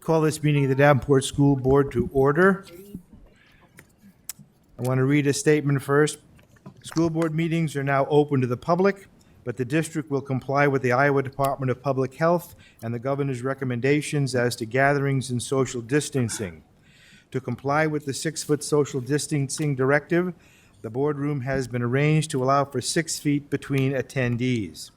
Call this meeting of the Davenport School Board to order. I want to read a statement first. School board meetings are now open to the public, but the district will comply with the Iowa Department of Public Health and the governor's recommendations as to gatherings and social distancing. To comply with the 6-foot social distancing directive, the boardroom has been arranged to allow for 6 feet between attendees.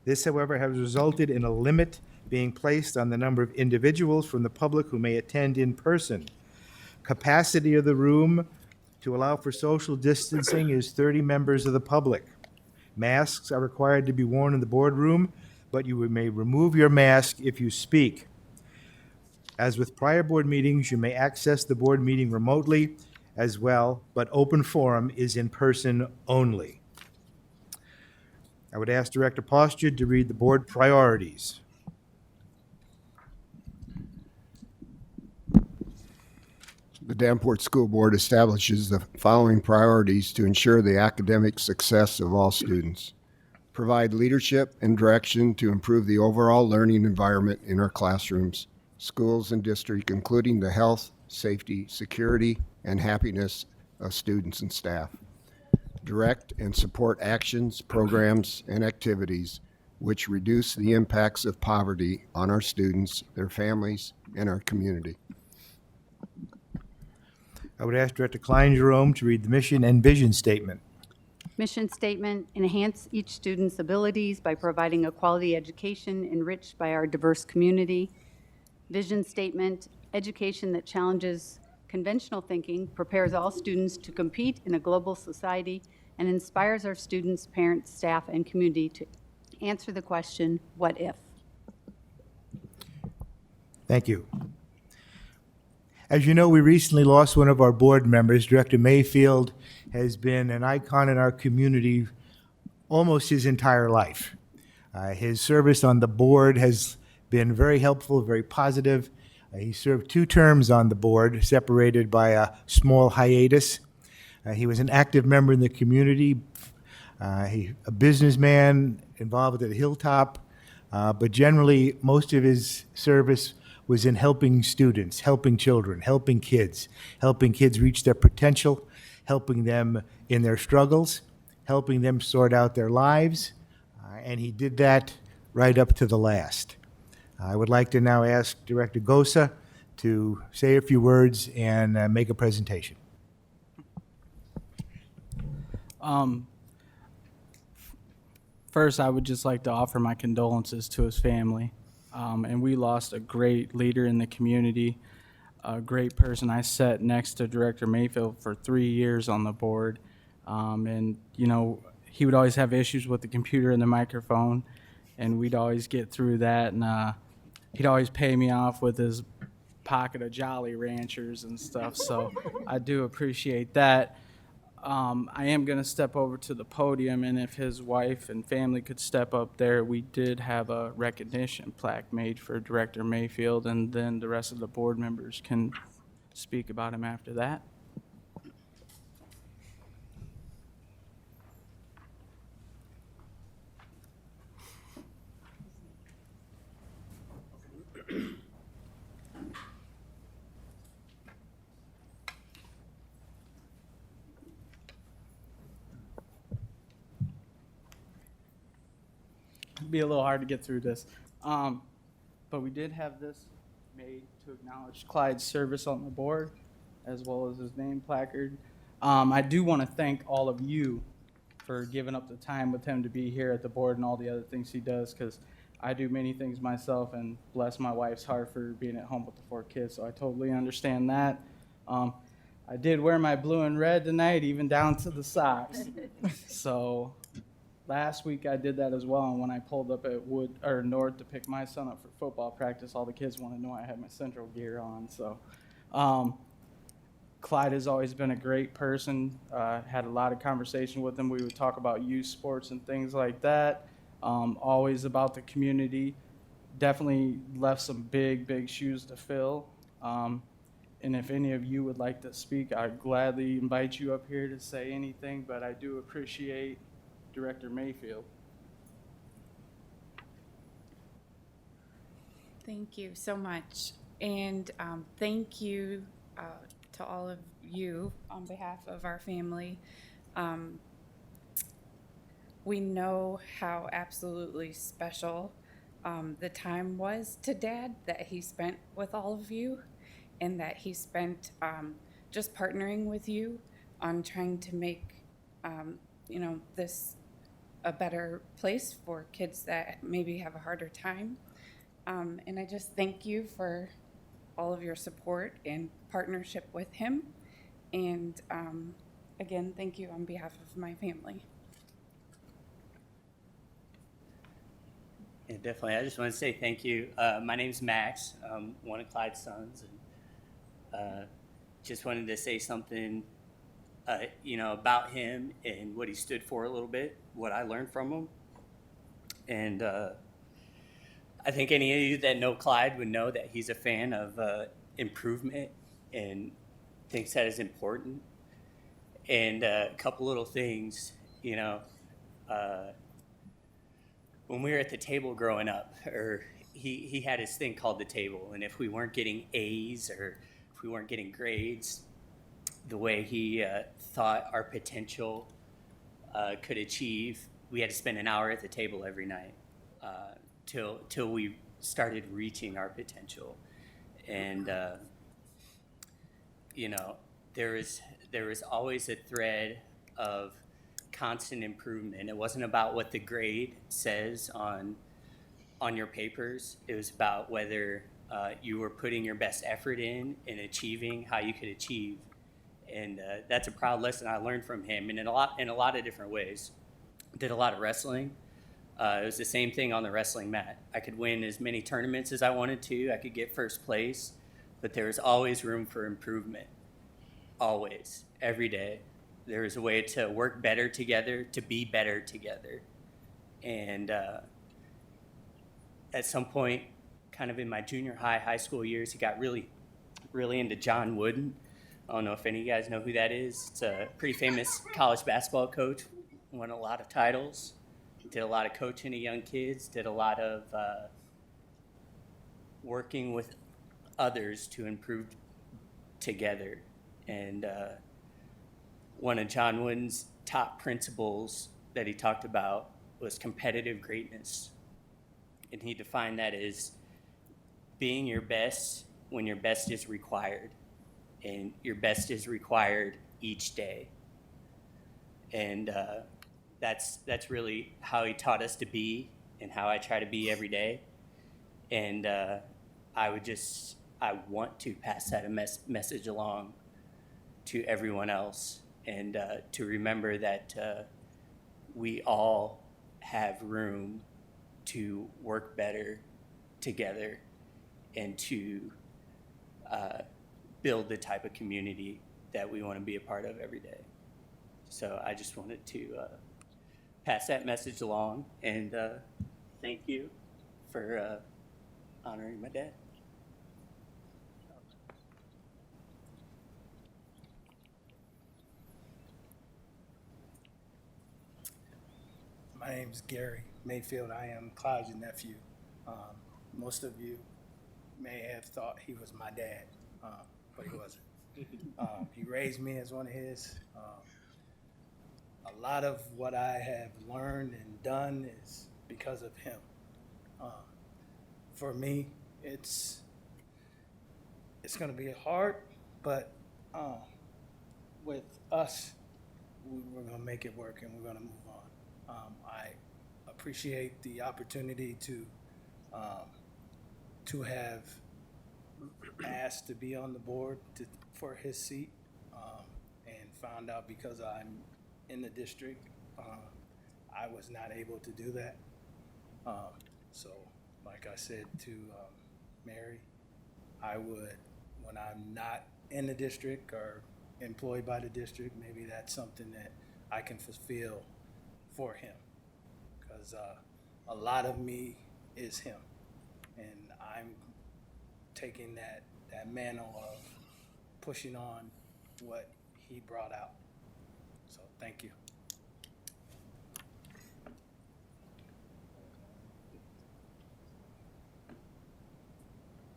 This, however, has resulted in a limit being placed on the number of individuals from the public who may attend in person. Capacity of the room to allow for social distancing is 30 members of the public. Masks are required to be worn in the boardroom, but you may remove your mask if you speak. As with prior board meetings, you may access the board meeting remotely as well, but open forum is in person only. I would ask Director Posture to read the board priorities. The Davenport School Board establishes the following priorities to ensure the academic success of all students. Provide leadership and direction to improve the overall learning environment in our classrooms, schools, and district, including the health, safety, security, and happiness of students and staff. Direct and support actions, programs, and activities which reduce the impacts of poverty on our students, their families, and our community. I would ask Director Klein-Jerome to read the mission and vision statement. Mission statement: enhance each student's abilities by providing a quality education enriched by our diverse community. Vision statement: education that challenges conventional thinking, prepares all students to compete in a global society, and inspires our students, parents, staff, and community to answer the question, what if? Thank you. As you know, we recently lost one of our board members. Director Mayfield has been an icon in our community almost his entire life. His service on the board has been very helpful, very positive. He served 2 terms on the board, separated by a small hiatus. He was an active member in the community, a businessman involved at Hilltop, but generally most of his service was in helping students, helping children, helping kids reach their potential, helping them in their struggles, helping them sort out their lives, and he did that right up to the last. I would like to now ask Director Gosa to say a few words and make a presentation. First, I would just like to offer my condolences to his family. And we lost a great leader in the community, a great person. I sat next to Director Mayfield for 3 years on the board. And, you know, he would always have issues with the computer and the microphone, and we'd always get through that. And he'd always pay me off with his pocket of Jolly Ranchers and stuff, so I do appreciate that. I am going to step over to the podium, and if his wife and family could step up there, we did have a recognition plaque made for Director Mayfield, and then the rest of the board members can speak about him after that. Be a little hard to get through this, but we did have this made to acknowledge Clyde's service on the board, as well as his name placard. I do want to thank all of you for giving up the time with him to be here at the board and all the other things he does, because I do many things myself, and bless my wife's heart for being at home with the 4 kids, so I totally understand that. I did wear my blue and red tonight, even down to the socks. So last week I did that as well, and when I pulled up at North to pick my son up for football practice, all the kids wanted to know I had my Central gear on. So Clyde has always been a great person. Had a lot of conversation with him. We would talk about youth sports and things like that. Always about the community. Definitely left some big shoes to fill. And if any of you would like to speak, I'd gladly invite you up here to say anything, but I do appreciate Director Mayfield. Thank you so much. And thank you to all of you on behalf of our family. Um, we know how absolutely special the time was to Dad that he spent with all of you, and that he spent just partnering with you on trying to make, this a better place for kids that maybe have a harder time. And I just thank you for all of your support and partnership with him. And again, thank you on behalf of my family. Yeah, definitely. I just want to say thank you. My name's Max. I'm one of Clyde's sons, and just wanted to say something, about him and what he stood for a little bit, what I learned from him. And I think any of you that know Clyde would know that he's a fan of improvement and thinks that is important. And a couple little things, when we were at the table growing up, or he had his thing called the table, and if we weren't getting A's or if we weren't getting grades the way he thought our potential could achieve, we had to spend an hour at the table every night till we started reaching our potential. And there was always a thread of constant improvement. It wasn't about what the grade says on your papers. It was about whether you were putting your best effort in and achieving how you could achieve. And that's a proud lesson I learned from him, and in a lot of different ways. Did a lot of wrestling. It was the same thing on the wrestling mat. I could win as many tournaments as I wanted to. I could get first place, but there was always room for improvement. Always, every day. There was a way to work better together, to be better together. And at some point, kind of in my junior high school years, he got really, really into John Wooden. I don't know if any of you guys know who that is. It's a pretty famous college basketball coach, won a lot of titles, did a lot of coaching of young kids, did a lot of working with others to improve together. And one of John Wooden's top principles that he talked about was competitive greatness. And he defined that as being your best when your best is required. And your best is required each day. And that's really how he taught us to be, and how I try to be every day. And I want to pass that message along to everyone else, and to remember that we all have room to work better together and to build the type of community that we want to be a part of every day. So I just wanted to pass that message along, and thank you for honoring my dad. My name is Gary Mayfield. I am Clyde's nephew. Most of you may have thought he was my dad, but he wasn't. He raised me as one of his. A lot of what I have learned and done is because of him. For me, it's going to be hard, but with us, we're going to make it work, and we're going to move on. I appreciate the opportunity to have asked to be on the board for his seat, and found out because I'm in the district, I was not able to do that. So, like I said to Mary, I would, when I'm not in the district or employed by the district, maybe that's something that I can fulfill for him, because a lot of me is him, and I'm taking that mantle of pushing on what he brought out. So thank you.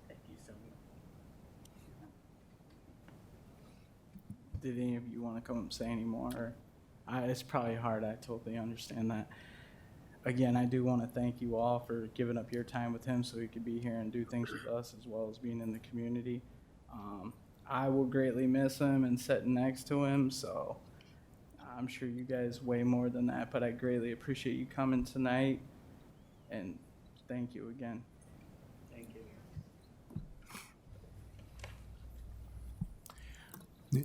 Thank you so much. did any of you want to come and say any more? It's probably hard. I totally understand that. Again, I do want to thank you all for giving up your time with him so he could be here and do things with us as well as being in the community. I will greatly miss him and sitting next to him, so I'm sure you guys way more than that, but I greatly appreciate you coming tonight, and thank you again. Thank you.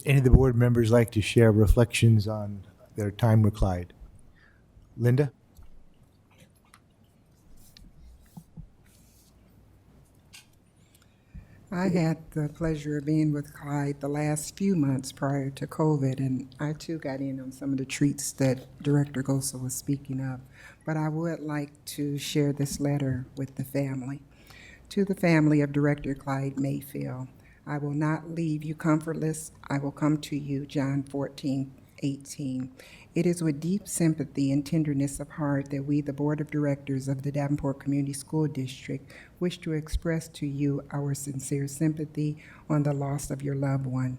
Any of the board members like to share reflections on their time with Clyde? Linda? I had the pleasure of being with Clyde the last few months prior to COVID, and I too got in on some of the treats that Director Gosa was speaking of. But I would like to share this letter with the family. To the family of Director Clyde Mayfield, I will not leave you comfortless. I will come to you, John 14:18. It is with deep sympathy and tenderness of heart that we, the Board of Directors of the Davenport Community School District, wish to express to you our sincere sympathy on the loss of your loved one.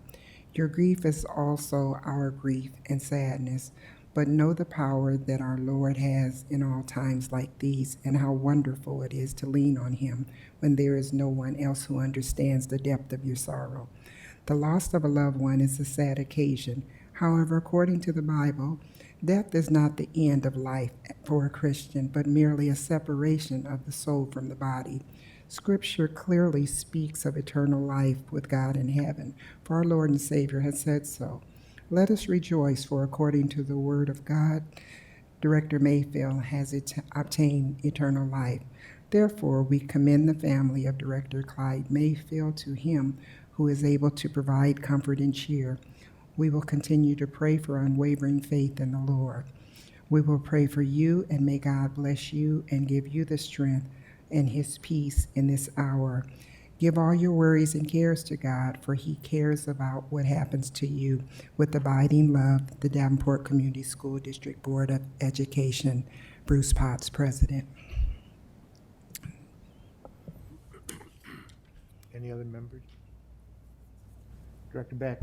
Your grief is also our grief and sadness, but know the power that our Lord has in all times like these, and how wonderful it is to lean on Him when there is no one else who understands the depth of your sorrow. The loss of a loved one is a sad occasion. However, according to the Bible, death is not the end of life for a Christian, but merely a separation of the soul from the body. Scripture clearly speaks of eternal life with God in heaven, for our Lord and Savior has said so. Let us rejoice, for according to the word of God, Director Mayfield has obtained eternal life. Therefore, we commend the family of Director Clyde Mayfield to Him who is able to provide comfort and cheer. We will continue to pray for unwavering faith in the Lord. We will pray for you, and may God bless you and give you the strength and His peace in this hour. Give all your worries and cares to God, for He cares about what happens to you. With abiding love, the Davenport Community School District Board of Education. Bruce Potts, President. Any other members? Director Beck?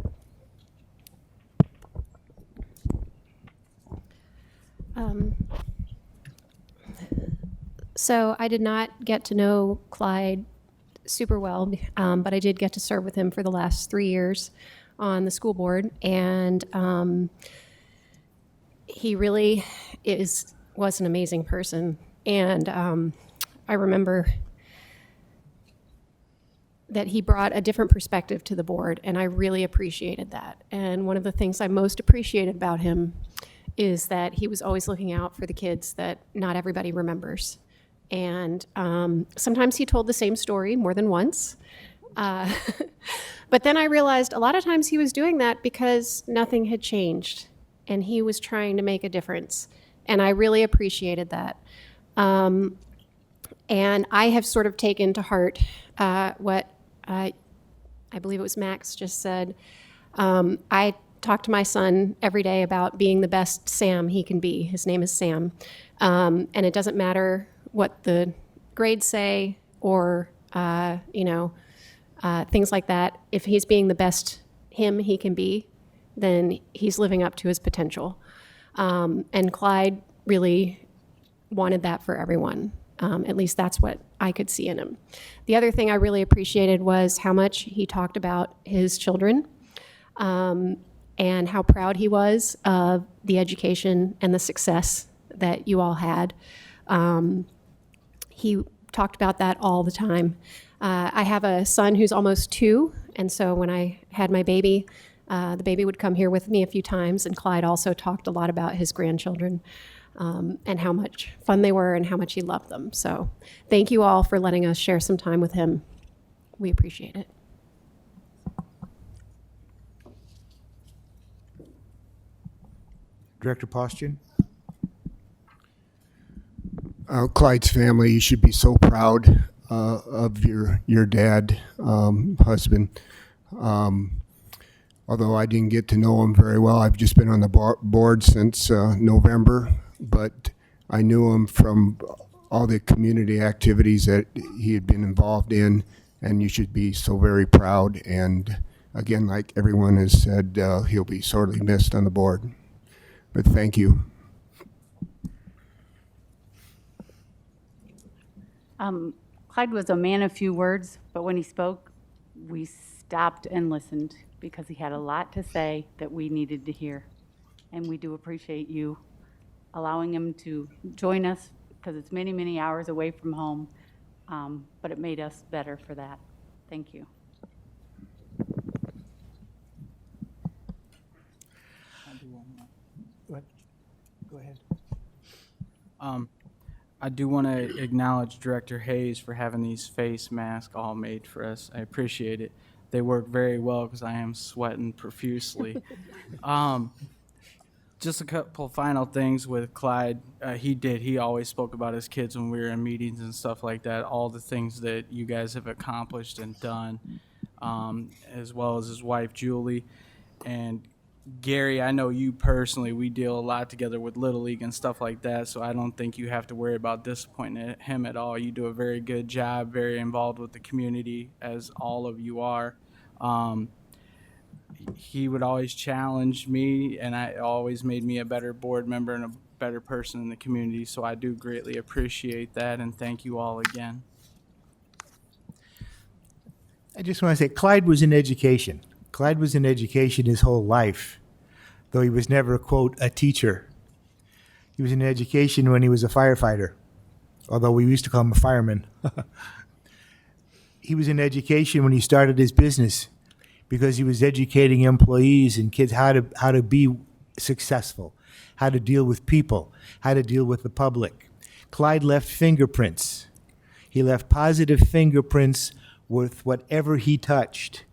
So I did not get to know Clyde super well, but I did get to serve with him for the last 3 years on the school board, and he really was an amazing person. And I remember that he brought a different perspective to the board, and I really appreciated that. And one of the things I most appreciated about him is that he was always looking out for the kids that not everybody remembers. And sometimes he told the same story more than once. But then I realized a lot of times he was doing that because nothing had changed, and he was trying to make a difference. And I really appreciated that. And I have sort of taken to heart what I believe it was Max just said. I talk to my son every day about being the best Sam he can be. His name is Sam. And it doesn't matter what the grades say or, things like that. If he's being the best him he can be, then he's living up to his potential. And Clyde really wanted that for everyone. At least that's what I could see in him. The other thing I really appreciated was how much he talked about his children, and how proud he was of the education and the success that you all had. He talked about that all the time. I have a son who's almost 2, and so when I had my baby, the baby would come here with me a few times, and Clyde also talked a lot about his grandchildren. And how much fun they were and how much he loved them. So thank you all for letting us share some time with him. We appreciate it. Director Postian? Clyde's family, you should be so proud of your dad, husband. Although I didn't get to know him very well, I've just been on the board since November, but I knew him from all the community activities that he had been involved in, and you should be so very proud. And Again, like everyone has said, he'll be sorely missed on the board. But thank you. Clyde was a man of few words, but when he spoke, we stopped and listened because he had a lot to say that we needed to hear. And we do appreciate you allowing him to join us because it's many, many hours away from home, but it made us better for that. Thank you. Go ahead. I do want to acknowledge Director Hayes for having these face masks all made for us. I appreciate it. They work very well because I am sweating profusely. Just a couple final things with Clyde. He always spoke about his kids when we were in meetings and stuff like that, all the things that you guys have accomplished and done, as well as his wife, Julie. And Gary, I know you personally, we deal a lot together with Little League and stuff like that, so I don't think you have to worry about disappointing him at all. You do a very good job, very involved with the community, as all of you are. He would always challenge me, and it always made me a better board member and a better person in the community, so I do greatly appreciate that, and thank you all again. I just want to say Clyde was in education. Clyde was in education his whole life, though he was never, quote, a teacher. He was in education when he was a firefighter, although we used to call him a fireman. He was in education when he started his business because he was educating employees and kids how to be successful, how to deal with people, how to deal with the public. Clyde left fingerprints. He left positive fingerprints with whatever he touched.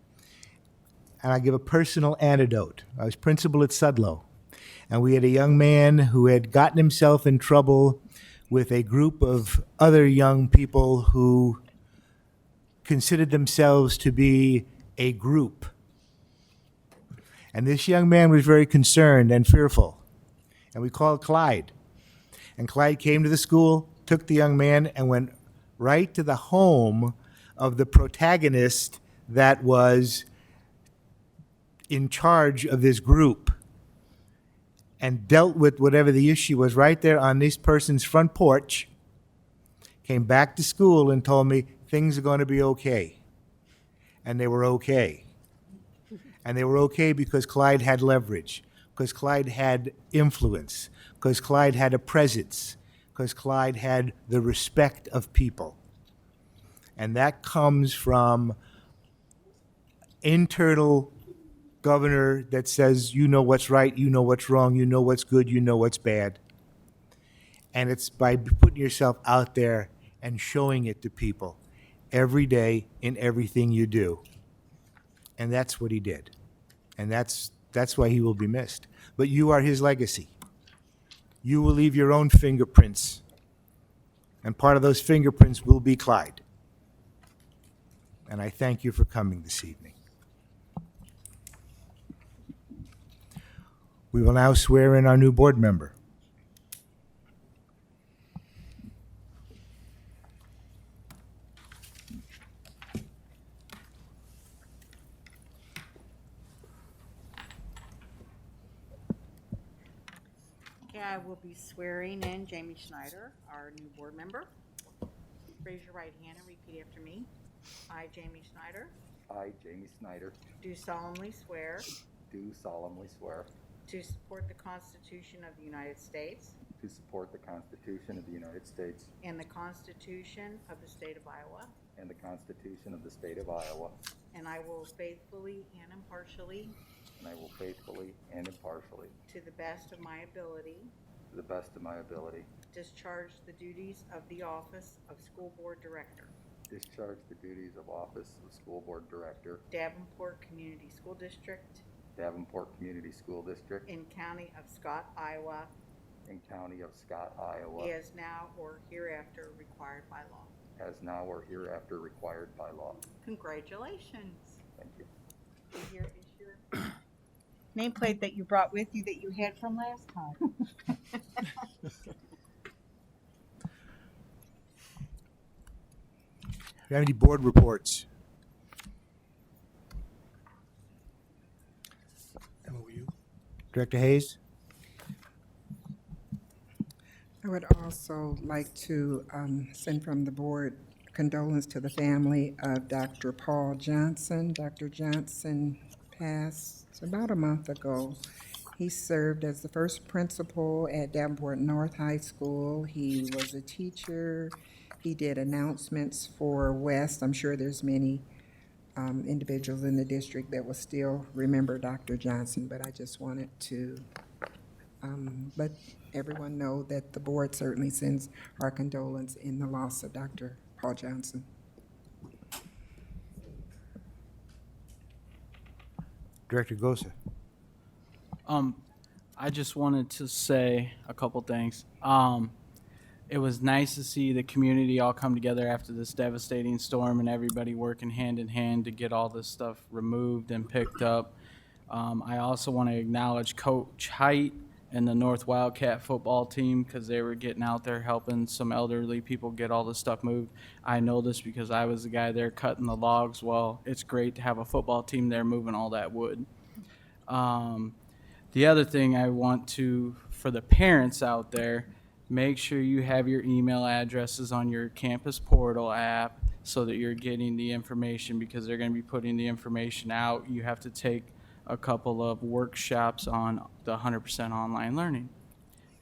And I give a personal anecdote. I was principal at Sudlow, and we had a young man who had gotten himself in trouble with a group of other young people who considered themselves to be a group. And this young man was very concerned and fearful. And we called Clyde. And Clyde came to the school, took the young man, and went right to the home of the protagonist that was in charge of this group and dealt with whatever the issue was right there on this person's front porch, came back to school and told me things are going to be okay. And they were okay. And they were okay because Clyde had leverage, because Clyde had influence, because Clyde had a presence, because Clyde had the respect of people. And that comes from internal governor that says, you know what's right, you know what's wrong, you know what's good, you know what's bad. And it's by putting yourself out there and showing it to people every day in everything you do. And that's what he did. And that's why he will be missed. But you are his legacy. You will leave your own fingerprints. And part of those fingerprints will be Clyde. And I thank you for coming this evening. We will now swear in our new board member. Okay, I will be swearing in Jamie Schneider, our new board member. Raise your right hand and repeat after me. I, Jamie Schneider, I, Jamie Snyder, do solemnly swear do solemnly swear to support the Constitution of the United States to support the Constitution of the United States and the Constitution of the State of Iowa, and the Constitution of the State of Iowa, and I will faithfully and impartially, and I will faithfully and impartially, to the best of my ability, to the best of my ability, discharge the duties of the office of School Board Director, discharge the duties of office of School Board Director, Davenport Community School District, Davenport Community School District, in County of Scott, Iowa, in County of Scott, Iowa, as now or hereafter required by law. as now or hereafter required by law. Congratulations. Thank you. Here is your nameplate that you brought with you that you had from last time. Do you have any board reports? Director Hayes? I would also like to send from the board condolence to the family of Dr. Paul Johnson. Dr. Johnson passed about a month ago. He served as the first principal at Davenport North High School. He was a teacher. He did announcements for West. I'm sure there's many individuals in the district that will still remember Dr. Johnson, but I just wanted to let everyone know that the board certainly sends our condolence in the loss of Dr. Paul Johnson. Director Gosa? I just wanted to say a couple things. It was nice to see the community all come together after this devastating storm and everybody working hand in hand to get all this stuff removed and picked up. I also want to acknowledge Coach Height and the North Wildcat football team because they were getting out there helping some elderly people get all this stuff moved. I know this because I was the guy there cutting the logs. Well, it's great to have a football team there moving all that wood. The other thing I want to, for the parents out there, make sure you have your email addresses on your campus portal app so that you're getting the information because they're going to be putting the information out. You have to take a couple of workshops on the 100% online learning.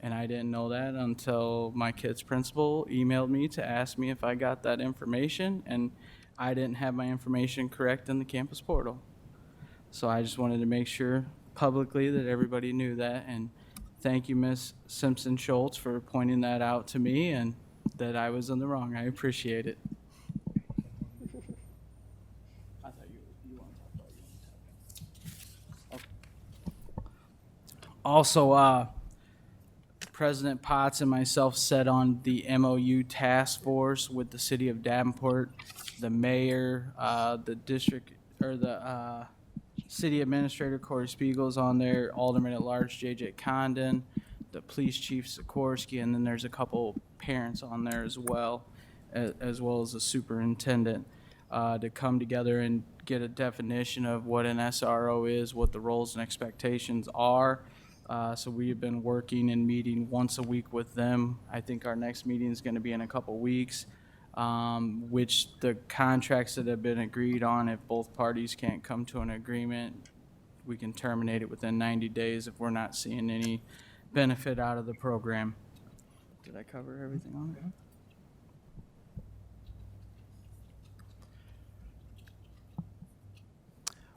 And I didn't know that until my kid's principal emailed me to ask me if I got that information, and I didn't have my information correct in the campus portal. So I just wanted to make sure publicly that everybody knew that, and thank you, Ms. Simpson Schultz, for pointing that out to me and that I was in the wrong. I appreciate it. I thought you wanted to talk about it. Also, President Potts and myself sat on the MOU task force with the city of Davenport, the mayor, the district, or the city administrator Corey Spiegel's on there, Alderman at Large J.J. Condon, the police chief Sikorsky, and then there's a couple parents on there as well as the superintendent, to come together and get a definition of what an SRO is, what the roles and expectations are. So we have been working and meeting once a week with them. I think our next meeting is going to be in a couple weeks. Which the contracts that have been agreed on, if both parties can't come to an agreement, we can terminate it within 90 days if we're not seeing any benefit out of the program. Did I cover everything on it?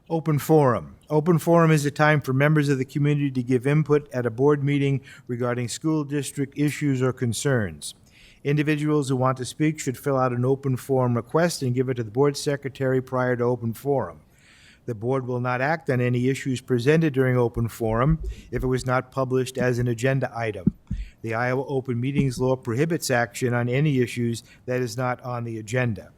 Open forum. Open forum is a time for members of the community to give input at a board meeting regarding school district issues or concerns. Individuals who want to speak should fill out an open forum request and give it to the board secretary prior to open forum. The board will not act on any issues presented during open forum if it was not published as an agenda item. The Iowa Open Meetings Law prohibits action on any issues that is not on the agenda.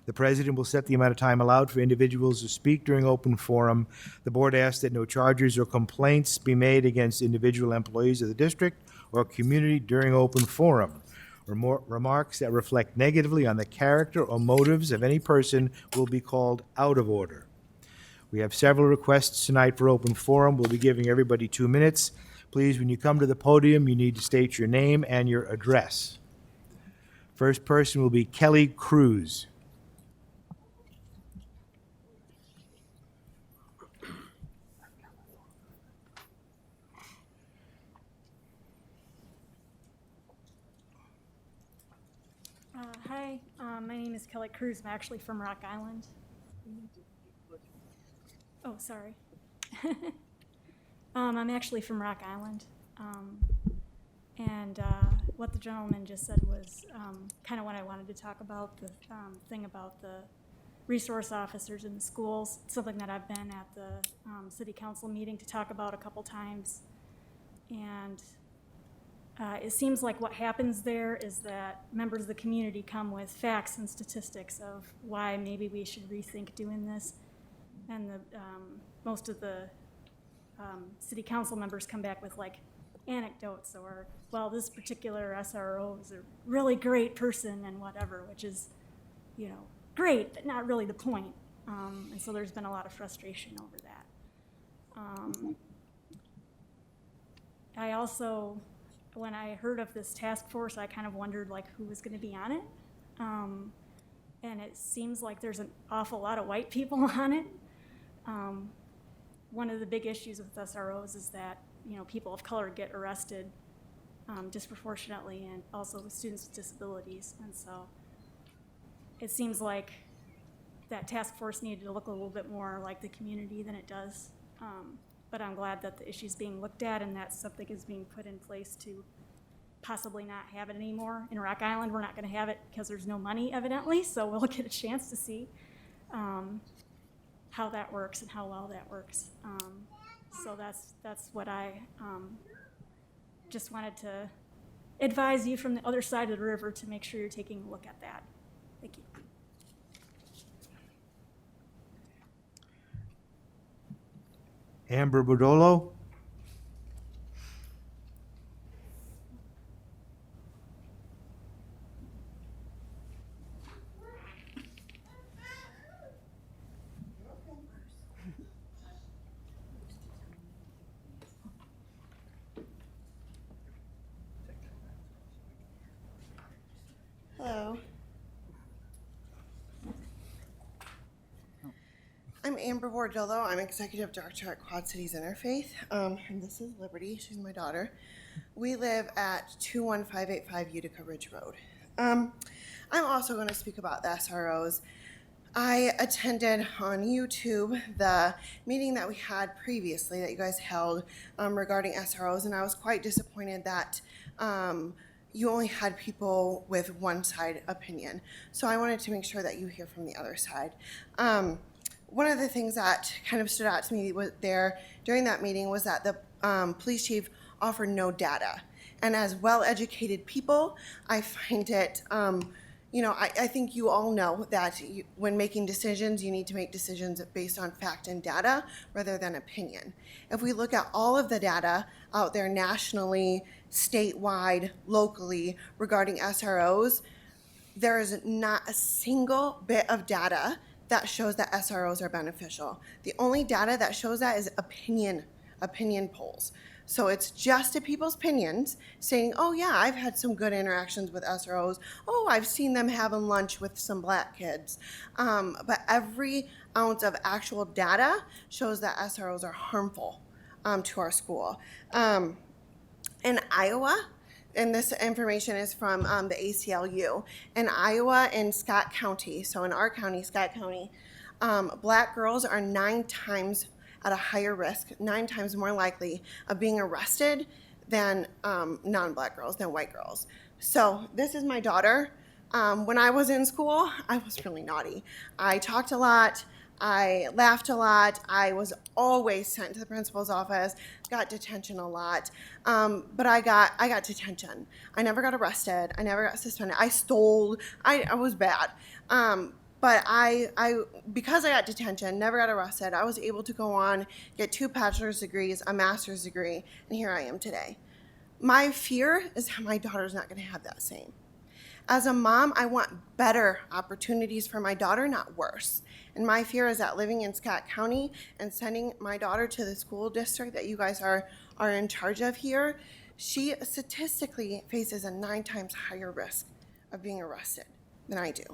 The president will set the amount of time allowed for individuals to speak during open forum. The board asks that no charges or complaints be made against individual employees of the district or community during open forum. Remarks that reflect negatively on the character or motives of any person will be called out of order. We have several requests tonight for open forum. We'll be giving everybody 2 minutes. Please, when you come to the podium, you need to state your name and your address. First person will be Kelly Cruz. Hi, my name is Kelly Cruz. I'm actually from Rock Island. Oh, sorry. I'm actually from Rock Island. And what the gentleman just said was kind of what I wanted to talk about, the thing about the resource officers in the schools. It's something that I've been at the city council meeting to talk about a couple times. And it seems like what happens there is that members of the community come with facts and statistics of why maybe we should rethink doing this. And most of the city council members come back with like anecdotes or, well, this particular SRO is a really great person and whatever, which is, you know, great, but not really the point. And so there's been a lot of frustration over that. I also, when I heard of this task force, I kind of wondered like who was going to be on it. And it seems like there's an awful lot of white people on it. One of the big issues with SROs is that, you know, people of color get arrested disproportionately, and also with students with disabilities. And so it seems like that task force needed to look a little bit more like the community than it does. But I'm glad that the issue's being looked at and that something is being put in place to possibly not have it anymore. In Rock Island, we're not going to have it because there's no money, evidently, so we'll get a chance to see how that works and how well that works. So that's what I just wanted to advise you from the other side of the river to make sure you're taking a look at that. Thank you. Amber Budolo? Hello. I'm Amber Bordillo. I'm Executive Director at Quad Cities Interfaith. And this is Liberty. She's my daughter. We live at 21585 Utica Ridge Road. I'm also going to speak about the SROs. I attended on YouTube the meeting that we had previously that you guys held regarding SROs, and I was quite disappointed that you only had people with one side opinion. So I wanted to make sure that you hear from the other side. One of the things that kind of stood out to me there during that meeting was that the police chief offered no data. And as well-educated people, I find it, I think you all know that when making decisions, you need to make decisions based on fact and data rather than opinion. If we look at all of the data out there nationally, statewide, locally regarding SROs, there is not a single bit of data that shows that SROs are beneficial. The only data that shows that is opinion polls. So it's just to people's opinions saying, oh yeah, I've had some good interactions with SROs. Oh, I've seen them having lunch with some black kids. But every ounce of actual data shows that SROs are harmful to our school. In Iowa, and this information is from the ACLU, in Iowa and Scott County, so in our county, Scott County, black girls are 9 times at a higher risk, 9 times more likely of being arrested than non-black girls, than white girls. So this is my daughter. When I was in school, I was really naughty. I talked a lot. I laughed a lot. I was always sent to the principal's office, got detention a lot. But I got detention. I never got arrested. I never got suspended. I stole. I was bad. But I because I got detention, never got arrested, I was able to go on, get 2 bachelor's degrees, a master's degree, and here I am today. My fear is that my daughter's not going to have that same. As a mom, I want better opportunities for my daughter, not worse. And my fear is that living in Scott County and sending my daughter to the school district that you guys are in charge of here, she statistically faces a 9 times higher risk of being arrested than I do.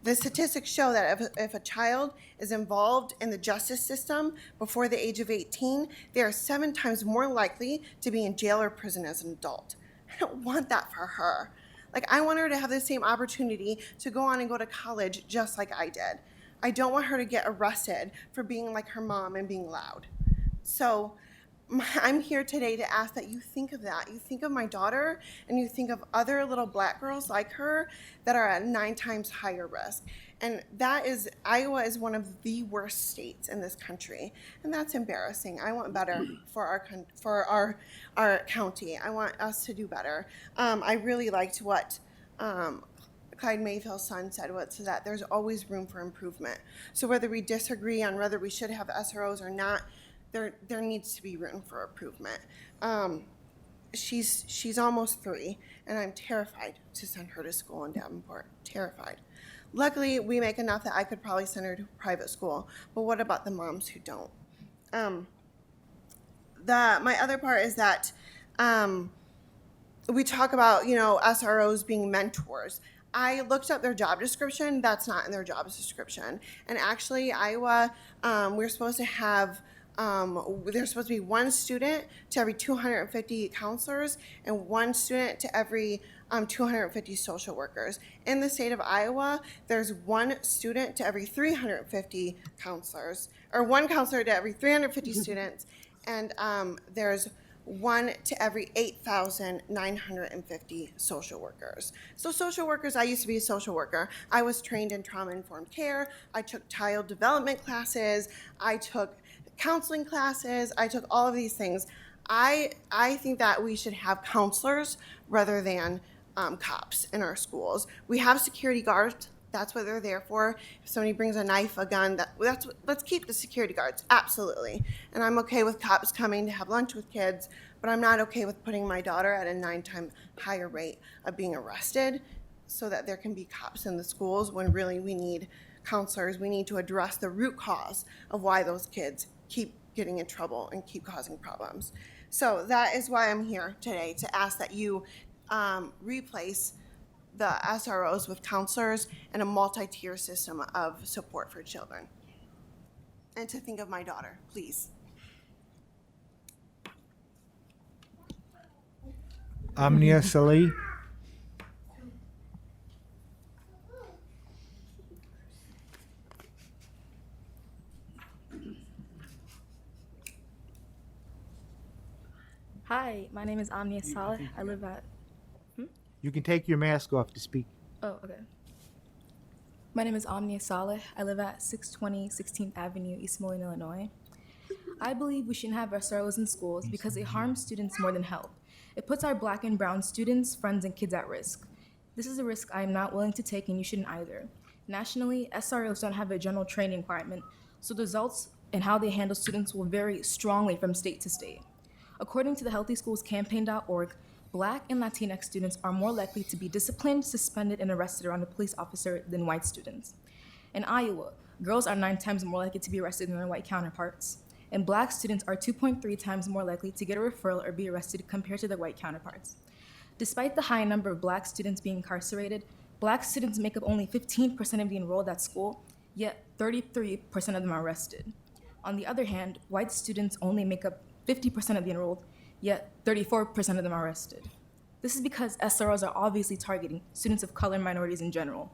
The statistics show that if a child is involved in the justice system before the age of 18, they are 7 times more likely to be in jail or prison as an adult. I don't want that for her. Like, I want her to have the same opportunity to go on and go to college just like I did. I don't want her to get arrested for being like her mom and being loud. So I'm here today to ask that you think of that. You think of my daughter and you think of other little black girls like her that are at 9 times higher risk. And Iowa is one of the worst states in this country. And that's embarrassing. I want better for our county. I want us to do better. I really liked what Clyde Mayfield's son said, so that there's always room for improvement. So whether we disagree on whether we should have SROs or not, there needs to be room for improvement. She's almost 3, and I'm terrified to send her to school in Davenport. Terrified. Luckily, we make enough that I could probably send her to private school. But what about the moms who don't? my other part is that we talk about, SROs being mentors. I looked up their job description. That's not in their job description. And actually, Iowa, we're supposed to have, there's supposed to be one student to every 250 counselors and one student to every 250 social workers. In the state of Iowa, there's one student to every 350 counselors, or one counselor to every 350 students, and there's one to every 8,950 social workers. So social workers, I used to be a social worker. I was trained in trauma-informed care. I took child development classes. I took counseling classes. I took all of these things. I think that we should have counselors rather than cops in our schools. We have security guards. That's what they're there for. If somebody brings a knife, a gun, let's keep the security guards, absolutely. And I'm okay with cops coming to have lunch with kids, but I'm not okay with putting my daughter at a 9-time higher rate of being arrested so that there can be cops in the schools when really we need counselors. We need to address the root cause of why those kids keep getting in trouble and keep causing problems. So that is why I'm here today, to ask that you replace the SROs with counselors and a multi-tier system of support for children. And to think of my daughter, please. Amnia Salih. Hi, my name is Amnia Saleh. I live at... You can take your mask off to speak. Oh, okay. My name is Amnia Saleh. I live at 620 16th Avenue, East Moline, Illinois. I believe we shouldn't have SROs in schools because it harms students more than help. It puts our black and brown students, friends, and kids at risk. This is a risk I am not willing to take, and you shouldn't either. Nationally, SROs don't have a general training requirement, so the results and how they handle students will vary strongly from state to state. According to the healthyschoolscampaign.org, Black and Latinx students are more likely to be disciplined, suspended, and arrested around a police officer than white students. In Iowa, girls are 9 times more likely to be arrested than their white counterparts, and Black students are 2.3 times more likely to get a referral or be arrested compared to their white counterparts. Despite the high number of Black students being incarcerated, Black students make up only 15% of the enrolled at school, yet 33% of them are arrested. On the other hand, white students only make up 50% of the enrolled, yet 34% of them are arrested. This is because SROs are obviously targeting students of color and minorities in general.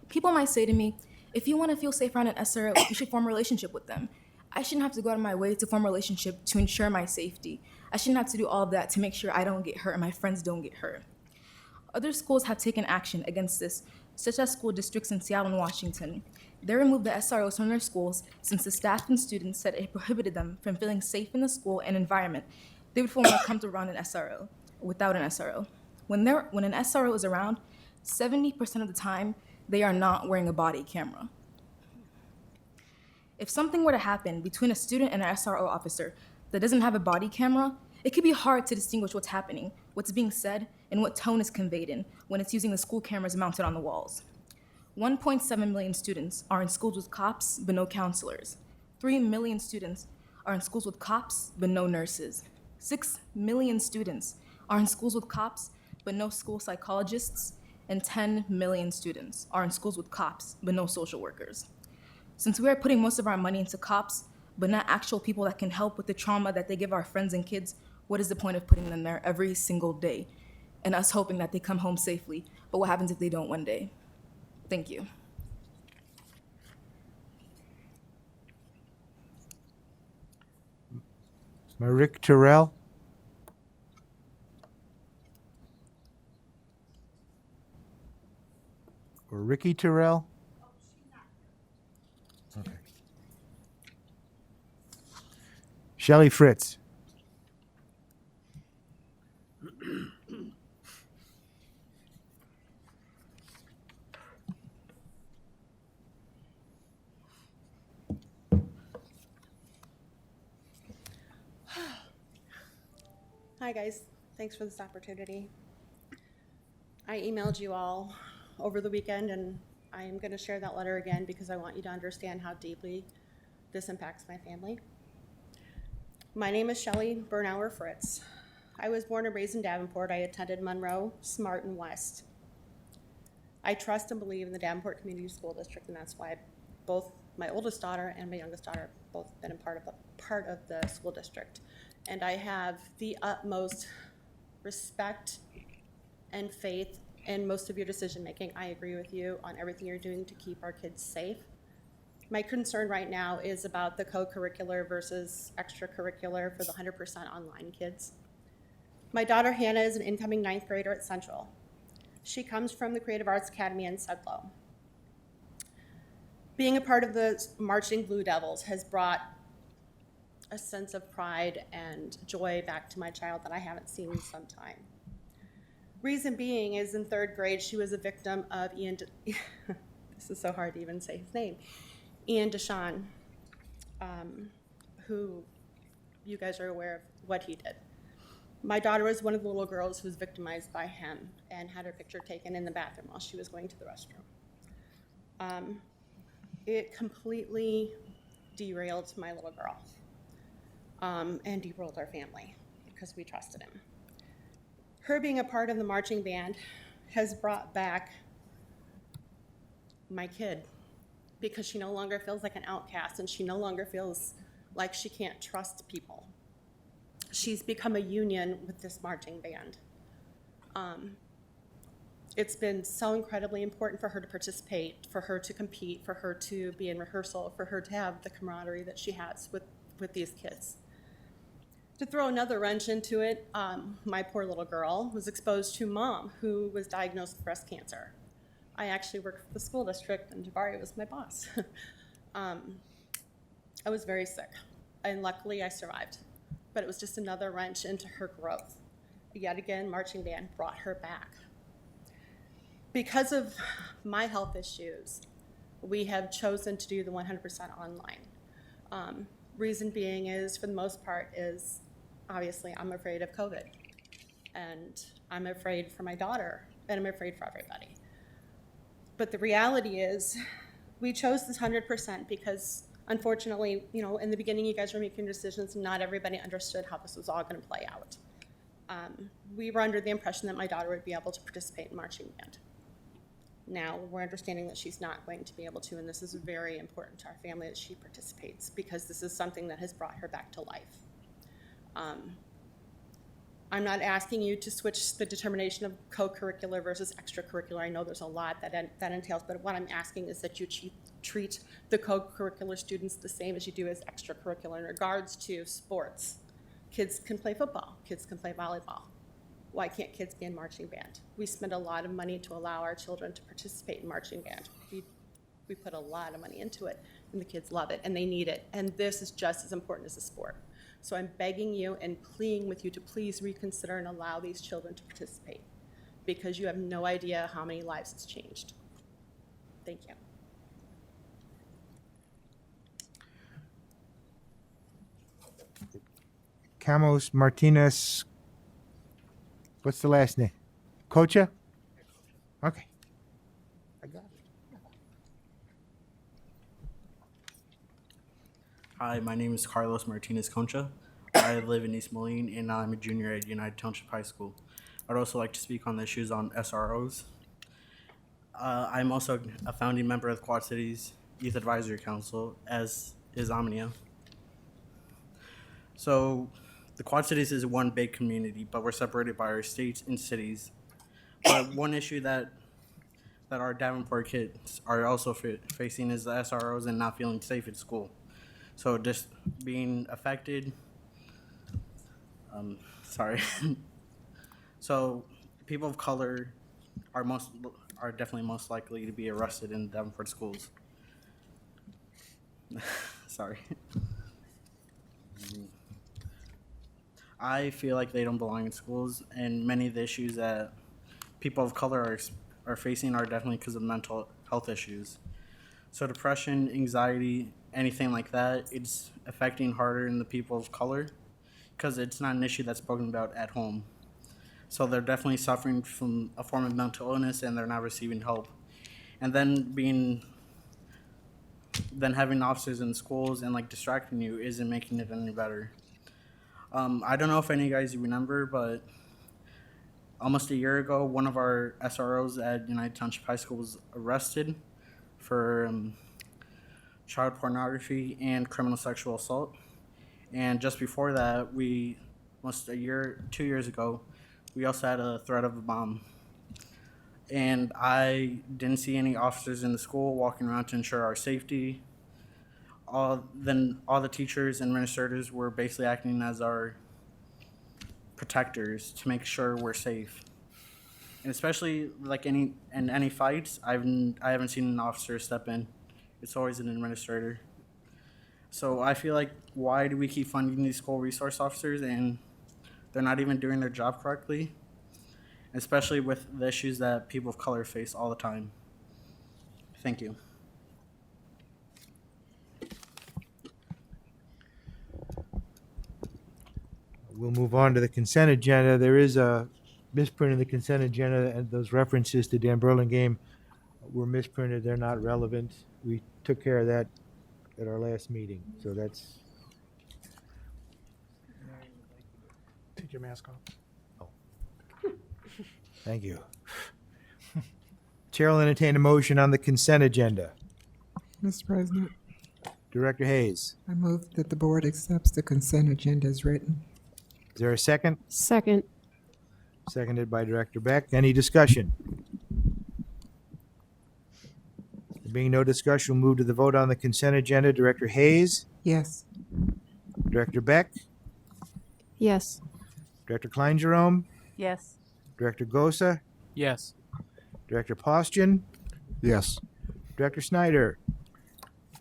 People might say to me, if you want to feel safe around an SRO, you should form a relationship with them. I shouldn't have to go out of my way to form a relationship to ensure my safety. I shouldn't have to do all of that to make sure I don't get hurt and my friends don't get hurt. Other schools have taken action against this, such as school districts in Seattle and Washington. They removed the SROs from their schools since the staff and students said it prohibited them from feeling safe in the school and environment they would feel more comfortable around an SRO, without an SRO. When an SRO is around, 70% of the time, they are not wearing a body camera. If something were to happen between a student and an SRO officer that doesn't have a body camera, it could be hard to distinguish what's happening, what's being said, and what tone is conveyed in when it's using the school cameras mounted on the walls. 1.7 million students are in schools with cops but no counselors. 3 million students are in schools with cops but no nurses. 6 million students are in schools with cops but no school psychologists, and 10 million students are in schools with cops but no social workers. Since we are putting most of our money into cops but not actual people that can help with the trauma that they give our friends and kids, what is the point of putting them there every single day and us hoping that they come home safely? But what happens if they don't one day? Thank you. Marik Terrell. Or Ricky Terrell. Okay. Shelley Fritz. Hi guys, thanks for this opportunity. I emailed you all over the weekend and I am going to share that letter again because I want you to understand how deeply this impacts my family. My name is Shelley Bernauer Fritz. I was born and raised in Davenport. I attended Monroe, Smart, and West. I trust and believe in the Davenport Community School District, and that's why both my oldest daughter and my youngest daughter have both been a part of the school district. And I have the utmost respect and faith in most of your decision making. I agree with you on everything you're doing to keep our kids safe. My concern right now is about the co-curricular versus extracurricular for the 100% online kids. My daughter Hannah is an incoming 9th grader at Central. She comes from the Creative Arts Academy in Sudlow. Being a part of the Marching Blue Devils has brought a sense of pride and joy back to my child that I haven't seen in some time. Reason being is in 3rd grade, she was a victim of this is so hard to even say his name, Ian Deshawn, who you guys are aware of what he did. My daughter was one of the little girls who was victimized by him and had her picture taken in the bathroom while she was going to the restroom. It completely derailed my little girl and derailed our family because we trusted him. Her being a part of the marching band has brought back my kid because she no longer feels like an outcast and she no longer feels like she can't trust people. She's become a union with this marching band. It's been so incredibly important for her to participate, for her to compete, for her to be in rehearsal, for her to have the camaraderie that she has with these kids. To throw another wrench into it, my poor little girl was exposed to mom who was diagnosed with breast cancer. I actually worked for the school district and Jabari was my boss. I was very sick and luckily I survived, but it was just another wrench into her growth. Yet again, marching band brought her back. Because of my health issues, we have chosen to do the 100% online. Reason being is, for the most part, is obviously I'm afraid of COVID. And I'm afraid for my daughter, and I'm afraid for everybody. But the reality is, we chose this 100% because, unfortunately, you know, in the beginning you guys were making decisions and not everybody understood how this was all gonna play out. We were under the impression that my daughter would be able to participate in marching band. Now, we're understanding that she's not going to be able to, and this is very important to our family that she participates because this is something that has brought her back to life. I'm not asking you to switch the determination of co-curricular versus extracurricular. I know there's a lot that entails, but what I'm asking is that you treat the co-curricular students the same as you do as extracurricular in regards to sports. Kids can play football, kids can play volleyball. Why can't kids be in marching band? We spend a lot of money to allow our children to participate in marching band. We put a lot of money into it, and the kids love it, and they need it. And this is just as important as a sport. So I'm begging you and pleading with you to please reconsider and allow these children to participate because you have no idea how many lives it's changed. Thank you. Camos Martinez, what's the last name? Cocha? Okay. I got it. Hi, my name is Carlos Martinez Concha. I live in East Moline and I'm a junior at United Township High School. I'd also like to speak on the issues on SROs. I'm also a founding member of the Quad Cities Youth Advisory Council, as is Omnia. So the Quad Cities is one big community, but we're separated by our states and cities. But one issue that our Davenport kids are also facing is the SROs and not feeling safe at school. So just being affected, So people of color are definitely most likely to be arrested in Davenport schools. Sorry. I feel like they don't belong in schools, and many of the issues that people of color are facing are definitely because of mental health issues. So depression, anxiety, anything like that, it's affecting harder in the people of color because it's not an issue that's spoken about at home. So they're definitely suffering from a form of mental illness and they're not receiving help. And then having officers in schools and like distracting you isn't making it any better. I don't know if any of you guys remember, but almost a year ago, one of our SROs at United Township High School was arrested for child pornography and criminal sexual assault. And just before that, almost 2 years ago, we also had a threat of a bomb. And I didn't see any officers in the school walking around to ensure our safety. All the teachers and administrators were basically acting as our protectors to make sure we're safe. And especially like in any fights, I haven't seen an officer step in. It's always an administrator. So I feel like, why do we keep funding these school resource officers and they're not even doing their job correctly? Especially with the issues that people of color face all the time. Thank you. We'll move on to the consent agenda. There is a misprint in the consent agenda, and those references to Dan Burlingame were misprinted. They're not relevant. We took care of that at our last meeting, so that's. Take your mask off. Thank you. Chair will entertain a motion on the consent agenda. Mr. President, Director Hayes, I move that the board accepts the consent agenda as written. is there a second? Second. Seconded by Director Beck. Any discussion? There being no discussion, we'll move to the vote on the consent agenda. Director Hayes, Yes. Director Beck, Yes. Director Klein-Jerome, Yes. Director Gosa, Yes. Director Postian, Yes. Director Snyder,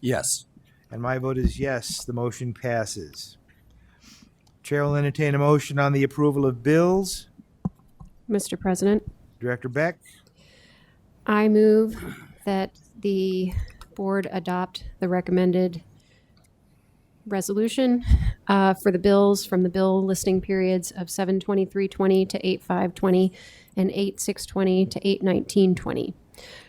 Yes. and my vote is yes. The motion passes. Chair will entertain a motion on the approval of bills. Mr. President, Director Beck, I move that the board adopt the recommended resolution for the bills from the bill listing periods of 7/23/20 to 8/5/20 and 8/6/20 to 8/19/20.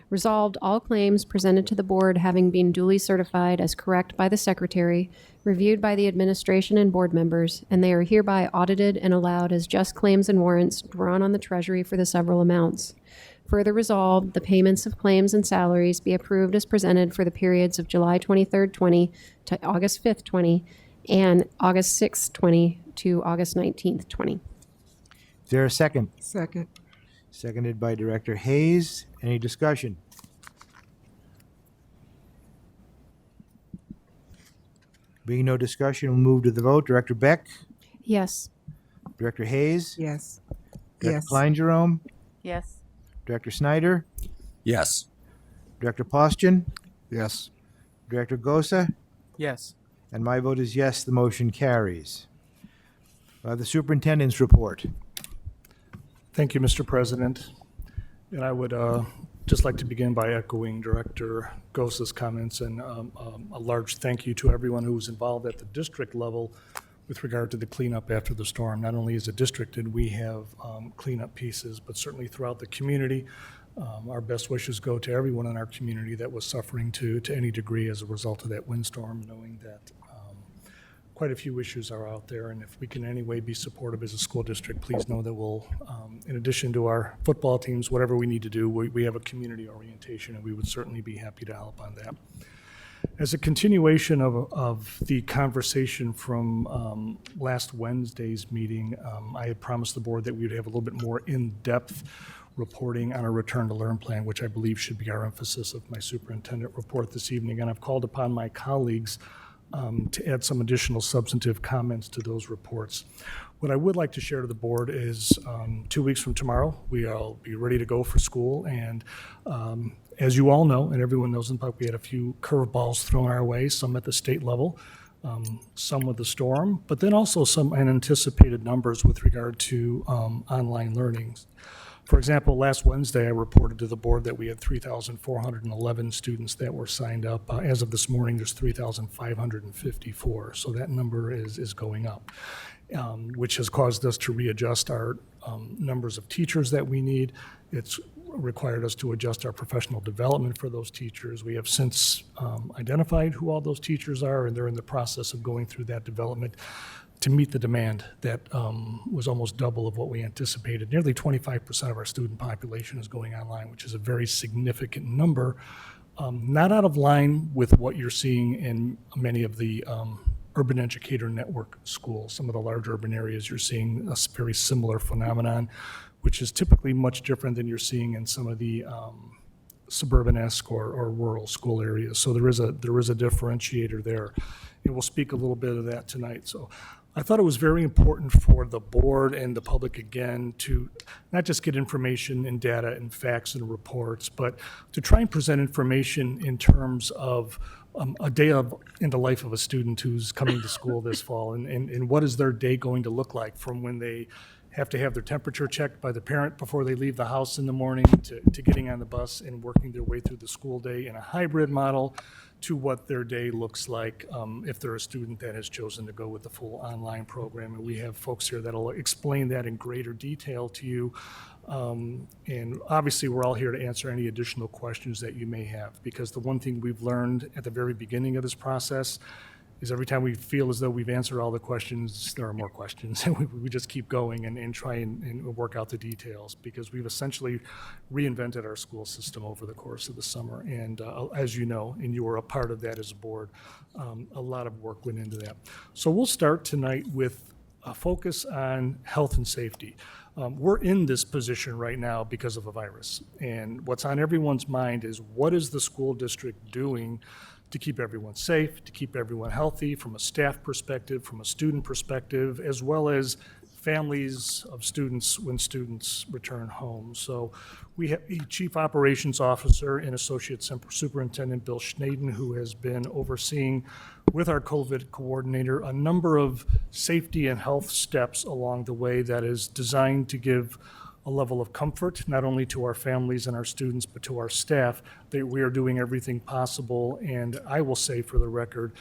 Resolved, all claims presented to the board having been duly certified as correct by the secretary, reviewed by the administration and board members, and they are hereby audited and allowed as just claims and warrants drawn on the treasury for the several amounts. Further resolved, the payments of claims and salaries be approved as presented for the periods of July 23rd, 20 to August 5th, 20, and August 6th, 20 to August 19th, 20. is there a second? Second. Seconded by Director Hayes. Any discussion? Being no discussion, we'll move to the vote. Director Beck, Yes. Director Hayes, Yes. Director Yes. Klein-Jerome, Yes. Director Snyder, Yes. Director Postian, Yes. Director Gosa, Yes. and my vote is yes. The motion carries. The superintendent's report. Thank you, Mr. President. And I would just like to begin by echoing Director Gosa's comments and a large thank you to everyone who was involved at the district level with regard to the cleanup after the storm. Not only as a district did we have cleanup pieces, but certainly throughout the community. Our best wishes go to everyone in our community that was suffering to any degree as a result of that windstorm, knowing that quite a few issues are out there, and if we can in any way be supportive as a school district, please know that we'll, in addition to our football teams, whatever we need to do, we have a community orientation, and we would certainly be happy to help on that. As a continuation of the conversation from last Wednesday's meeting, I had promised the board that we would have a little bit more in-depth reporting on our return to learn plan, which I believe should be our emphasis of my superintendent report this evening, and I've called upon my colleagues to add some additional substantive comments to those reports. What I would like to share to the board is 2 weeks from tomorrow, we'll be ready to go for school. And as you all know, and everyone knows in public, we had a few curveballs thrown our way, some at the state level, some with the storm, but then also some unanticipated numbers with regard to online learning. For example, last Wednesday, I reported to the board that we had 3,411 students that were signed up. As of this morning, there's 3,554. So that number is going up, which has caused us to readjust our numbers of teachers that we need. It's required us to adjust our professional development for those teachers. We have since identified who all those teachers are, and they're in the process of going through that development to meet the demand that was almost double of what we anticipated. Nearly 25% of our student population is going online, which is a very significant number, not out of line with what you're seeing in many of the urban educator network schools. Some of the large urban areas, you're seeing a very similar phenomenon, which is typically much different than you're seeing in some of the suburban-esque or rural school areas. So there is a differentiator there, and we'll speak a little bit of that tonight. So I thought it was very important for the board and the public, again, to not just get information and data and facts and reports, but to try and present information in terms of a day in the life of a student who's coming to school this fall, and what is their day going to look like, from when they have to have their temperature checked by the parent before they leave the house in the morning, to getting on the bus and working their way through the school day in a hybrid model, to what their day looks like if they're a student that has chosen to go with the full online program. And we have folks here that'll explain that in greater detail to you. And obviously, we're all here to answer any additional questions that you may have, because the one thing we've learned at the very beginning of this process is every time we feel as though we've answered all the questions, there are more questions. And we just keep going and try and work out the details, because we've essentially reinvented our school system over the course of the summer. And as you know, and you were a part of that as a board, a lot of work went into that. So we'll start tonight with a focus on health and safety. We're in this position right now because of a virus. And what's on everyone's mind is, what is the school district doing to keep everyone safe, to keep everyone healthy, from a staff perspective, from a student perspective, as well as families of students when students return home. So we have a Chief Operations Officer and Associate Superintendent Bill Schnaden, who has been overseeing, with our COVID coordinator, a number of safety and health steps along the way that is designed to give a level of comfort, not only to our families and our students, but to our staff, that we are doing everything possible. And I will say, for the record,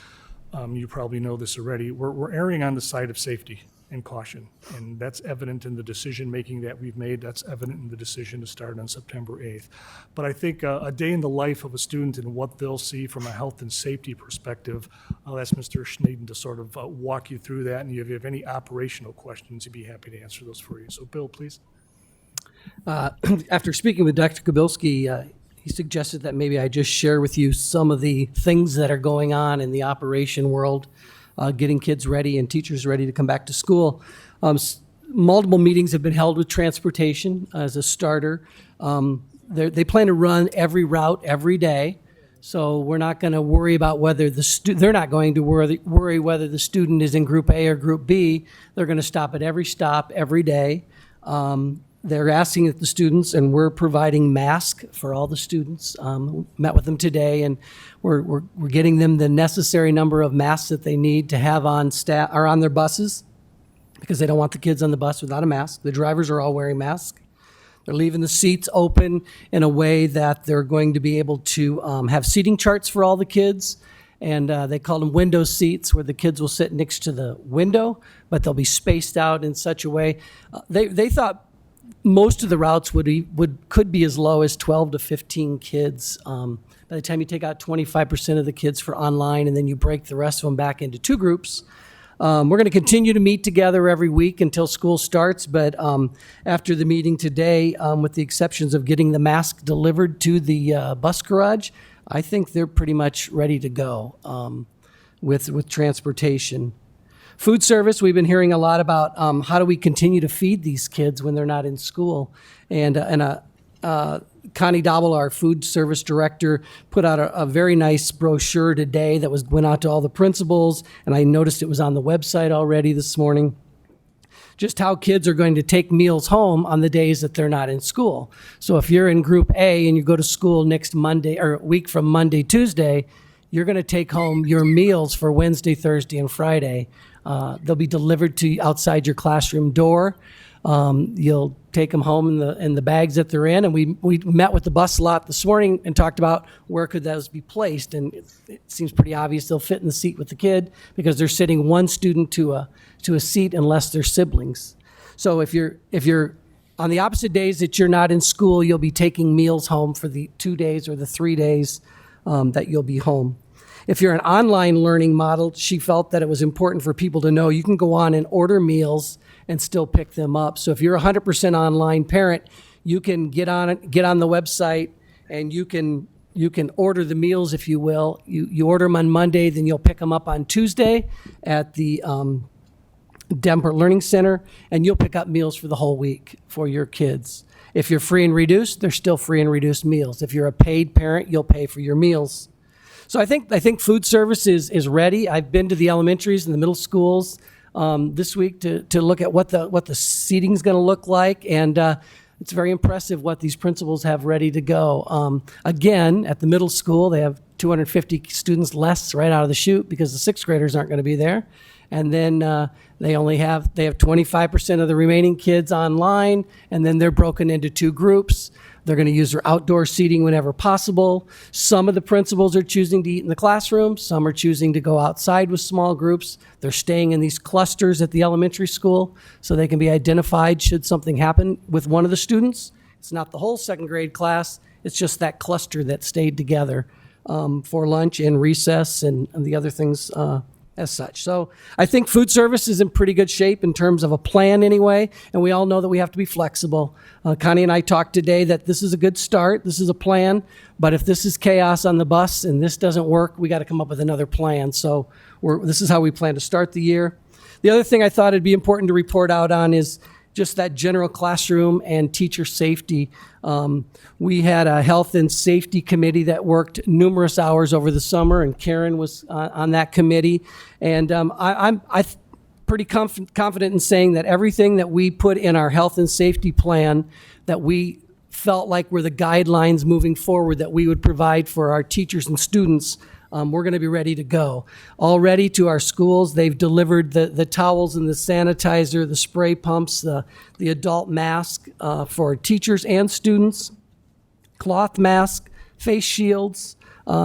you probably know this already, we're erring on the side of safety and caution. And that's evident in the decision-making that we've made. That's evident in the decision to start on September 8th. But I think a day in the life of a student and what they'll see from a health and safety perspective, I'll ask Mr. Schnaden to sort of walk you through that. And if you have any operational questions, he'd be happy to answer those for you. So Bill, please. After speaking with Dr. Kabilski, he suggested that maybe I just share with you some of the things that are going on in the operation world, getting kids ready and teachers ready to come back to school. Multiple meetings have been held with transportation as a starter. They plan to run every route every day, so we're not going to worry about whether they're not going to worry whether the student is in Group A or Group B. They're going to stop at every stop every day. They're asking that the students, and we're providing masks for all the students. Met with them today, and we're getting them the necessary number of masks that they need to have on staff or on their buses, because they don't want the kids on the bus without a mask. The drivers are all wearing masks. They're leaving the seats open in a way that they're going to be able to have seating charts for all the kids. And they call them window seats, where the kids will sit next to the window, but they'll be spaced out in such a way. They thought most of the routes could be as low as 12 to 15 kids. By the time you take out 25% of the kids for online, and then you break the rest of them back into two groups. We're going to continue to meet together every week until school starts, but after the meeting today, with the exceptions of getting the mask delivered to the bus garage, I think they're pretty much ready to go with transportation. Food service, we've been hearing a lot about how do we continue to feed these kids when they're not in school. And Connie Dobble, our food service director, put out a very nice brochure today that went out to all the principals, and I noticed it was on the website already this morning. Just how kids are going to take meals home on the days that they're not in school. So if you're in Group A and you go to school next Monday, or a week from Monday, Tuesday, you're going to take home your meals for Wednesday, Thursday, and Friday. They'll be delivered to you outside your classroom door. You'll take them home in the bags that they're in. And we met with the bus lot this morning and talked about where could those be placed. And it seems pretty obvious they'll fit in the seat with the kid, because they're sitting one student to a seat unless they're siblings. So if you're On the opposite days that you're not in school, you'll be taking meals home for the 2 days or the 3 days that you'll be home. If you're an online learning model, she felt that it was important for people to know you can go on and order meals and still pick them up. So if you're a 100% online parent, you can get on the website and you can order the meals, if you will. You order them on Monday, then you'll pick them up on Tuesday at the Davenport Learning Center, and you'll pick up meals for the whole week for your kids. If you're free and reduced, they're still free and reduced meals. If you're a paid parent, you'll pay for your meals. So I think food service is ready. I've been to the elementaries and the middle schools this week to look at what the seating's going to look like, and it's very impressive what these principals have ready to go. Again, at the middle school, they have 250 students less right out of the chute because the sixth graders aren't going to be there. And then they have 25% of the remaining kids online, and then they're broken into 2 groups. They're going to use their outdoor seating whenever possible. Some of the principals are choosing to eat in the classroom. Some are choosing to go outside with small groups. They're staying in these clusters at the elementary school so they can be identified should something happen with one of the students. It's not the whole second grade class. It's just that cluster that stayed together for lunch and recess and the other things as such. So I think food service is in pretty good shape in terms of a plan anyway, and we all know that we have to be flexible. Connie and I talked today that this is a good start, this is a plan, but if this is chaos on the bus and this doesn't work, we got to come up with another plan. So this is how we plan to start the year. The other thing I thought it'd be important to report out on is just that general classroom and teacher safety. We had a health and safety committee that worked numerous hours over the summer, and Karen was on that committee. And I'm pretty confident in saying that everything that we put in our health and safety plan that we felt like were the guidelines moving forward that we would provide for our teachers and students, we're going to be ready to go. Already to our schools, they've delivered the towels and the sanitizer, the spray pumps, the adult mask for teachers and students, cloth mask, face shields,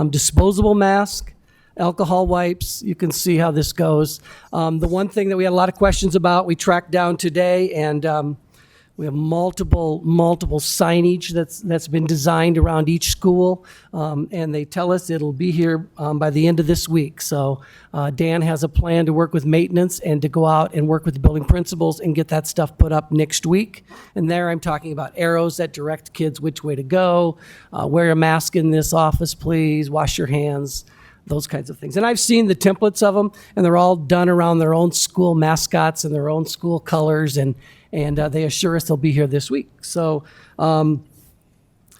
disposable mask, alcohol wipes. You can see how this goes. The one thing that we had a lot of questions about, we tracked down today, and we have multiple signage that's been designed around each school, and they tell us it'll be here by the end of this week. So Dan has a plan to work with maintenance and to go out and work with the building principals and get that stuff put up next week. And there I'm talking about arrows that direct kids which way to go, wear a mask in this office, please, wash your hands, those kinds of things. And I've seen the templates of them, and they're all done around their own school mascots and their own school colors, and they assure us they'll be here this week. So going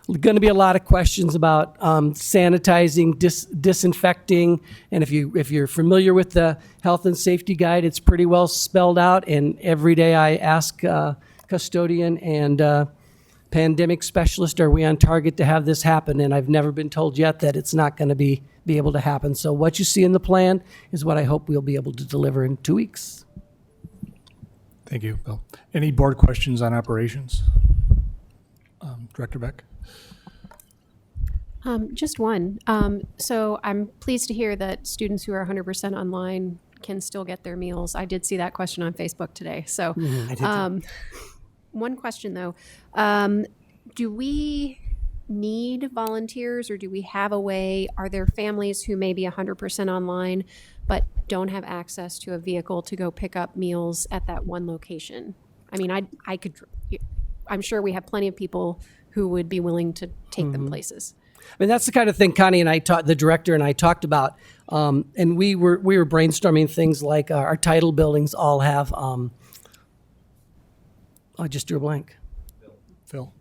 to be a lot of questions about sanitizing, disinfecting, and if you're familiar with the health and safety guide, it's pretty well spelled out, and every day I ask custodian and pandemic specialist, are we on target to have this happen? And I've never been told yet that it's not going to be able to happen. So what you see in the plan is what I hope we'll be able to deliver in 2 weeks. Thank you, Bill. Any board questions on operations? Director Beck? Just one. So I'm pleased to hear that students who are 100% online can still get their meals. I did see that question on Facebook today. So one question though, do we need volunteers, or do we have a way, are there families who may be 100% online but don't have access to a vehicle to go pick up meals at that one location? I mean, I'm sure we have plenty of people who would be willing to take them places. I mean, that's the kind of thing Connie and I the director and I talked about, and we were brainstorming things like our title buildings all have, I just drew a blank. Phil?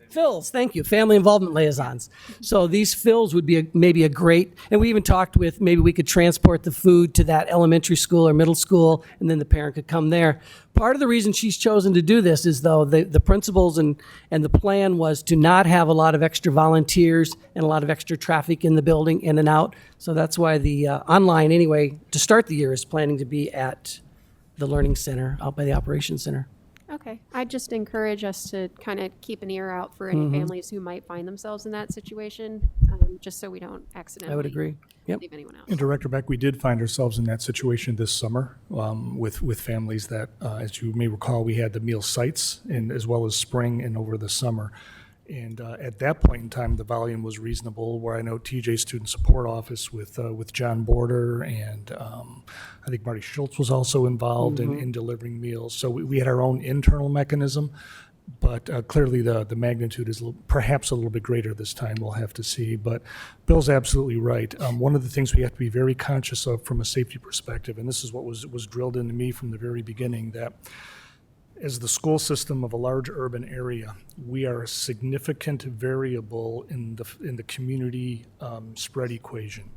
Phils, thank you, family involvement liaisons. So these Phils would be maybe a great, and we even talked with, maybe we could transport the food to that elementary school or middle school, and then the parent could come there. Part of the reason she's chosen to do this is, though, the principals and the plan was to not have a lot of extra volunteers and a lot of extra traffic in the building, in and out. So that's why the online, anyway, to start the year, is planning to be at the Learning Center, out by the Operations Center. Okay, I'd just encourage us to kind of keep an ear out for any families who might find themselves in that situation. happen, just so we don't accidentally. I would agree. Yep. Leave anyone out. And Director Beck, we did find ourselves in that situation this summer with families that, as you may recall, we had the meal sites and as well as spring and over the summer. And at that point in time, the volume was reasonable. Where I know TJ Student Support Office with John Border and I think Marty Schultz was also involved in delivering meals. So we had our own internal mechanism. But clearly the magnitude is perhaps a little bit greater this time. We'll have to see. But Bill's absolutely right. One of the things we have to be very conscious of from a safety perspective, and this is what was drilled into me from the very beginning, that as the school system of a large urban area, we are a significant variable in the community spread equation.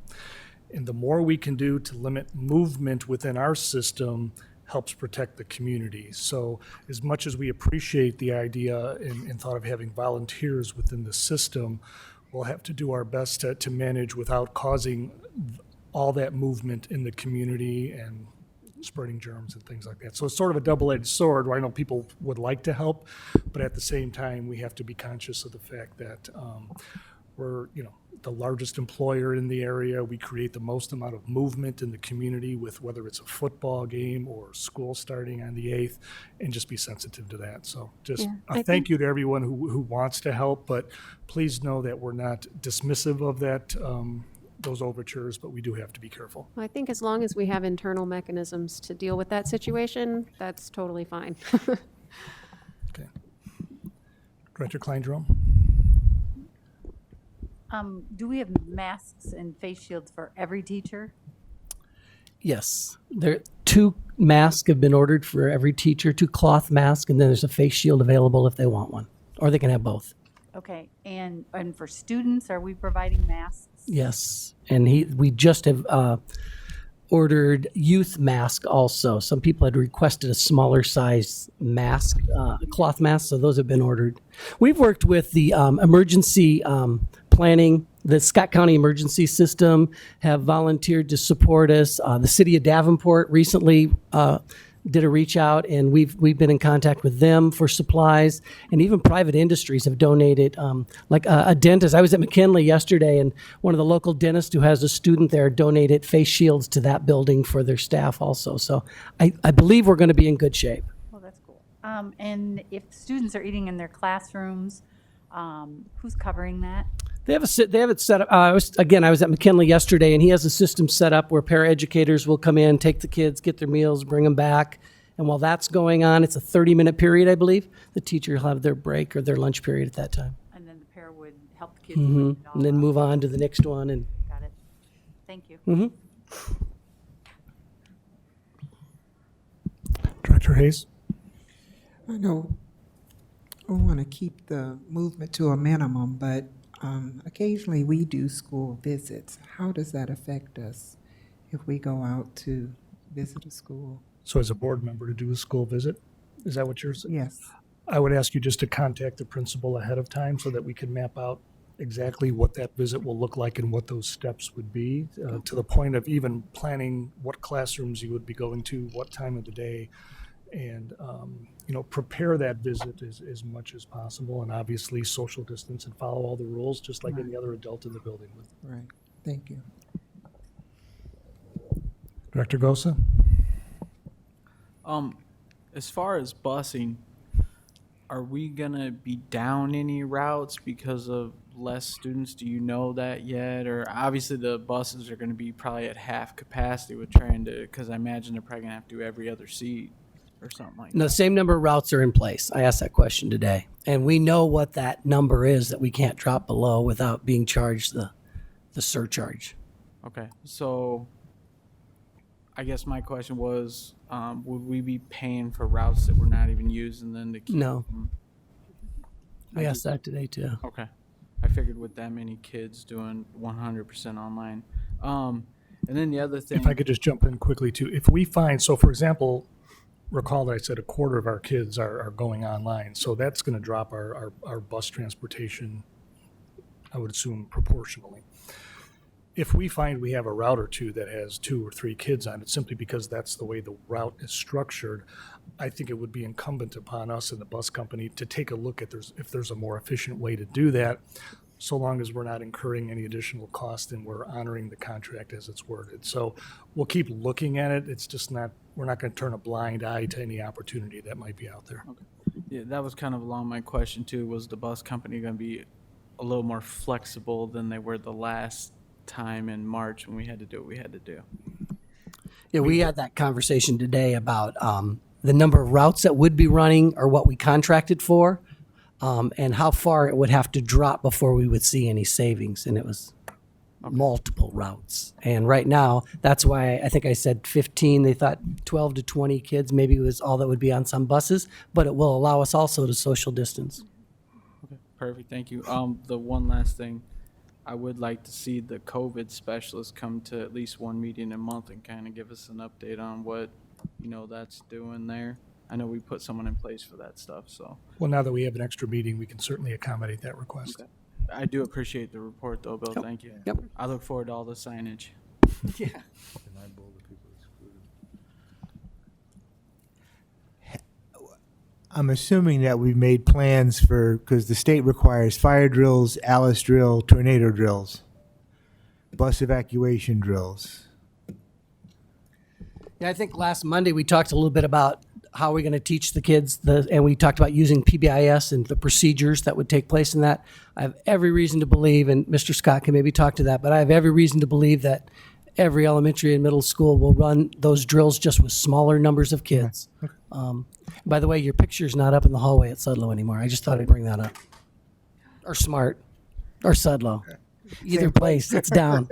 And the more we can do to limit movement within our system helps protect the community. So as much as we appreciate the idea and thought of having volunteers within the system, we'll have to do our best to manage without causing all that movement in the community and spreading germs and things like that. So it's sort of a double-edged sword where I know people would like to help, but at the same time, we have to be conscious of the fact that we're, the largest employer in the area. We create the most amount of movement in the community with whether it's a football game or school starting on the 8th, and just be sensitive to that. So just a thank you to everyone who wants to help, but please know that we're not dismissive of that, those overtures, but we do have to be careful. Well, I think as long as we have internal mechanisms to deal with that situation, that's totally fine. Okay. Director Klein-Jerome? Do we have masks and face shields for every teacher? Yes. 2 masks have been ordered for every teacher, 2 cloth masks, and then there's a face shield available if they want one, or they can have both. Okay, and for students, are we providing masks? Yes, and we just have ordered youth mask also. Some people had requested a smaller size mask, cloth mask, so those have been ordered. We've worked with the emergency planning. The Scott County Emergency System have volunteered to support us. The city of Davenport recently did a reach out, and we've been in contact with them for supplies, and even private industries have donated, like a dentist. I was at McKinley yesterday, and one of the local dentists who has a student there donated face shields to that building for their staff also. So I believe we're going to be in good shape. Well, that's cool. And if students are eating in their classrooms, who's covering that? They have it set up. I was at McKinley yesterday, and he has a system set up where paraeducators will come in, take the kids, get their meals, bring them back. And while that's going on, it's a 30-minute period, I believe. The teacher will have their break or their lunch period at that time. And then the para would help the kids. It all And then up. move on to the next one. And Got it. Thank you. Director Hayes? I know I want to keep the movement to a minimum, but occasionally we do school visits. How does that affect us if we go out to visit a school? So as a board member to do a school visit, is that what you're saying? Yes. I would ask you just to contact the principal ahead of time so that we can map out exactly what that visit will look like and what those steps would be, to the point of even planning what classrooms you would be going to, what time of the day, and prepare that visit as much as possible, and obviously social distance and follow all the rules just like any other adult in the building would. Right. Thank you. Director Gosa? As far as busing, are we gonna be down any routes because of less students? Do you know that yet? Or obviously the buses are gonna be probably at half capacity with trying to, because I imagine they're probably gonna have to do every other seat or something like the same number of routes are in place. I asked that question today. And we know what that number is that we can't drop below without being charged the surcharge. Okay, so I guess my question was, would we be paying for routes that we're not even using then to keep No. them? I asked that today too. Okay. I figured with that many kids doing 100% online. And then the other thing. If I could just jump in quickly too, if we find, so for example, recall that I said a quarter of our kids are going online, so that's going to drop our bus transportation, I would assume, proportionally. If we find we have a route or two that has 2 or 3 kids on it, simply because that's the way the route is structured, I think it would be incumbent upon us and the bus company to take a look at if there's a more efficient way to do that. so long as we're not incurring any additional cost and we're honoring the contract as it's worded. So we'll keep looking at it. It's just not, we're not going to turn a blind eye to any opportunity that might be out there. Yeah, that was kind of along my question too. Was the bus company going to be a little more flexible than they were the last time in March when we had to do what we had to do? Yeah, we had that conversation today about the number of routes that would be running or what we contracted for, and how far it would have to drop before we would see any savings. And it was multiple routes. And right now, that's why I think I said 15. They thought 12 to 20 kids maybe was all that would be on some buses, but it will allow us also to social distance. Okay, perfect. Thank you. The one last thing, I would like to see the COVID specialist come to at least one meeting a month and kind of give us an update on what, that's doing there. I know we put someone in place for that stuff, so. Well, now that we have an extra meeting, we can certainly accommodate that request. Okay. I do appreciate the report though, Bill. Yep. Thank you. Yep. I look forward to all the signage. Yeah. I'm assuming that we've made plans for, because the state requires fire drills, Alice drill, tornado drills, bus evacuation drills. Yeah, I think last Monday we talked a little bit about how we're going to teach the kids, and we talked about using PBIS and the procedures that would take place in that. I have every reason to believe, and Mr. Scott can maybe talk to that, but I have every reason to believe that every elementary and middle school will run those drills just with smaller numbers of kids. By the way, your picture's not up in the hallway at Sudlow anymore. I just thought I'd bring that up. Or Smart, or Sudlow. Either place, it's down.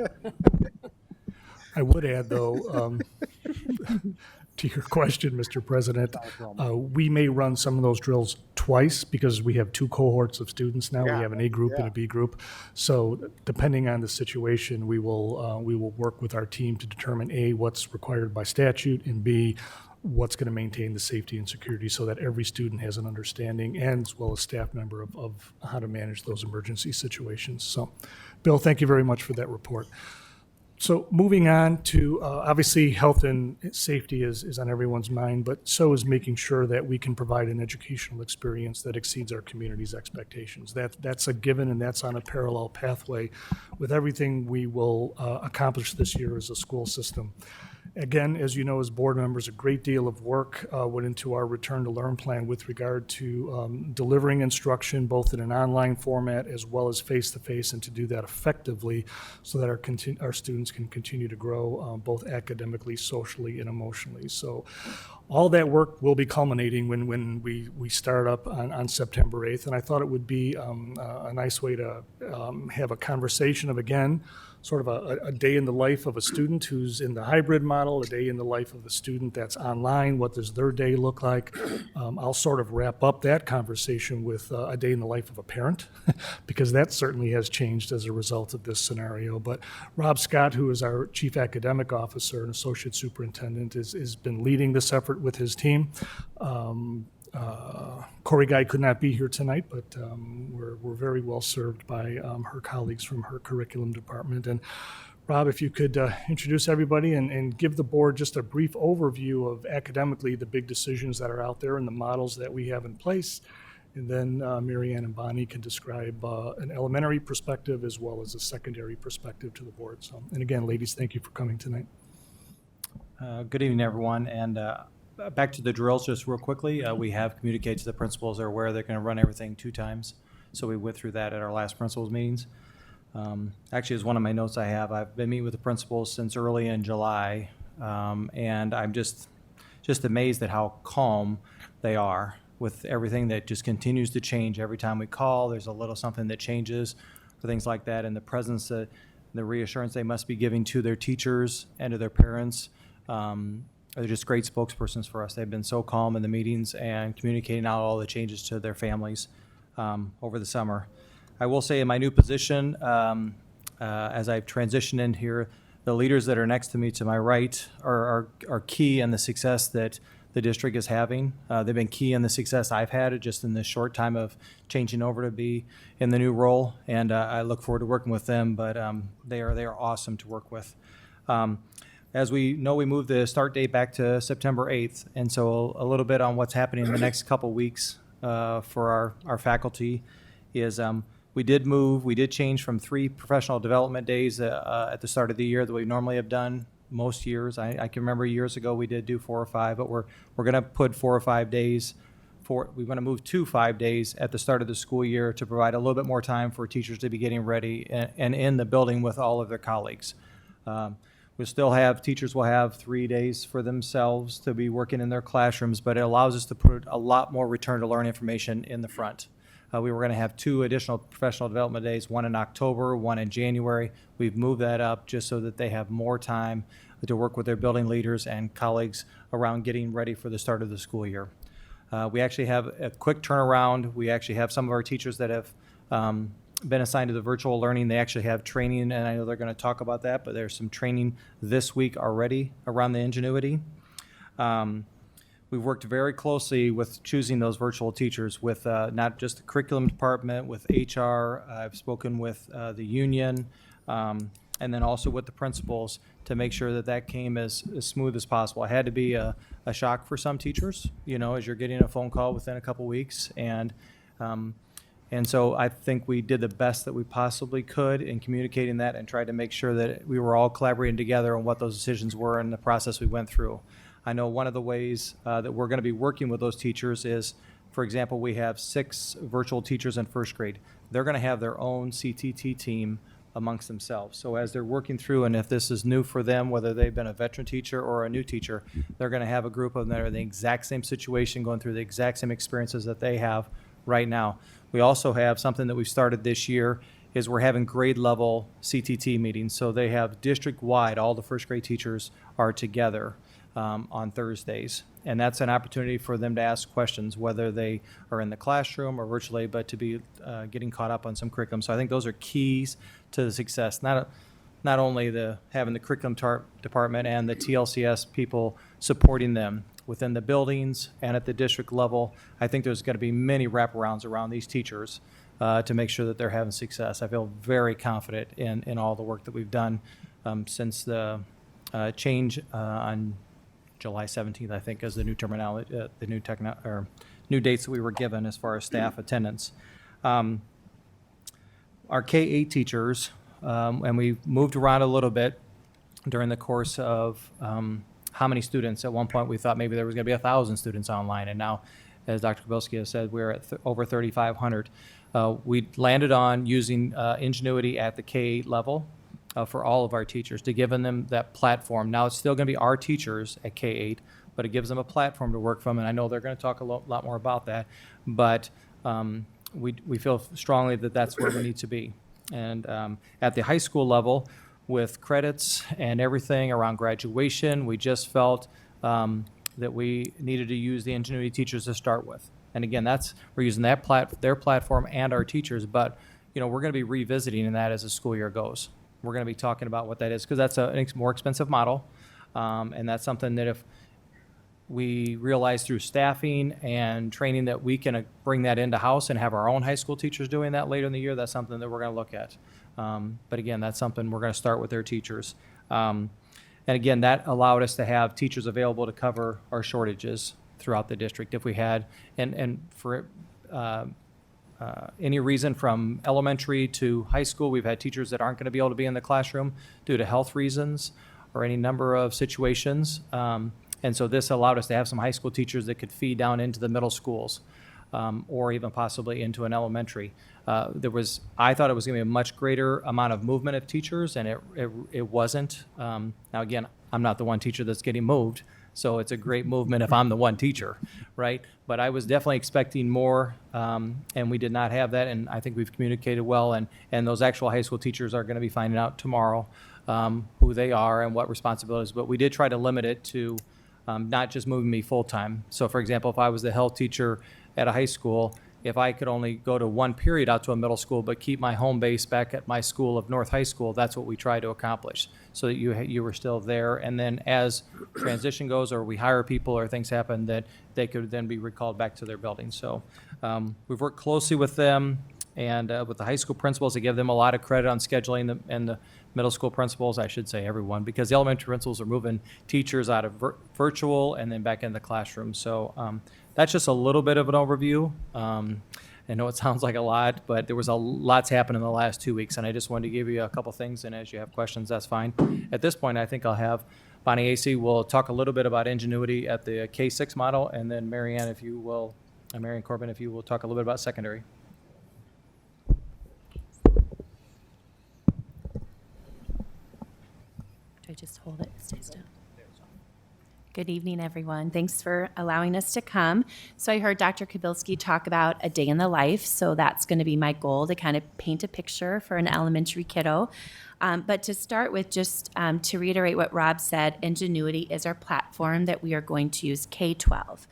I would add, though, to your question, Mr. President, we may run some of those drills twice because we have two cohorts of students now. We have an A group and a B group. So depending on the situation, we will work with our team to determine A, what's required by statute, and B, what's going to maintain the safety and security so that every student has an understanding and as well as staff member of how to manage those emergency situations. So, Bill, thank you very much for that report. So moving on to, obviously, health and safety is on everyone's mind, but so is making sure that we can provide an educational experience that exceeds our community's expectations. That's a given, and that's on a parallel pathway with everything we will accomplish this year as a school system. Again, as you know, as board members, a great deal of work went into our return to learn plan with regard to delivering instruction both in an online format as well as face-to-face, and to do that effectively so that our students can continue to grow both academically, socially, and emotionally. So all that work will be culminating when we start up on September 8th, and I thought it would be a nice way to have a conversation of, again, sort of a day in the life of a student who's in the hybrid model, a day in the life of a student that's online. What does their day look like? I'll sort of wrap up that conversation with a day in the life of a parent, because that certainly has changed as a result of this scenario. But Rob Scott, who is our Chief Academic Officer and Associate Superintendent, has been leading this effort with his team. Corey Guy could not be here tonight, but we're very well served by her colleagues from her curriculum department. And Rob, if you could introduce everybody and give the board just a brief overview of academically the big decisions that are out there and the models that we have in place. And then Mary Ann and Bonnie can describe an elementary perspective as well as a secondary perspective to the board. So, and again, ladies, thank you for coming tonight. Good evening, everyone. And back to the drills just real quickly. We have communicated to the principals. They're aware they're going to run everything 2 times. So we went through that at our last principals meetings. Actually, as one of my notes I have, I've been meeting with the principals since early in July. And I'm just amazed at how calm they are with everything that just continues to change. Every time we call, there's a little something that changes for things like that. And the presence, the reassurance they must be giving to their teachers and to their parents. They're just great spokespersons for us. They've been so calm in the meetings and communicating out all the changes to their families over the summer. I will say in my new position, as I've transitioned in here, the leaders that are next to me to my right are key in the success that the district is having. They've been key in the success I've had just in this short time of changing over to be in the new role, and I look forward to working with them, but they are awesome to work with. As we know, we moved the start date back to September 8th, and so a little bit on what's happening in the next couple weeks for our faculty is We did change from 3 professional development days at the start of the year that we normally have done most years. I can remember years ago we did do 4 or 5, but we're going to put 4 or 5 days. We want to move to 5 days at the start of the school year to provide a little bit more time for teachers to be getting ready and in the building with all of their colleagues. Teachers will have 3 days for themselves to be working in their classrooms, but it allows us to put a lot more return to learn information in the front. We were going to have 2 additional professional development days, one in October, one in January. We've moved that up just so that they have more time to work with their building leaders and colleagues around getting ready for the start of the school year. We actually have a quick turnaround. We actually have some of our teachers that have been assigned to the virtual learning. They actually have training, and I know they're going to talk about that, but there's some training this week already around the Ingenuity. We've worked very closely with choosing those virtual teachers with not just the curriculum department, with HR. I've spoken with the union, and then also with the principals to make sure that that came as smooth as possible. It had to be a shock for some teachers, as you're getting a phone call within a couple weeks. And so I think we did the best that we possibly could in communicating that and tried to make sure that we were all collaborating together on what those decisions were and the process we went through. I know one of the ways that we're going to be working with those teachers is, for example, we have 6 virtual teachers in first grade. They're going to have their own CTT team amongst themselves. So as they're working through, and if this is new for them, whether they've been a veteran teacher or a new teacher, they're going to have a group of them that are in the exact same situation, going through the exact same experiences that they have right now. We also have something that we've started this year is we're having grade level CTT meetings. So they have district-wide, all the first grade teachers are together on Thursdays. And that's an opportunity for them to ask questions, whether they are in the classroom or virtually, but to be getting caught up on some curriculum. So I think those are keys to the success. Not only having the curriculum department and the TLCS people supporting them within the buildings and at the district level. I think there's going to be many wraparounds around these teachers to make sure that they're having success. I feel very confident in all the work that we've done since the change on July 17th, I think, is the new terminology, the new dates that we were given as far as staff attendance. Our K-8 teachers, and we moved around a little bit during the course of how many students. At one point, we thought maybe there was going to be 1,000 students online, and now, as Dr. Kabilski has said, we're at over 3,500. We landed on using Ingenuity at the K-8 level for all of our teachers, to give them that platform. Now, it's still going to be our teachers at K-8, but it gives them a platform to work from, and I know they're going to talk a lot more about that, but we feel strongly that that's where we need to be. And at the high school level, with credits and everything around graduation, we just felt that we needed to use the Ingenuity teachers to start with. And again, we're using their platform and our teachers, but we're going to be revisiting that as the school year goes. We're going to be talking about what that is, because that's a more expensive model, and that's something that if we realize through staffing and training that we can bring that into house and have our own high school teachers doing that later in the year, that's something that we're going to look at. But again, that's something we're going to start with their teachers. And again, that allowed us to have teachers available to cover our shortages throughout the district if we had, and for any reason from elementary to high school, we've had teachers that aren't going to be able to be in the classroom due to health reasons or any number of situations. And so this allowed us to have some high school teachers that could feed down into the middle schools or even possibly into an elementary. I thought it was going to be a much greater amount of movement of teachers, and it wasn't. Now, again, I'm not the one teacher that's getting moved, so it's a great movement if I'm the one teacher, right? But I was definitely expecting more, and we did not have that, and I think we've communicated well, and those actual high school teachers are going to be finding out tomorrow who they are and what responsibilities. But we did try to limit it to not just moving me full-time. So, for example, if I was the health teacher at a high school, if I could only go to one period out to a middle school but keep my home base back at my school of North High School, that's what we try to accomplish, so that you were still there. And then as transition goes, or we hire people or things happen, that they could then be recalled back to their building. So we've worked closely with them and with the high school principals to give them a lot of credit on scheduling, and the middle school principals, I should say everyone, because the elementary principals are moving teachers out of virtual and then back in the classroom. So that's just a little bit of an overview. And I know it sounds like a lot, but there was a lot's happened in the last 2 weeks, and I just wanted to give you a couple things, and as you have questions, that's fine. At this point, I think I'll have Bonnie Acey will talk a little bit about ingenuity at the K-6 model, and then Marianne, if you will, Marianne Corbin, if you will talk a little bit about secondary. Do I just hold it? Stay still. Good evening, everyone. Thanks for allowing us to come. So I heard Dr. Kabilski talk about a day in the life, so that's going to be my goal, to kind of paint a picture for an elementary kiddo. But to start with, just to reiterate what Rob said, Ingenuity is our platform that we are going to use K-12.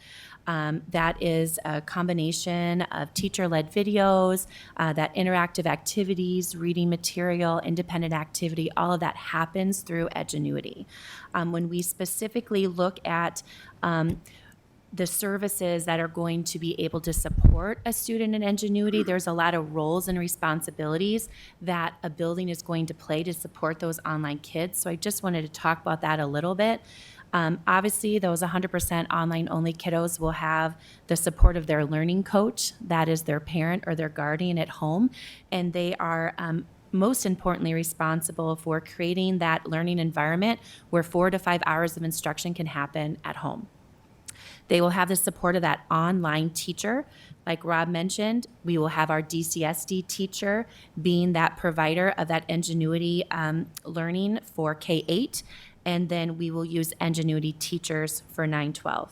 That is a combination of teacher-led videos, that interactive activities, reading material, independent activity, all of that happens through Edgenuity. When we specifically look at the services that are going to be able to support a student in Ingenuity, there's a lot of roles and responsibilities that a building is going to play to support those online kids. So I just wanted to talk about that a little bit. Obviously, those 100% online-only kiddos will have the support of their learning coach, that is their parent or their guardian at home, and they are most importantly responsible for creating that learning environment where 4 to 5 hours of instruction can happen at home. They will have the support of that online teacher. Like Rob mentioned, we will have our DCSD teacher being that provider of that Ingenuity learning for K-8, and then we will use Ingenuity teachers for 9-12.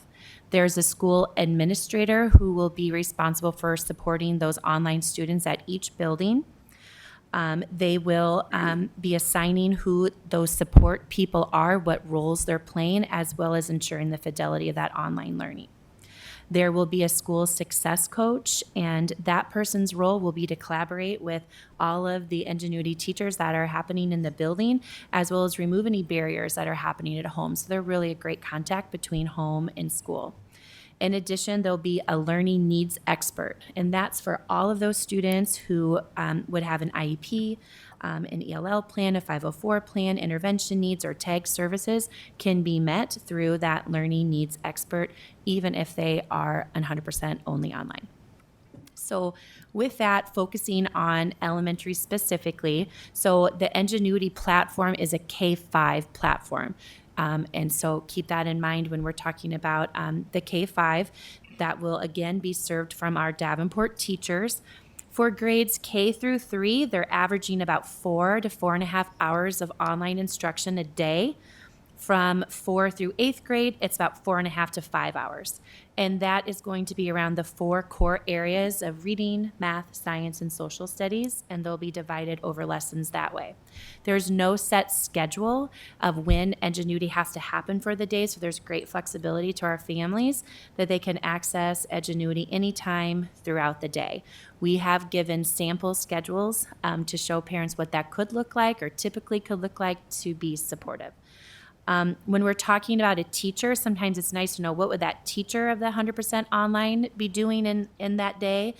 There's a school administrator who will be responsible for supporting those online students at each building. They will be assigning who those support people are, what roles they're playing, as well as ensuring the fidelity of that online learning. There will be a school success coach, and that person's role will be to collaborate with all of the Ingenuity teachers that are happening in the building, as well as remove any barriers that are happening at home. So they're really a great contact between home and school. In addition, there'll be a learning needs expert, and that's for all of those students who would have an IEP, an ELL plan, a 504 plan, intervention needs, or tag services can be met through that learning needs expert, even if they are 100% only online. So with that, focusing on elementary specifically, so the Ingenuity platform is a K-5 platform. And so keep that in mind when we're talking about the K-5. That will again be served from our Davenport teachers. For grades K through 3, they're averaging about 4 to 4.5 hours of online instruction a day. From 4 through 8th grade, it's about 4.5 to 5 hours. And that is going to be around the 4 core areas of reading, math, science, and social studies, and they'll be divided over lessons that way. There's no set schedule of when Edgenuity has to happen for the day, so there's great flexibility to our families that they can access Edgenuity anytime throughout the day. We have given sample schedules to show parents what that could look like or typically could look like to be supportive. When we're talking about a teacher, sometimes it's nice to know what would that teacher of the 100% online be doing in that day.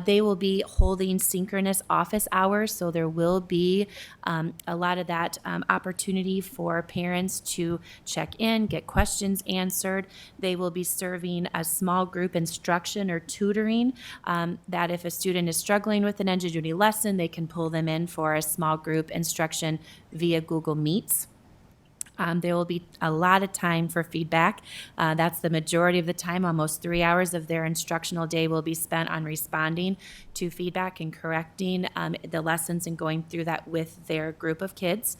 They will be holding synchronous office hours, so there will be a lot of that opportunity for parents to check in, get questions answered. They will be serving a small group instruction or tutoring that if a student is struggling with an Ingenuity lesson, they can pull them in for a small group instruction via Google Meets. There will be a lot of time for feedback. That's the majority of the time. Almost 3 hours of their instructional day will be spent on responding to feedback and correcting the lessons and going through that with their group of kids.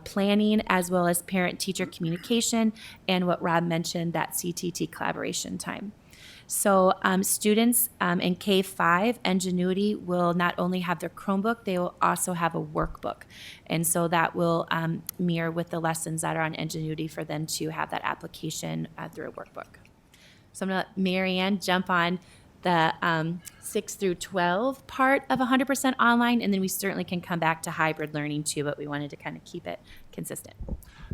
Planning as well as parent-teacher communication, and what Rob mentioned, that CTT collaboration time. So students in K-5, Ingenuity will not only have their Chromebook, they will also have a workbook. And so that will mirror with the lessons that are on Ingenuity for them to have that application through a workbook. So I'm going to let Marianne jump on the 6 through 12 part of 100% online, and then we certainly can come back to hybrid learning too, but we wanted to kind of keep it consistent.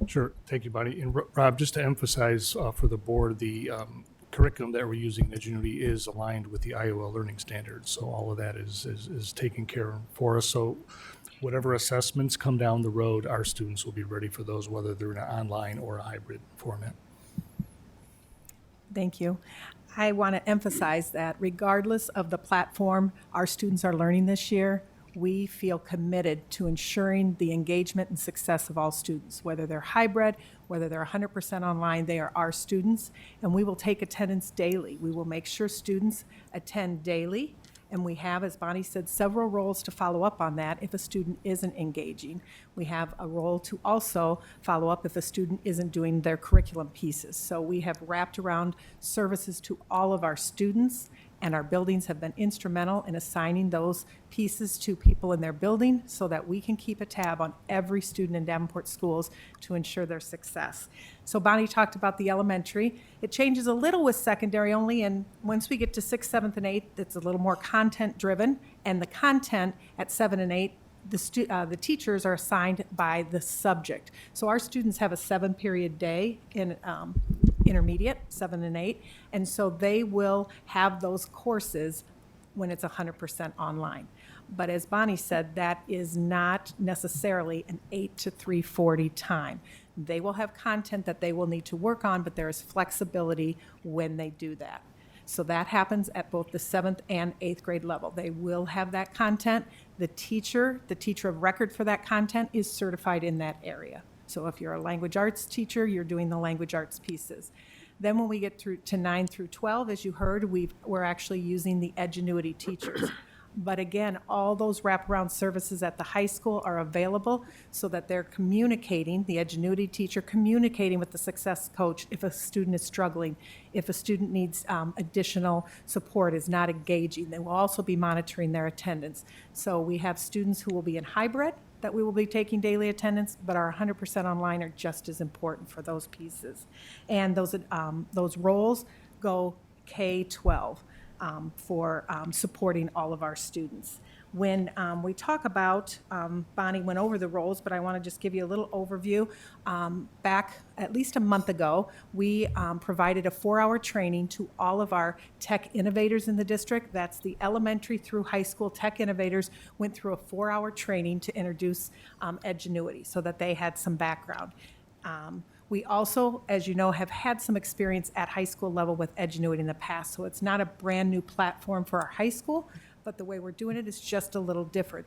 Sure. Thank you, Bonnie. And Rob, just to emphasize for the board, the curriculum that we're using in Ingenuity is aligned with the IOL learning standards. So all of that is taken care of for us. So whatever assessments come down the road, our students will be ready for those, whether they're in an online or a hybrid format. Thank you. I want to emphasize that regardless of the platform our students are learning this year, we feel committed to ensuring the engagement and success of all students, whether they're hybrid, whether they're 100% online, they are our students, and we will take attendance daily. We will make sure students attend daily, and we have, as Bonnie said, several roles to follow up on that if a student isn't engaging. We have a role to also follow up if a student isn't doing their curriculum pieces. So we have wrapped around services to all of our students, and our buildings have been instrumental in assigning those pieces to people in their building so that we can keep a tab on every student in Davenport schools to ensure their success. So Bonnie talked about the elementary. It changes a little with secondary only, and once we get to 6th, 7th, and 8th, it's a little more content-driven, and the content at 7 and 8, the teachers are assigned by the subject. So our students have a 7-period day in intermediate, 7 and 8, and so they will have those courses when it's 100% online. But as Bonnie said, that is not necessarily an 8 to 3:40 time. They will have content that they will need to work on, but there is flexibility when they do that. So that happens at both the 7th and 8th grade level. They will have that content. The teacher of record for that content is certified in that area. So if you're a language arts teacher, you're doing the language arts pieces. Then when we get through to 9 through 12, as you heard, we're actually using the Edgenuity teachers. But again, all those wraparound services at the high school are available so that they're communicating, the Edgenuity teacher communicating with the success coach if a student is struggling, if a student needs additional support, is not engaging. They will also be monitoring their attendance. So we have students who will be in hybrid that we will be taking daily attendance, but our 100% online are just as important for those pieces. And those roles go K-12. For supporting all of our students. When we talk about, Bonnie went over the roles, but I want to just give you a little overview. Back at least a month ago, we provided a 4-hour training to all of our tech innovators in the district. That's the elementary through high school tech innovators went through a 4-hour training to introduce Edgenuity so that they had some background. We also, as you know, have had some experience at high school level with Edgenuity in the past, so it's not a brand new platform for our high school, but the way we're doing it is just a little different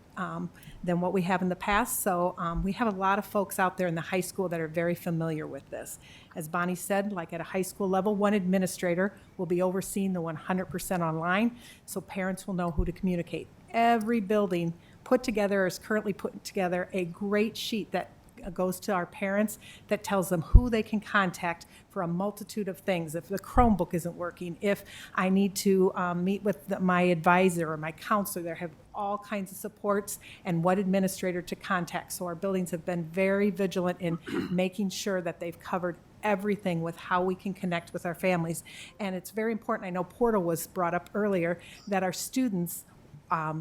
than what we have in the past. So we have a lot of folks out there in the high school that are very familiar with this. As Bonnie said, like at a high school level, one administrator will be overseeing the 100% online, so parents will know who to communicate. Every building put together or is currently putting together a great sheet that goes to our parents that tells them who they can contact for a multitude of things. If the Chromebook isn't working, if I need to meet with my advisor or my counselor, there have all kinds of supports and what administrator to contact. So our buildings have been very vigilant in making sure that they've covered everything with how we can connect with our families. And it's very important, I know Portal was brought up earlier, that our students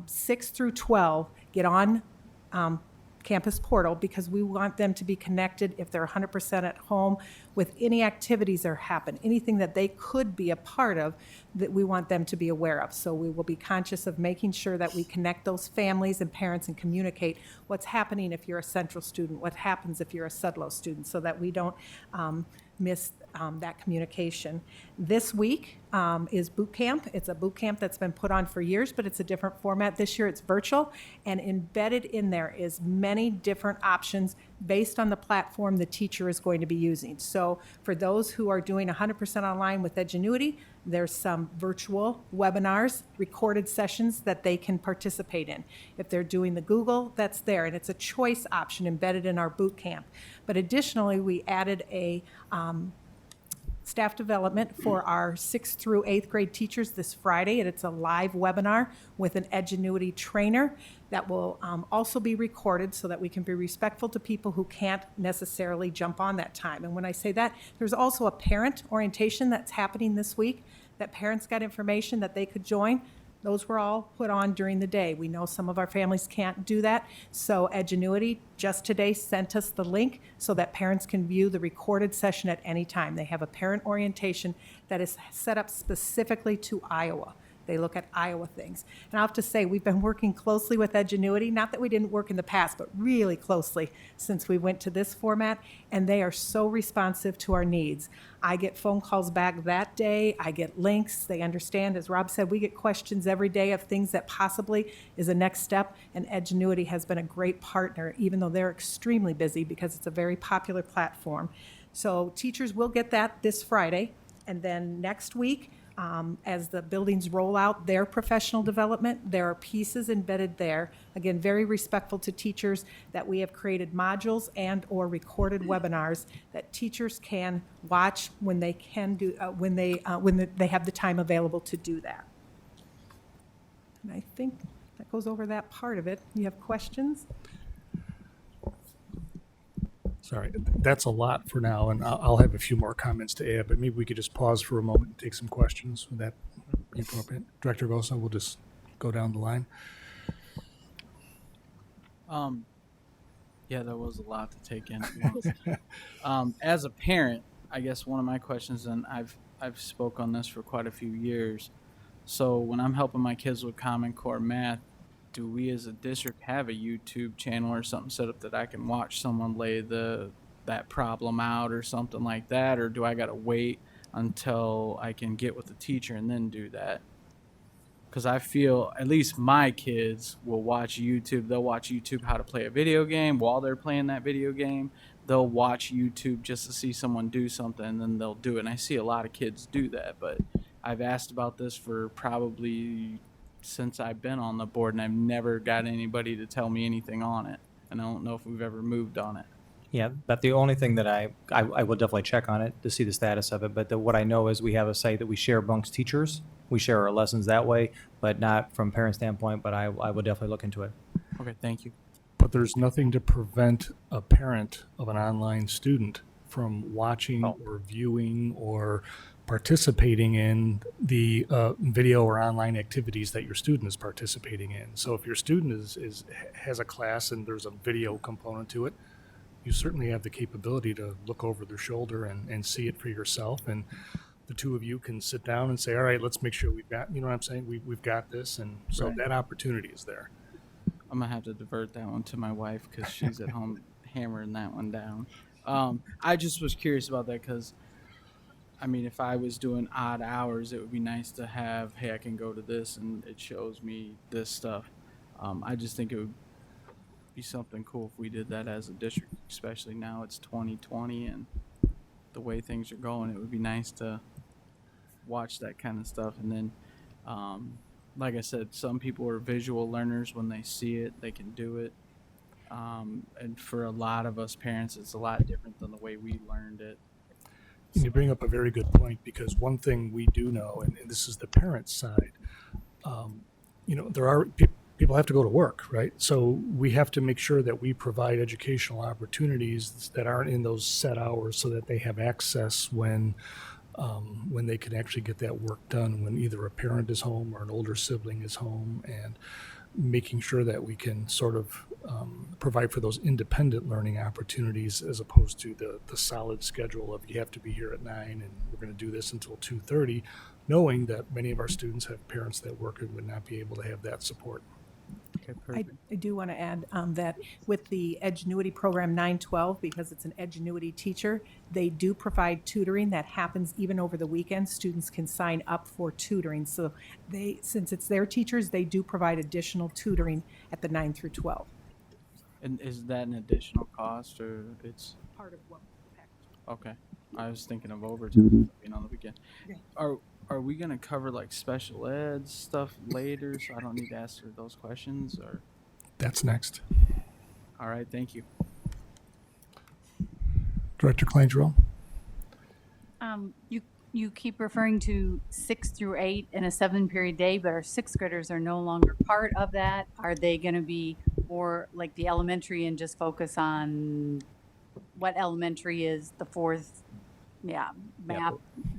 6 through 12 get on Campus Portal because we want them to be connected if they're 100% at home with any activities that happen, anything that they could be a part of that we want them to be aware of. So we will be conscious of making sure that we connect those families and parents and communicate what's happening if you're a Central student, what happens if you're a Sudlow student, so that we don't miss that communication. This week is boot camp. It's a boot camp that's been put on for years, but it's a different format. This year it's virtual, and embedded in there is many different options based on the platform the teacher is going to be using. So for those who are doing 100% online with Edgenuity, there's some virtual webinars, recorded sessions that they can participate in. If they're doing the Google, that's there, and it's a choice option embedded in our boot camp. But additionally, we added a staff development for our 6th through 8th grade teachers this Friday, and it's a live webinar with an Edgenuity trainer that will also be recorded so that we can be respectful to people who can't necessarily jump on that time. And when I say that, there's also a parent orientation that's happening this week that parents got information that they could join. Those were all put on during the day. We know some of our families can't do that, so Edgenuity just today sent us the link so that parents can view the recorded session at any time. They have a parent orientation that is set up specifically to Iowa. They look at Iowa things. And I have to say, we've been working closely with Edgenuity, not that we didn't work in the past, but really closely since we went to this format, and they are so responsive to our needs. I get phone calls back that day. I get links. They understand. As Rob said, we get questions every day of things that possibly is a next step, and Edgenuity has been a great partner, even though they're extremely busy because it's a very popular platform. So teachers will get that this Friday, and then next week, as the buildings roll out their professional development, there are pieces embedded there. Again, very respectful to teachers that we have created modules and/or recorded webinars that teachers can watch when they can do when they have the time available to do that. And I think that goes over that part of it. You have questions? Sorry, that's a lot for now, and I'll have a few more comments to add, but maybe we could just pause for a moment and take some questions. Would that be appropriate? Director Gosa, we'll just go down the line. Yeah, that was a lot to take in. As a parent, I guess one of my questions, and I've spoke on this for quite a few years. So when I'm helping my kids with Common Core math, do we as a district have a YouTube channel or something set up that I can watch someone lay that problem out or something like that? Or do I got to wait until I can get with the teacher and then do that? Because I feel at least my kids will watch YouTube. They'll watch YouTube how to play a video game while they're playing that video game. They'll watch YouTube just to see someone do something, and then they'll do it. And I see a lot of kids do that, but I've asked about this for probably since I've been on the board, and I've never got anybody to tell me anything on it. And I don't know if we've ever moved on it. Yeah, but the only thing that I will definitely check on it to see the status of it. But what I know is we have a site that we share amongst teachers. We share our lessons that way, but not from parent standpoint. But I will definitely look into it. Okay, thank you. But there's nothing to prevent a parent of an online student from watching or viewing or participating in the video or online activities that your student is participating in. So if your student has a class and there's a video component to it, you certainly have the capability to look over their shoulder and see it for yourself. And the two of you can sit down and say, all right, let's make sure we've got, you know what I'm saying? We've got this. And so Right. that opportunity is there. I'm gonna have to divert that one to my wife because she's at home hammering that one down. I just was curious about that because, I mean, if I was doing odd hours, it would be nice to have, hey, I can go to this and it shows me this stuff. I just think it would be something cool if we did that as a district, especially now it's 2020 and the way things are going. It would be nice to watch that kind of stuff. And then, like I said, some people are visual learners. When they see it, they can do it. And for a lot of us parents, it's a lot different than the way we learned it. And you bring up a very good point, because one thing we do know, and this is the parent side, there are people have to go to work, right? So we have to make sure that we provide educational opportunities that aren't in those set hours so that they have access when they can actually get that work done when either a parent is home or an older sibling is home, and making sure that we can sort of provide for those independent learning opportunities as opposed to the solid schedule of you have to be here at 9 and we're going to do this until 2:30, knowing that many of our students have parents that work and would not be able to have that support. Okay, perfect. I do want to add that with the Edgenuity program 912, because it's an Edgenuity teacher, they do provide tutoring that happens even over the weekend. Students can sign up for tutoring. So since it's their teachers, they do provide additional tutoring at the 9 through 12. And is that an additional cost or it's Part of what the package. okay? I was thinking of overtime being on the weekend. Yeah. Are we gonna cover like special ed stuff later, so I don't need to ask her those questions? Or That's next. all right, thank you. Director Klein-Jarrell? You keep referring to 6 through 8 in a 7-period day, but our 6th graders are no longer part of that. Are they going to be more like the elementary and just focus on what elementary is the 4th? Yeah, math,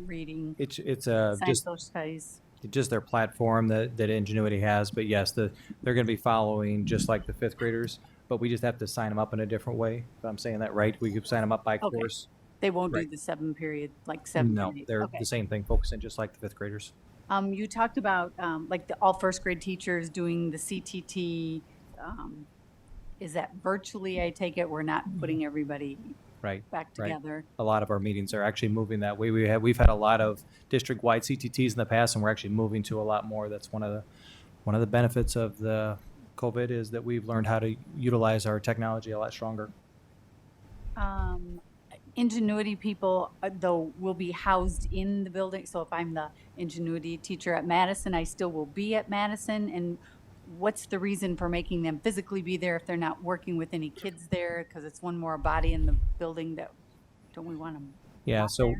reading, It's science, just social studies. their platform that Ingenuity has. But yes, they're going to be following just like the 5th graders. But we just have to sign them up in a different way. If I'm saying that right, we could sign them up by Okay. course. They won't Right. do the 7-period, like 7. No, to 8. they're Okay. the same thing, focusing just like the 5th graders. You talked about, like, all first grade teachers doing the CTT. Is that virtually, I take it? We're not putting everybody Right. back Right. together? A lot of our meetings are actually moving that way. We've had a lot of district-wide CTTs in the past, and we're actually moving to a lot more. That's one of the benefits of the COVID is that we've learned how to utilize our technology a lot stronger. Ingenuity people, though, will be housed in the building. So if I'm the Ingenuity teacher at Madison, I still will be at Madison. And what's the reason for making them physically be there if they're not working with any kids there? Because it's one more body in the building that, don't we want them? Yeah, so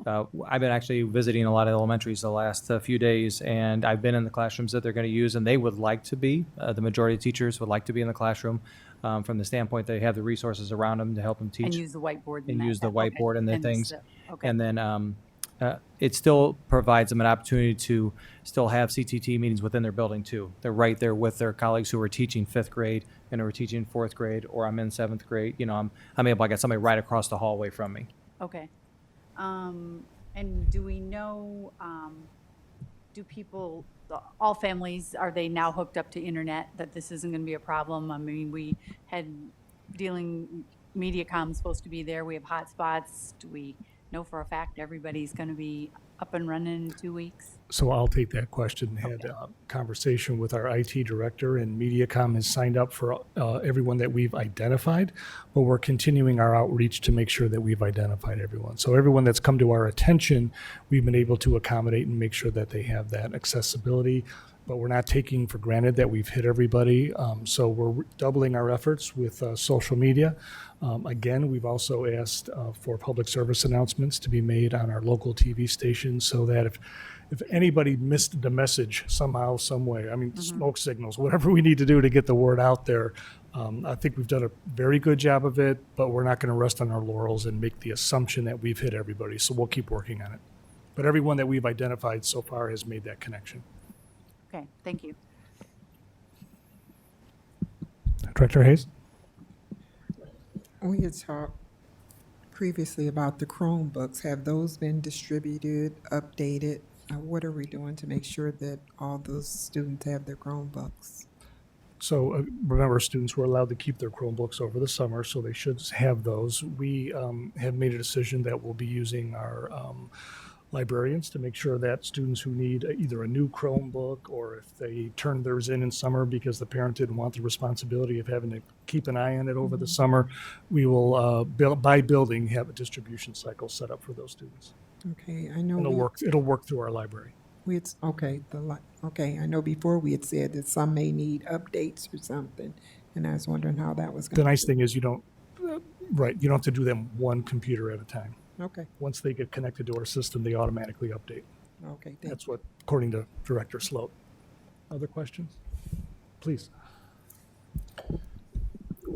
I've been actually visiting a lot of elementaries the last few days, and I've been in the classrooms that they're going to use, and they would like to be, the majority of teachers would like to be in the classroom from the standpoint they have the resources around them to help them teach. And use the whiteboard. And that- use the okay. whiteboard and the And things. okay. And then it still provides them an opportunity to still have CTT meetings within their building too. They're right there with their colleagues who are teaching 5th grade and who are teaching 4th grade, or I'm in 7th grade. You know, I'm able, I got somebody right across the hallway from me. Okay. And do we know, do people, all families, are they now hooked up to internet, that this isn't going to be a problem? I mean, we had MediaCom's supposed to be there. We have hotspots. Do we know for a fact everybody's going to be up and running in 2 weeks? So I'll take that question. Had a conversation with our IT director, and MediaCom has signed up for everyone that we've identified, but we're continuing our outreach to make sure that we've identified everyone. So everyone that's come to our attention, we've been able to accommodate and make sure that they have that accessibility, but we're not taking for granted that we've hit everybody. So we're doubling our efforts with social media. Again, we've also asked for public service announcements to be made on our local TV stations so that if anybody missed the message somehow, some way, I mean, smoke signals, whatever we need to do to get the word out there, I think we've done a very good job of it, but we're not going to rest on our laurels and make the assumption that we've hit everybody. So we'll keep working on it. But everyone that we've identified so far has made that connection. Okay, thank you. Director Hayes? We had talked previously about the Chromebooks. Have those been distributed, updated? What are we doing to make sure that all those students have their Chromebooks? So remember, students were allowed to keep their Chromebooks over the summer, so they should have those. We have made a decision that we'll be using our librarians to make sure that students who need either a new Chromebook, or if they turned theirs in summer because the parent didn't want the responsibility of having to keep an eye on it over the summer, we will, by building, have a distribution cycle set up for those students. Okay, I know. It'll work through our library. Okay, I know before we had said that some may need updates or something, and I was wondering how that was going. The nice thing is you don't have to do them one computer at a time. Okay. Once they get connected to our system, they automatically update. Okay, That's what, according to Director Sloat. Other questions? Please.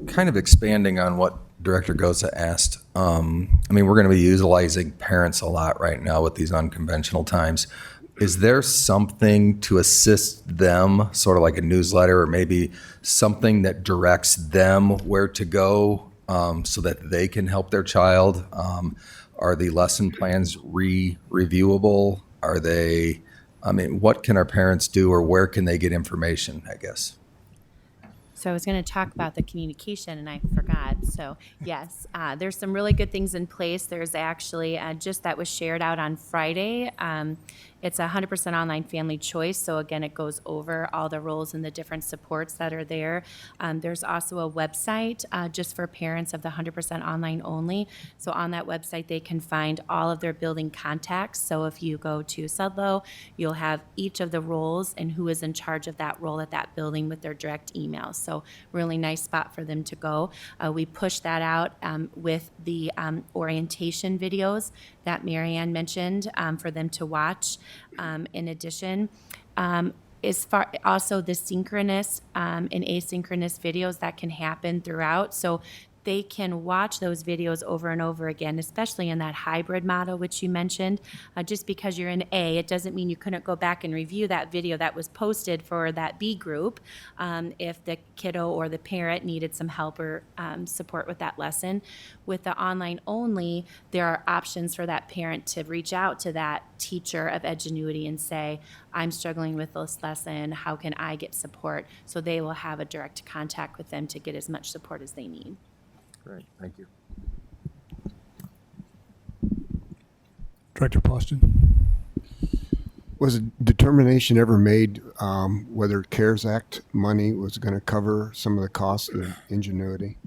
Kind of expanding on what Director Goza asked. I mean, we're going to be utilizing parents a lot right now with these unconventional times. Is there something to assist them, sort of like a newsletter, or maybe something that directs them where to go so that they can help their child? Are the lesson plans reviewable? Are they, I mean, what can our parents do, or where can they get information, I guess? So I was going to talk about the communication, and I forgot. So yes, there's some really good things in place. There's actually just that was shared out on Friday. It's 100% online family choice. So again, it goes over all the roles and the different supports that are there. There's also a website just for parents of the 100% online only. So on that website, they can find all of their building contacts. So if you go to Sudlow, you'll have each of the roles and who is in charge of that role at that building with their direct emails. So really nice spot for them to go. We push that out with the orientation videos that Marianne mentioned for them to watch. In addition, as far also the synchronous and asynchronous videos that can happen throughout. So they can watch those videos over and over again, especially in that hybrid model, which you mentioned. Just because you're in A, it doesn't mean you couldn't go back and review that video that was posted for that B group if the kiddo or the parent needed some help or support with that lesson. With the online only, there are options for that parent to reach out to that teacher of Edgenuity and say, I'm struggling with this lesson, how can I get support? So they will have a direct contact with them to get as much support as they need. Great, thank you. Director Poston? Was a determination ever made whether CARES Act money was going to cover some of the costs of Ingenuity?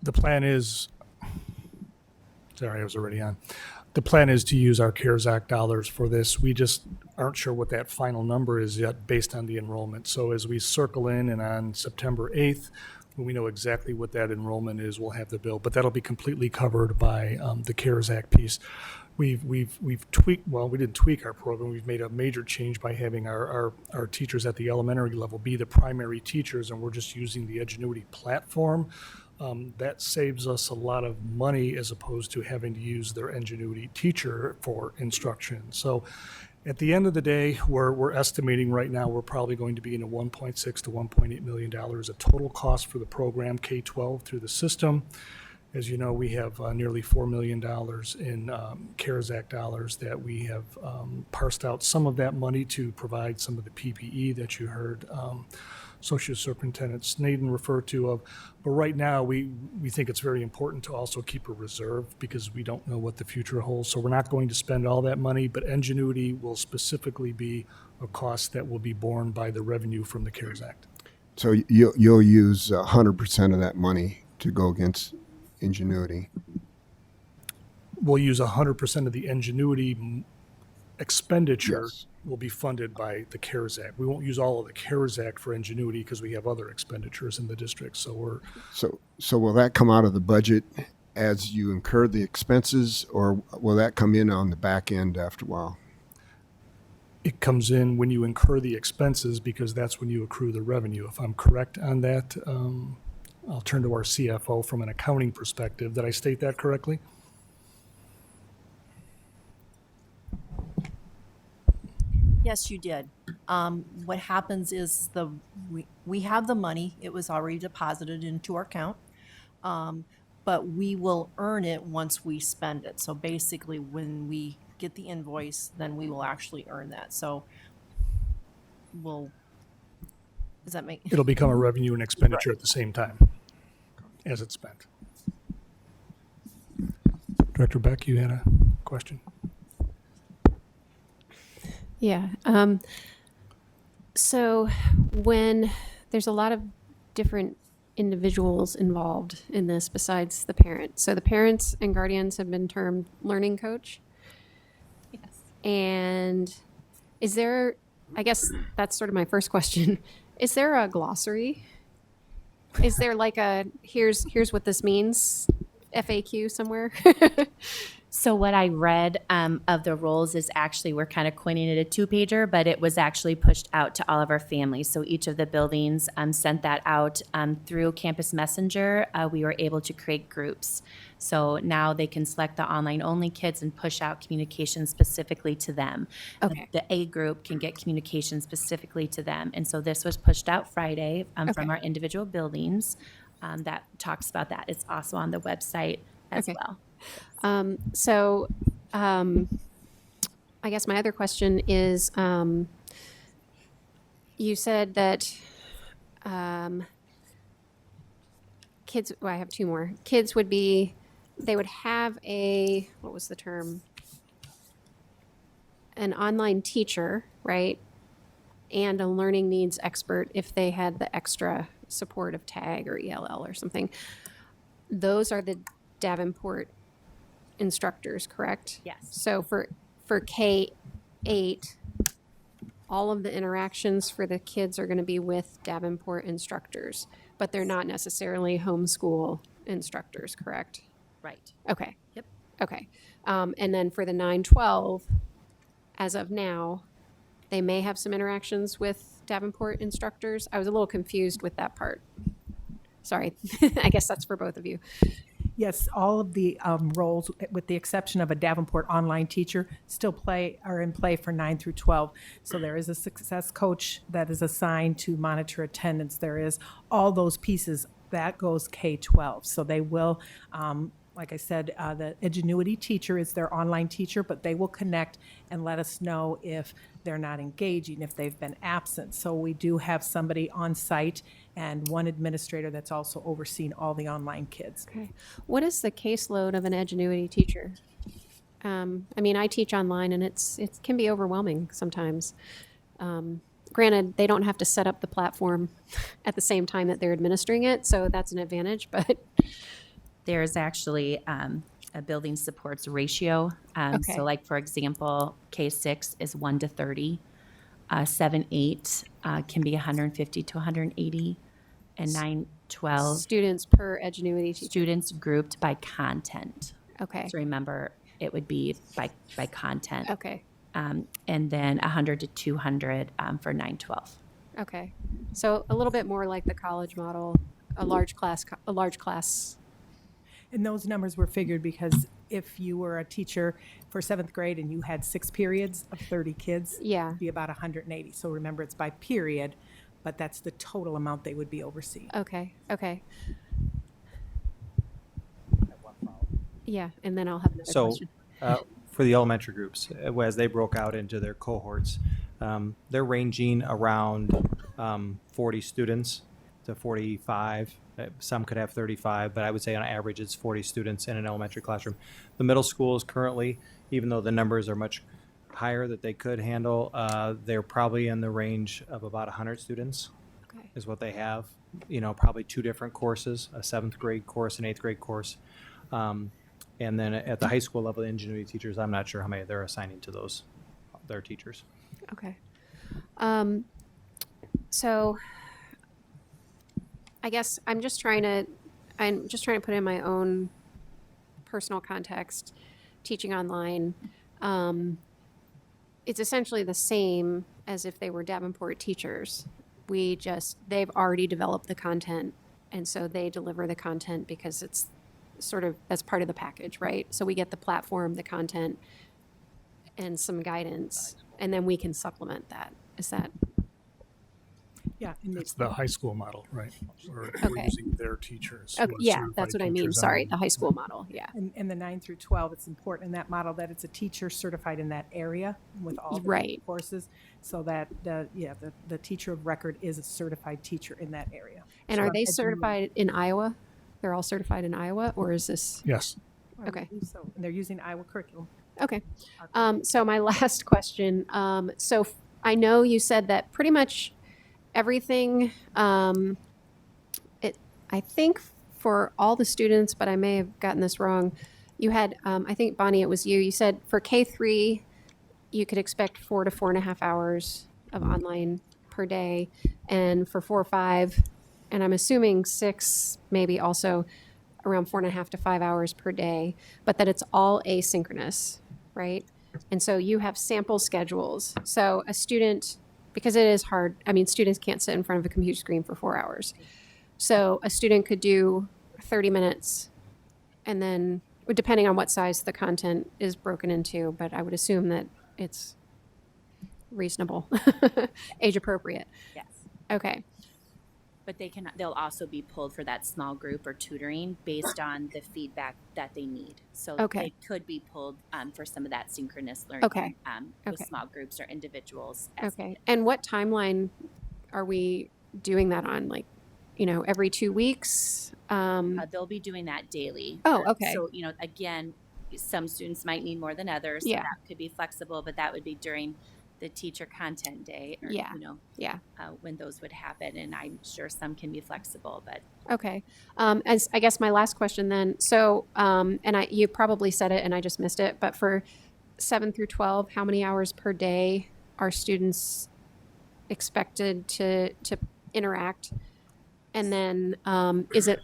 The plan is, sorry, I was already on. The plan is to use our CARES Act dollars for this. We just aren't sure what that final number is yet based on the enrollment. So as we circle in and on September 8th, when we know exactly what that enrollment is, we'll have the bill. But that'll be completely covered by the CARES Act piece. We've tweaked, well, we didn't tweak our program. We've made a major change by having our teachers at the elementary level be the primary teachers, and we're just using the Edgenuity platform. That saves us a lot of money as opposed to having to use their Ingenuity teacher for instruction. So at the end of the day, we're estimating right now we're probably going to be in a $1.6 to $1.8 million of total cost for the program K-12 through the system. As you know, we have nearly $4 million in CARES Act dollars that we have parsed out some of that money to provide some of the PPE that you heard Associate Superintendent Snaden refer to of. But right now, we think it's very important to also keep a reserve because we don't know what the future holds. So we're not going to spend all that money, but Ingenuity will specifically be a cost that will be borne by the revenue from the CARES Act. So you'll use 100% of that money to go against Ingenuity? We'll use 100% of the Ingenuity expenditure. Yes. Will be funded by the CARES Act. We won't use all of the CARES Act for Ingenuity because we have other expenditures in the district. So So will that come out of the budget as you incur the expenses, or will that come in on the back end after a while? it comes in when you incur the expenses because that's when you accrue the revenue. If I'm correct on that, I'll turn to our CFO from an accounting perspective. Did I state that correctly? Yes, you did. What happens is we have the money. It was already deposited into our account, but we will earn it once we spend it. So basically, when we get the invoice, then we will actually earn that. So does that make? It'll become a revenue and expenditure at the same time as it's spent. Director Beck, you had a question? Yeah. So when there's a lot of different individuals involved in this besides the parent. So the parents and guardians have been termed learning coach. Yes. And is there, I guess that's sort of my first question. Is there a glossary? Is there like a, here's what this means, FAQ somewhere? So what I read of the roles is actually, we're kind of coining it a two-pager, but it was actually pushed out to all of our families. So each of the buildings sent that out through Campus Messenger. We were able to create groups. So now they can select the online-only kids and push out communication specifically to them. Okay. The A group can get communication specifically to them. And so this was pushed out Friday from our individual buildings. That talks about that. It's also on the website as well. I guess my other question is, you said that kids, well, I have two more. Kids would be, they would have a, what was the term? An online teacher, right? And a learning needs expert if they had the extra support of TAG or ELL or something. Those are the Davenport instructors, correct? Yes. So for K-8, all of the interactions for the kids are going to be with Davenport instructors, but they're not necessarily homeschool instructors, correct? Right. Okay. Yep. Okay. And then for the 9-12, as of now, they may have some interactions with Davenport instructors. I was a little confused with that part. Sorry, I guess that's for both of you. Yes, all of the roles, with the exception of a Davenport online teacher, still are in play for 9 through 12. So there is a success coach that is assigned to monitor attendance. There is all those pieces that goes K-12. So they will, like I said, the Ingenuity teacher is their online teacher, but they will connect and let us know if they're not engaging, if they've been absent. So we do have somebody on site and one administrator that's also overseeing all the online kids. Okay. What is the caseload of an Ingenuity teacher? I mean, I teach online, and it can be overwhelming sometimes. Granted, they don't have to set up the platform at the same time that they're administering it, so that's an advantage. But There's actually a building supports ratio. Okay. So like, for example, K6 is 1 to 30. 7-8 can be 150 to 180. And 9-12. Students per Ingenuity teacher. Students grouped by content. Okay. So remember, it would be by content. Okay. And then 100 to 200 for 9-12. Okay. So a little bit more like the college model, a large class. And those numbers were figured because if you were a teacher for 7th grade and you had 6 periods of 30 kids, Yeah. it'd be about 180. So remember, it's by period, but that's the total amount they would be overseeing. Okay. Okay. Yeah, and then I'll have another So, question. for the elementary groups, as they broke out into their cohorts, they're ranging around 40 students to 45. Some could have 35, but I would say on average it's 40 students in an elementary classroom. The middle schools currently, even though the numbers are much higher that they could handle, they're probably in the range of about 100 students. Okay. Is what they have. You know, probably 2 different courses, a 7th grade course, an 8th grade course. And then at the high school level, the Ingenuity teachers, I'm not sure how many they're assigning to their teachers. Okay. So I guess I'm just trying to put in my own personal context, teaching online. It's essentially the same as if they were Davenport teachers. They've already developed the content, and so they deliver the content because it's that's part of the package, right? So we get the platform, the content, and some guidance, and then we can supplement that. Is that? Yeah. And It's the high school model, right? Or Okay. using their teachers. Okay, who are yeah, certified that's what I mean. teachers Sorry, on- the high school model. Yeah. And the 9 through 12, it's important in that model that it's a teacher certified in that area with all the Right. courses, so that the teacher of record is a certified teacher in that area. And So are I'm they educating- certified in Iowa? They're all certified in Iowa, or is this? Yes. I Okay. believe so. And they're using Iowa curriculum. Okay. So my last question. I know you said that pretty much everything, I think for all the students, but I may have gotten this wrong. You had, I think Bonnie, it was you. You said for K3, you could expect 4 to 4.5 hours of online per day, and for 4 or 5, and I'm assuming 6, maybe also around 4.5 to 5 hours per day, but that it's all asynchronous, right? And so you have sample schedules. So a student, because it is hard, I mean, students can't sit in front of a computer screen for 4 hours. So a student could do 30 minutes, and then, depending on what size the content is broken into, but I would assume that it's reasonable, age appropriate. Yes. Okay. But they'll also be pulled for that small group or tutoring based on the feedback that they need. So Okay. they could be pulled for some of that synchronous learning Okay. with Okay. small groups or individuals. as Okay. needed. And what timeline are we doing that on? Like, every 2 weeks? They'll be doing that daily. Oh, okay. So, again, some students might need more than others. So Yeah. that could be flexible, but that would be during the teacher content day or, Yeah. Yeah. when those would happen. And I'm sure some can be flexible, but Okay. As I guess my last question then. So, you probably said it and I just missed it, but for 7 through 12, how many hours per day are students expected to interact? And then, is it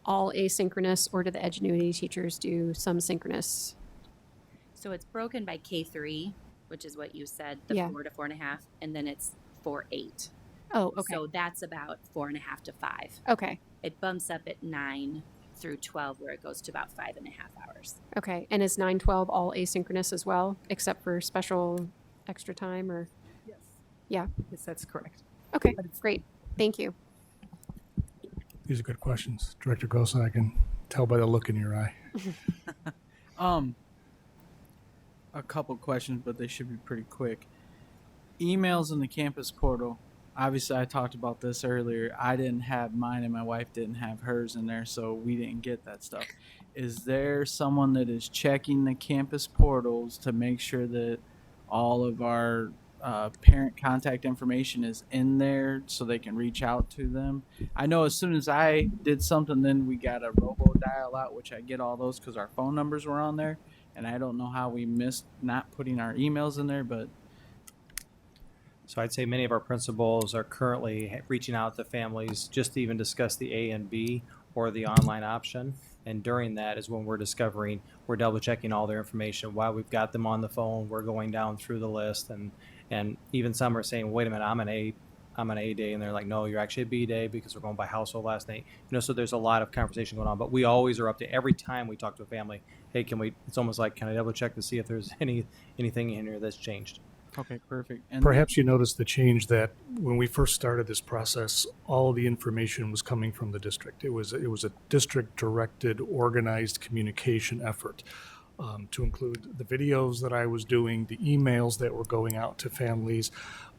all asynchronous, or do the Edgenuity teachers do some synchronous? so it's broken by K3, which is what you said, the Yeah. 4 to 4.5, and then it's 4-8. Oh, okay. So that's about 4.5 to 5. Okay. It bumps up at 9 through 12, where it goes to about 5.5 hours. Okay, and is 9-12 all asynchronous as well, except for special extra time or? Yes. Yeah, Yes, that's correct. okay, great, thank you. These are good questions. Director Gosa, I can tell by the look in your eye. A couple questions, but they should be pretty quick. Emails in the campus portal. Obviously, I talked about this earlier. I didn't have mine, and my wife didn't have hers in there, so we didn't get that stuff. Is there someone that is checking the campus portals to make sure that all of our parent contact information is in there so they can reach out to them? I know as soon as I did something, then we got a robo dial out, which I get all those because our phone numbers were on there, and I don't know how we missed not putting our emails in there, but So I'd say many of our principals are currently reaching out to families just to even discuss the A and B or the online option. And during that is when we're discovering, we're double checking all their information. While we've got them on the phone, we're going down through the list, and even some are saying, wait a minute, I'm an A day, and they're like, no, you're actually a B day because we're going by household last name. So there's a lot of conversation going on, but we always are up to every time we talk to a family, hey, it's almost like, can I double check to see if there's anything in here that's changed? okay, perfect. And Perhaps you noticed the change that when we first started this process, all of the information was coming from the district. It was a district-directed, organized communication effort to include the videos that I was doing, the emails that were going out to families.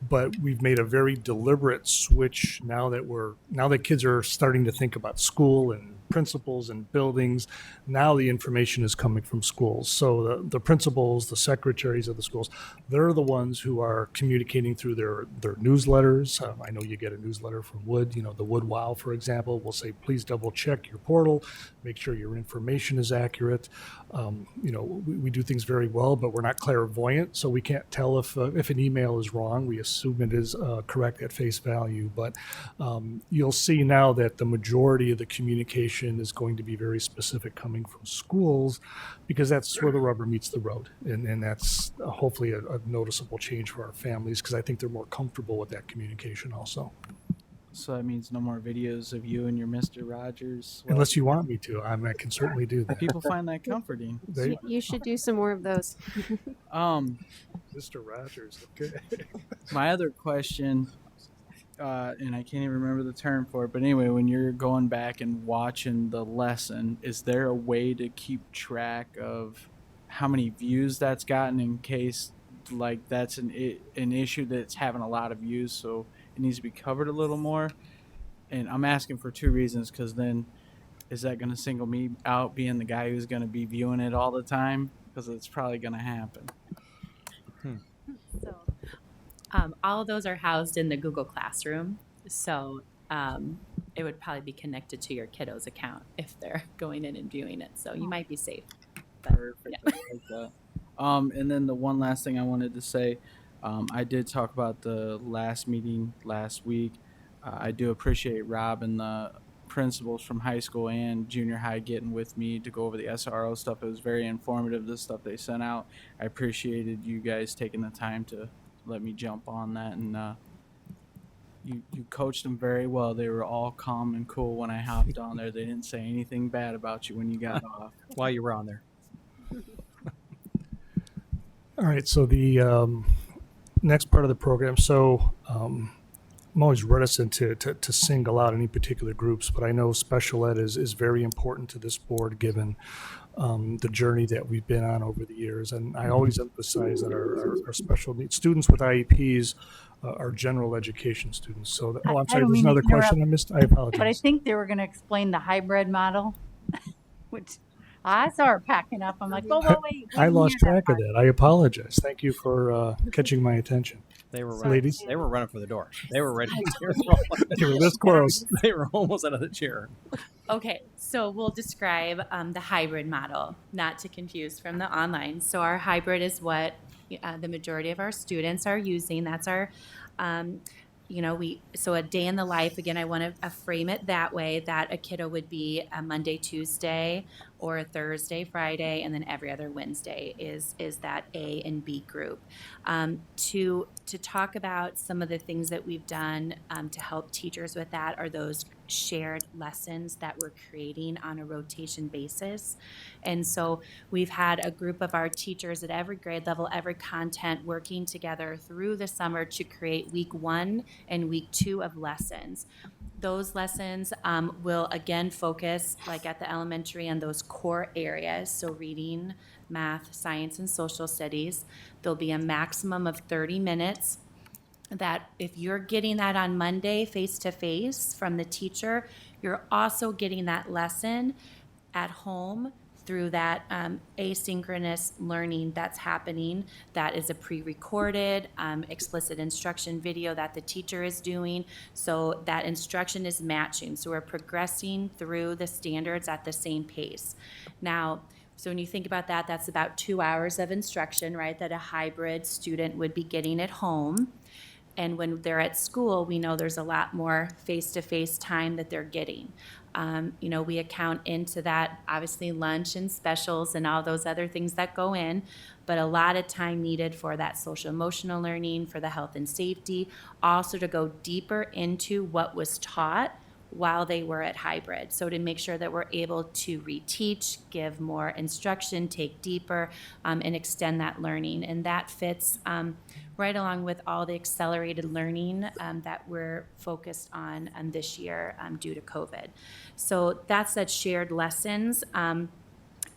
But we've made a very deliberate switch now that kids are starting to think about school and principals and buildings. Now the information is coming from schools. So the principals, the secretaries of the schools, they're the ones who are communicating through their newsletters. I know you get a newsletter from Wood, the Wood Wow, for example, will say, please double check your portal, make sure your information is accurate. We do things very well, but we're not clairvoyant, so we can't tell if an email is wrong. We assume it is correct at face value, but you'll see now that the majority of the communication is going to be very specific coming from schools, because that's where the rubber meets the road, and that's hopefully a noticeable change for our families, because I think they're more comfortable with that communication also. so that means no more videos of you and your Mr. Rogers. Unless you want me to, I can certainly do that. People find that comforting. You should do some more of those. Mr. Rogers, okay. My other question, and I can't even remember the term for it, but anyway, when you're going back and watching the lesson, is there a way to keep track of how many views that's gotten in case like that's an issue that's having a lot of views, so it needs to be covered a little more? And I'm asking for two reasons, because then is that going to single me out being the guy who's going to be viewing it all the time? Because it's probably going to happen. So, all of those are housed in the Google Classroom. So it would probably be connected to your kiddo's account if they're going in and viewing it. So you might be safe. But, Perfect. I like that. And then the one last thing I wanted to say, I did talk about the last meeting last week. I do appreciate Rob and the principals from high school and junior high getting with me to go over the SRO stuff. It was very informative, the stuff they sent out. I appreciated you guys taking the time to let me jump on that, and you coached them very well. They were all calm and cool when I hopped on there. They didn't say anything bad about you when you got off. While you were on there. All right, so the next part of the program. So I'm always reticent to single out any particular groups, but I know special ed is very important to this board given the journey that we've been on over the years. And I always emphasize that our special needs students with IEPs are general education students. So, I'm sorry, there's another question I missed. I apologize. But I think they were going to explain the hybrid model, which I saw her packing up. I'm like, oh, wait. I lost track of that. I apologize. Thank you for catching my attention. They were Ladies. They were running for the door. They were ready. They were this close. They were almost out of the chair. Okay, so we'll describe the hybrid model, not to confuse from the online. So our hybrid is what the majority of our students are using. That's our, so a day in the life, again, I want to frame it that way, that a kiddo would be a Monday, Tuesday, or Thursday, Friday, and then every other Wednesday is that A and B group. To talk about some of the things that we've done to help teachers with that are those shared lessons that we're creating on a rotation basis. And so we've had a group of our teachers at every grade level, every content, working together through the summer to create week 1 and week 2 of lessons. Those lessons will again focus, like at the elementary, on those core areas, so reading, math, science, and social studies. There'll be a maximum of 30 minutes. That if you're getting that on Monday face-to-face from the teacher, you're also getting that lesson at home through that asynchronous learning that's happening. That is a pre-recorded explicit instruction video that the teacher is doing. So that instruction is matching. So we're progressing through the standards at the same pace. Now, so when you think about that, that's about 2 hours of instruction, right, that a hybrid student would be getting at home. And when they're at school, we know there's a lot more face-to-face time that they're getting. We account into that, obviously, lunch and specials and all those other things that go in, but a lot of time needed for that social emotional learning, for the health and safety, also to go deeper into what was taught while they were at hybrid. So to make sure that we're able to reteach, give more instruction, take deeper, and extend that learning. And that fits right along with all the accelerated learning that we're focused on this year due to COVID. So that's that shared lessons.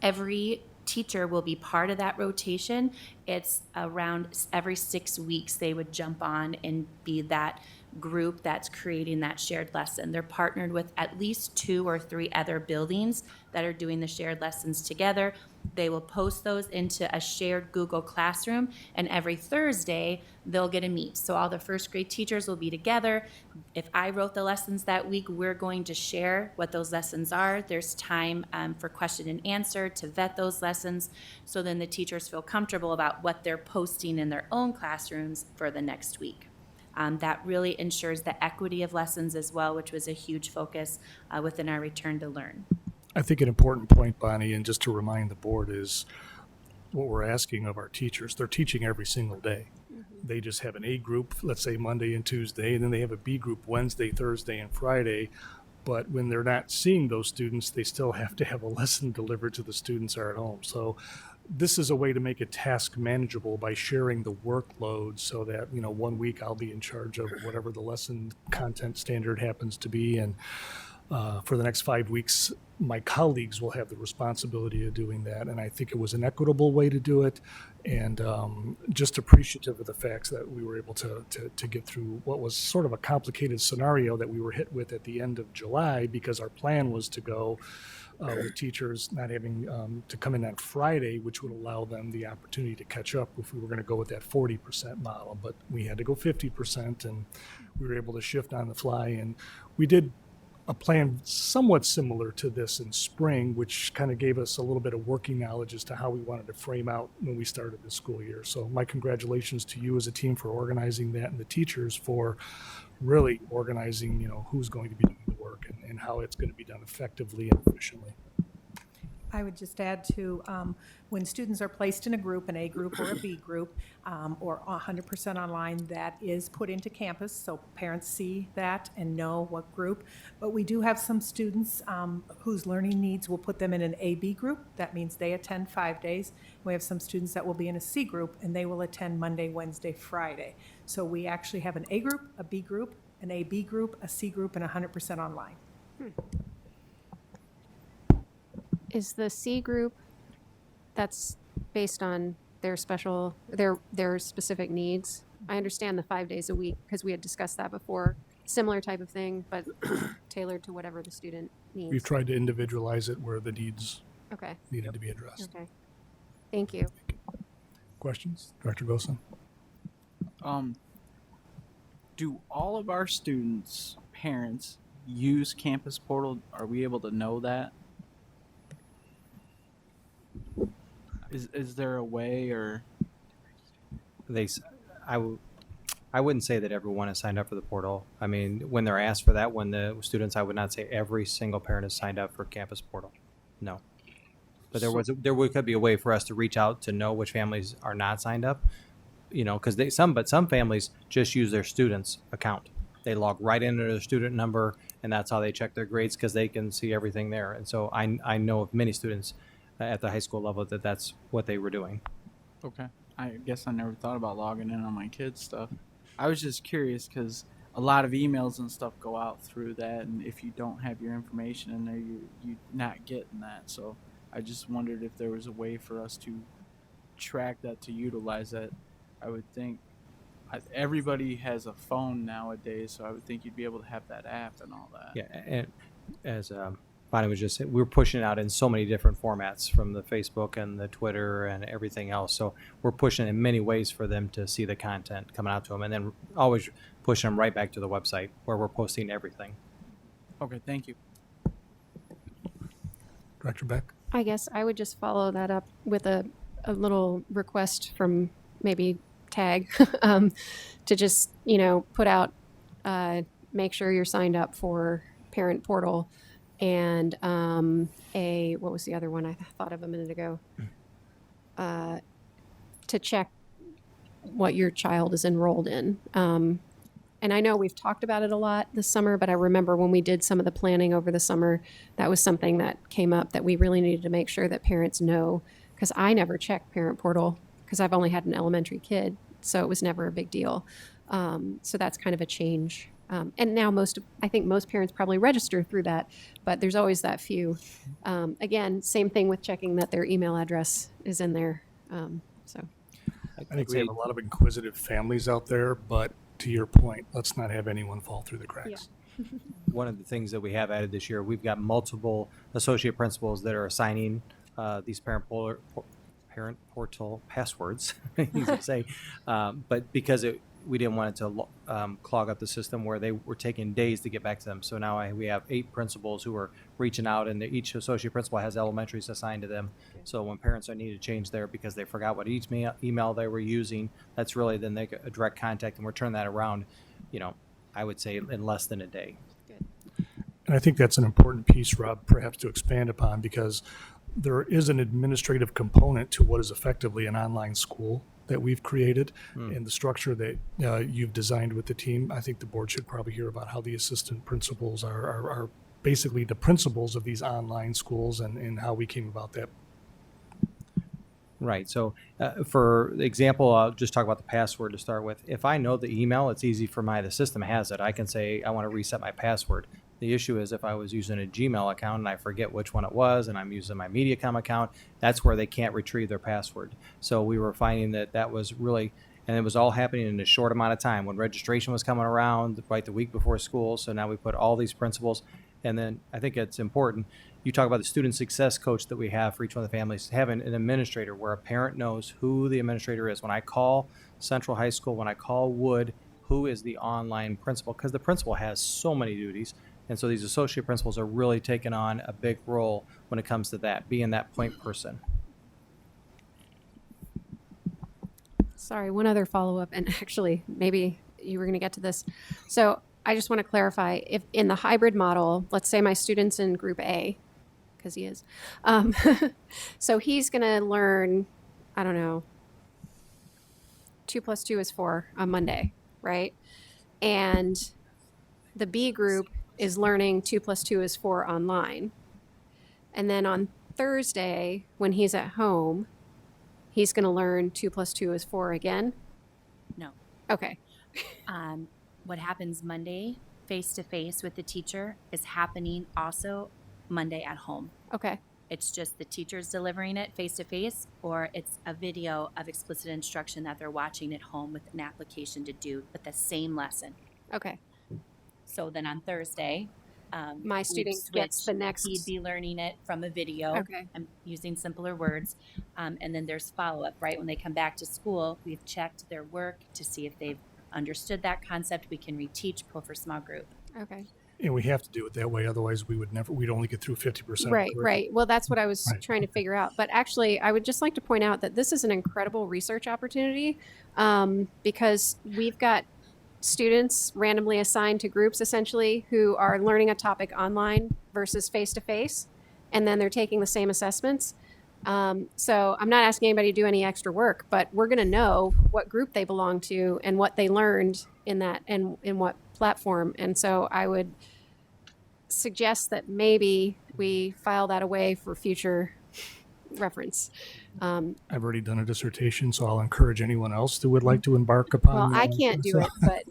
Every teacher will be part of that rotation. It's around every 6 weeks they would jump on and be that group that's creating that shared lesson. They're partnered with at least 2 or 3 other buildings that are doing the shared lessons together. They will post those into a shared Google Classroom, and every Thursday they'll get a meet. So all the first grade teachers will be together. If I wrote the lessons that week, we're going to share what those lessons are. There's time for question and answer to vet those lessons, so then the teachers feel comfortable about what they're posting in their own classrooms for the next week. That really ensures the equity of lessons as well, which was a huge focus within our Return to Learn. I think an important point, Bonnie, and just to remind the board, is what we're asking of our teachers. They're teaching every single day. They just have an A group, let's say Monday and Tuesday, and then they have a B group Wednesday, Thursday, and Friday. But when they're not seeing those students, they still have to have a lesson delivered to the students who are at home. So this is a way to make a task manageable by sharing the workload, so that, 1 week I'll be in charge of whatever the lesson content standard happens to be, and for the next 5 weeks, my colleagues will have the responsibility of doing that. And I think it was an equitable way to do it, and just appreciative of the fact that we were able to get through what was sort of a complicated scenario that we were hit with at the end of July, because our plan was to go with teachers not having to come in on Friday, which would allow them the opportunity to catch up if we were going to go with that 40% model. But we had to go 50%, and we were able to shift on the fly. And we did a plan somewhat similar to this in spring, which kind of gave us a little bit of working knowledge as to how we wanted to frame out when we started the school year. So my congratulations to you as a team for organizing that, and the teachers for really organizing, who's going to be doing the work and how it's going to be done effectively and efficiently. I would just add to, when students are placed in a group, an A group or a B group, or 100% online, that is put into campus, so parents see that and know what group. But we do have some students whose learning needs will put them in an A-B group. That means they attend 5 days. We have some students that will be in a C group, and they will attend Monday, Wednesday, Friday. So we actually have an A group, a B group, an A-B group, a C group, and 100% online. Is the C group, that's based on their specific needs? I understand the 5 days a week, because we had discussed that before. Similar type of thing, but tailored to whatever the student needs. We've tried to individualize it where the needs Okay. needed to be addressed. Okay. Thank you. Questions? Director Gosen? Do all of our students' parents use Campus Portal? Are we able to know that? Is there a way, or I wouldn't say that everyone has signed up for the portal. I mean, when they're asked for that, when the students, I would not say every single parent has signed up for Campus Portal. No. But could be a way for us to reach out to know which families are not signed up, because some families just use their student's account. They log right into their student number, and that's how they check their grades because they can see everything there. And so I know of many students at the high school level that's what they were doing. Okay. I guess I never thought about logging in on my kids' stuff. I was just curious because a lot of emails and stuff go out through that, and if you don't have your information in there, you're not getting that. So I just wondered if there was a way for us to track that, to utilize that. I would think everybody has a phone nowadays, so I would think you'd be able to have that app and all that. Yeah, and as Bonnie was just saying, we're pushing it out in so many different formats, from the Facebook and the Twitter and everything else. So we're pushing in many ways for them to see the content coming out to them, and then always pushing them right back to the website where we're posting everything. Okay, thank you. Director Beck? I guess I would just follow that up with a little request from maybe TAG to just, put out, make sure you're signed up for Parent Portal and what was the other one I thought of a minute ago? To check what your child is enrolled in. And I know we've talked about it a lot this summer, but I remember when we did some of the planning over the summer, that was something that came up that we really needed to make sure that parents know, because I never checked Parent Portal because I've only had an elementary kid, so it was never a big deal. So that's kind of a change. And now I think most parents probably register through that, but there's always that few. Again, same thing with checking that their email address is in there. So I think we have a lot of inquisitive families out there, but to your point, let's not have anyone fall through the cracks. Yeah. One of the things that we have added this year, we've got multiple associate principals that are assigning these parent portal passwords, easy to say, but because we didn't want it to clog up the system where they were taking days to get back to them. So now we have 8 principals who are reaching out, and each associate principal has elementaries assigned to them. So when parents are needed to change there because they forgot what email they were using, that's really then they get a direct contact, and we're turning that around, I would say in less than a day. And I think that's an important piece, Rob, perhaps to expand upon, because there is an administrative component to what is effectively an online school that we've created and the structure that you've designed with the team. I think the board should probably hear about how the assistant principals are basically the principals of these online schools and how we came about that. Right. So for example, I'll just talk about the password to start with. If I know the email, it's easy for the system has it. I can say, I want to reset my password. The issue is if I was using a Gmail account and I forget which one it was and I'm using my MediaCom account, that's where they can't retrieve their password. So we were finding that was really, and it was all happening in a short amount of time when registration was coming around right the week before school. So now we put all these principals, and then I think it's important. You talk about the student success coach that we have for each one of the families, having an administrator where a parent knows who the administrator is. When I call Central High School, when I call Wood, who is the online principal? Because the principal has so many duties. And so these associate principals are really taking on a big role when it comes to that, being that point person. Sorry, one other follow-up, and actually, maybe you were going to get to this. So I just want to clarify, if in the hybrid model, let's say my student's in group A, because he is, so he's going to learn, I don't know, 2 + 2 is 4 on Monday, right? And the B group is learning 2 + 2 is 4 online. And then on Thursday, when he's at home, he's going to learn 2 + 2 is 4 again? No. Okay. What happens Monday face-to-face with the teacher is happening also Monday at home. Okay. It's just the teacher's delivering it face-to-face, or it's a video of explicit instruction that they're watching at home with an application to do with the same lesson. Okay. So then on Thursday, My we'd student gets the next. He'd be learning it from a video. Okay. I'm using simpler words. And then there's follow-up, right? When they come back to school, we've checked their work to see if they've understood that concept. We can reteach, pull for small group. Okay. And we have to do it that way, otherwise we'd only get through 50%. Right, right. Well, that's what I was trying to figure out. But actually, I would just like to point out that this is an incredible research opportunity because we've got students randomly assigned to groups, essentially, who are learning a topic online versus face-to-face, and then they're taking the same assessments. So I'm not asking anybody to do any extra work, but we're going to know what group they belong to and what they learned in that and in what platform. And so I would suggest that maybe we file that away for future reference. I've already done a dissertation, so I'll encourage anyone else that would like to embark upon. Well, I can't do it, but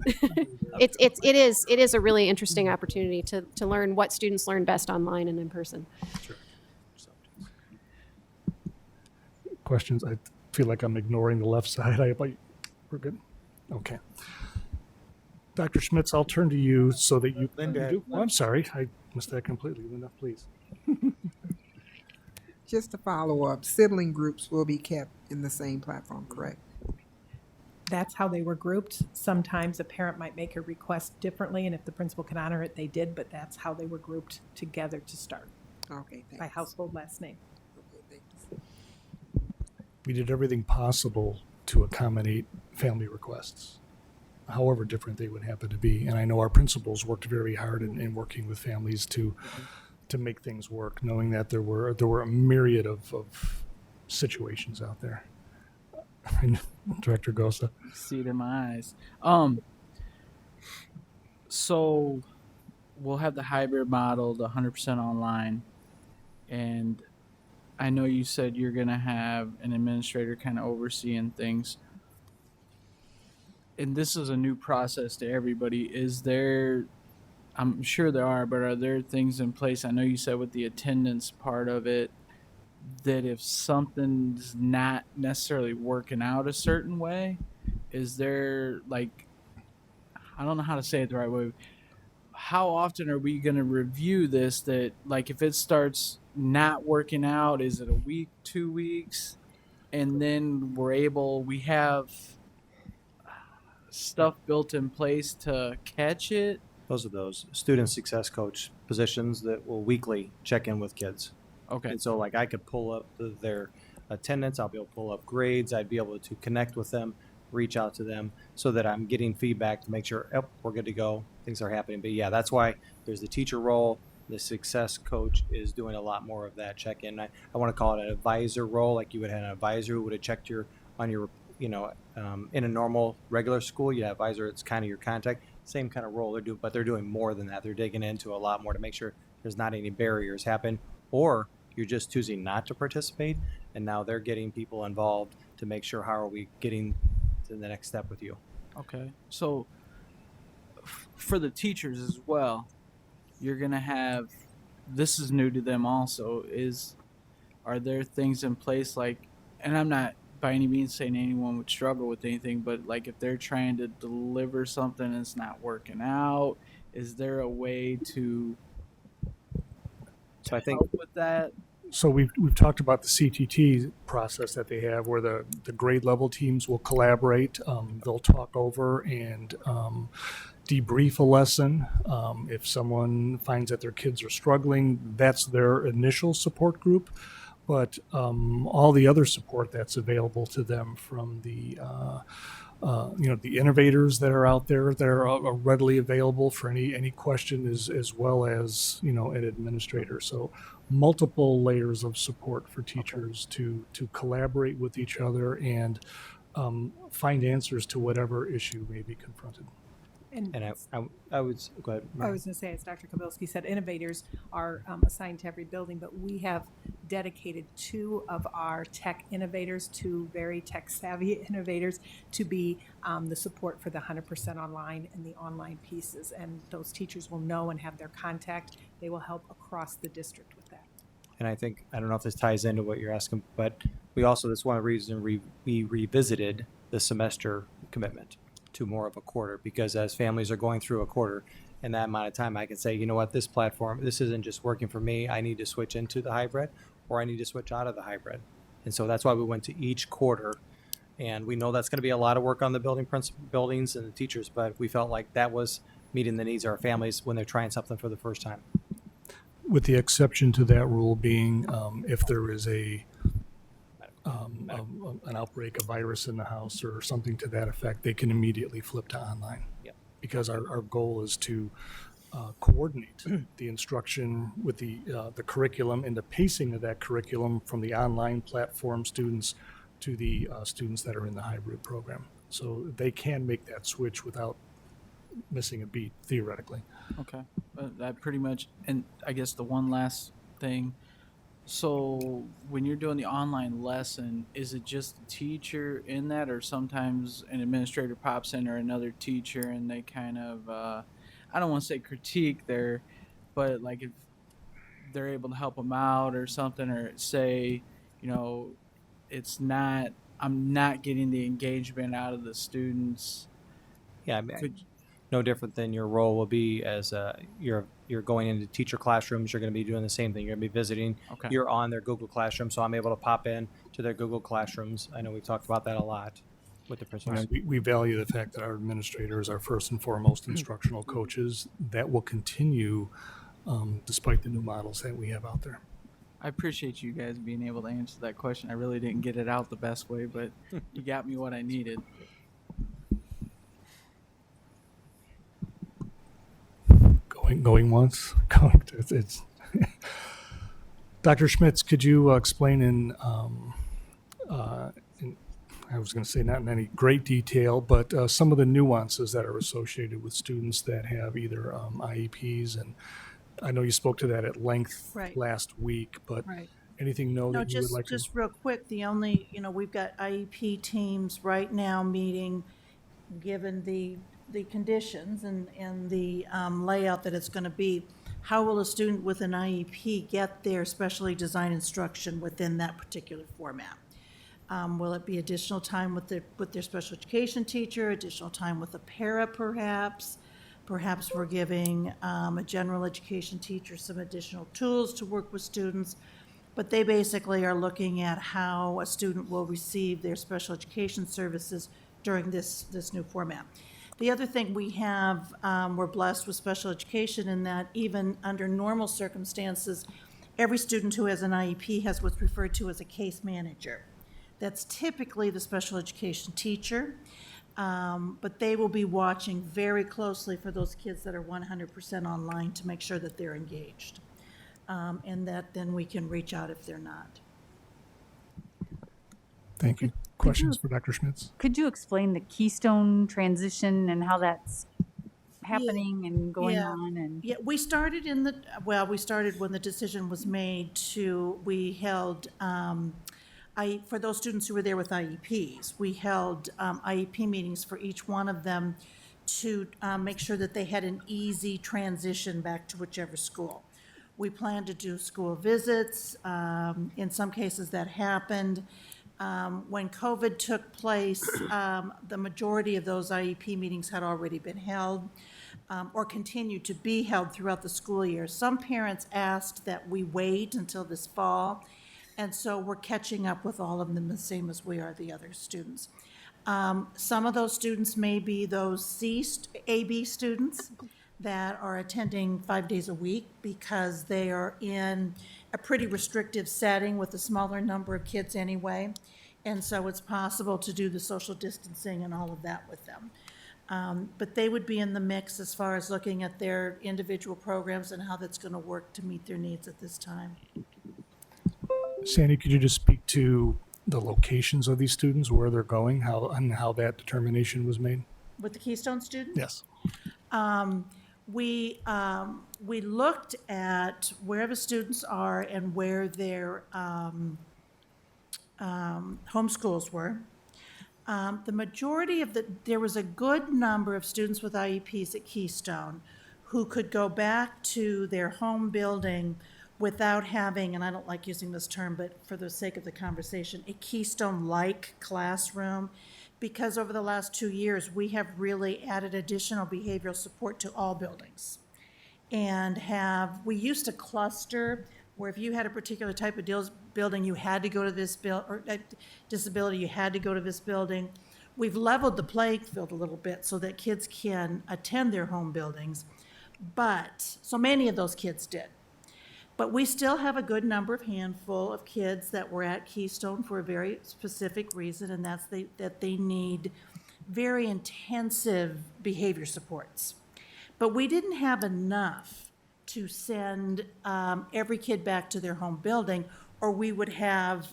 it is a really interesting opportunity to learn what students learn best online and in person. Sure. Questions? I feel like I'm ignoring the left side. We're good. Okay. Dr. Schmitz, I'll turn to you so that you. Linda. Oh, I'm sorry, I missed that completely. Linda, please. Just to follow up, sibling groups will be kept in the same platform, correct? That's how they were grouped. Sometimes a parent might make a request differently, and if the principal can honor it, they did, but that's how they were grouped together to start. Okay, thanks. By household last name. Okay, thanks. We did everything possible to accommodate family requests, however different they would happen to be. And I know our principals worked very hard in working with families to make things work, knowing that there were a myriad of situations out there. Director Gosa. See it in my eyes. So we'll have the hybrid model, the 100% online, and I know you said you're going to have an administrator kind of overseeing things. And this is a new process to everybody. Is there, I'm sure there are, but are there things in place? I know you said with the attendance part of it, that if something's not necessarily working out a certain way, is there, like, I don't know how to say it the right way. How often are we going to review this? That, like, if it starts not working out, is it a week, 2 weeks? And then we have stuff built in place to catch it? Those are those student success coach positions that will weekly check in with kids. Okay. And so, like, I could pull up their attendance, I'll be able to pull up grades, I'd be able to connect with them, reach out to them so that I'm getting feedback to make sure, we're good to go, things are happening. But yeah, that's why there's the teacher role. The success coach is doing a lot more of that check-in. I want to call it an advisor role, like you would have an advisor who would have checked in a normal regular school, you have advisor, it's kind of your contact, same kind of role but they're doing more than that. They're digging into a lot more to make sure there's not any barriers happen, or you're just choosing not to participate, and now they're getting people involved to make sure how are we getting to the next step with you. Okay. So for the teachers as well, you're going to have, this is new to them also, are there things in place like, and I'm not by any means saying anyone would struggle with anything, but like if they're trying to deliver something and it's not working out, is there a way to So I think help with that? So we've talked about the CTT process that they have, where the grade level teams will collaborate. They'll talk over and debrief a lesson. If someone finds that their kids are struggling, that's their initial support group. But all the other support that's available to them from the the innovators that are out there that are readily available for any question, as well as an administrator. So multiple layers of support for teachers to collaborate with each other and find answers to whatever issue may be confronted. And I would go ahead. I was going to say, as Dr. Kabilski said, innovators are assigned to every building, but we have dedicated 2 of our tech innovators, 2 very tech savvy innovators, to be the support for the 100% online and the online pieces. And those teachers will know and have their contact. They will help across the district with that. And I think, I don't know if this ties into what you're asking, but that's one of the reasons we revisited the semester commitment to more of a quarter, because as families are going through a quarter in that amount of time, I can say, you know what, this platform, this isn't just working for me. I need to switch into the hybrid, or I need to switch out of the hybrid. And so that's why we went to each quarter. And we know that's going to be a lot of work on the buildings and the teachers, but we felt like that was meeting the needs of our families when they're trying something for the first time. With the exception to that rule being if there is an outbreak of virus in the house or something to that effect, they can immediately flip to online. Yep. Because our goal is to coordinate the instruction with the curriculum and the pacing of that curriculum from the online platform students to the students that are in the hybrid program. So they can make that switch without missing a beat, theoretically. Okay, that pretty much, and I guess the one last thing. So when you're doing the online lesson, is it just the teacher in that, or sometimes an administrator pops in or another teacher and they kind of, I don't want to say critique there, but like if they're able to help them out or something, or say, you know, I'm not getting the engagement out of the students. Yeah, I mean, no different than your role will be as you're going into teacher classrooms. You're going to be doing the same thing. You're going to be visiting. Okay. You're on their Google Classroom, so I'm able to pop in to their Google Classrooms. I know we've talked about that a lot with the principals. We value the fact that our administrators are first and foremost instructional coaches. That will continue despite the new models that we have out there. I appreciate you guys being able to answer that question. I really didn't get it out the best way, but you got me what I needed. Going once, going to, it's Dr. Schmitz, could you explain in I was going to say not in any great detail, but some of the nuances that are associated with students that have either IEPs, and I know you spoke to that at length Right. last week, but Right. anything No, that you would like just to? real quick, the only, we've got IEP teams right now meeting, given the conditions and the layout that it's going to be. How will a student with an IEP get their specially designed instruction within that particular format? Will it be additional time with their special education teacher, additional time with a para perhaps? Perhaps we're giving a general education teacher some additional tools to work with students. But they basically are looking at how a student will receive their special education services during this new format. The other thing we have, we're blessed with special education in that even under normal circumstances, every student who has an IEP has what's referred to as a case manager. That's typically the special education teacher, but they will be watching very closely for those kids that are 100% online to make sure that they're engaged. And that then we can reach out if they're not. Thank you. Questions for Dr. Schmitz? Could you explain the Keystone transition and how that's happening and going Yeah. on? And Yeah, we started we started when the decision was made we held, for those students who were there with IEPs, we held IEP meetings for each one of them to make sure that they had an easy transition back to whichever school. We planned to do school visits. In some cases that happened. When COVID took place, the majority of those IEP meetings had already been held or continued to be held throughout the school year. Some parents asked that we wait until this fall, and so we're catching up with all of them the same as we are the other students. Some of those students may be those AB students that are attending 5 days a week because they are in a pretty restrictive setting with a smaller number of kids anyway. And so it's possible to do the social distancing and all of that with them. But they would be in the mix as far as looking at their individual programs and how that's going to work to meet their needs at this time. Sandy, could you just speak to the locations of these students, where they're going, how that determination was made? With the Keystone students? Yes. We looked at where the students are and where their homeschools were. The majority of there was a good number of students with IEPs at Keystone who could go back to their home building without having, and I don't like using this term, but for the sake of the conversation, a Keystone-like classroom, because over the last 2 years, we have really added additional behavioral support to all buildings. And we used to cluster, where if you had a particular type of building, you had to go to this or disability, you had to go to this building. We've leveled the playing field a little bit so that kids can attend their home buildings, but so many of those kids did. But we still have a good handful of kids that were at Keystone for a very specific reason, and that's that they need very intensive behavior supports. But we didn't have enough to send every kid back to their home building, or we would have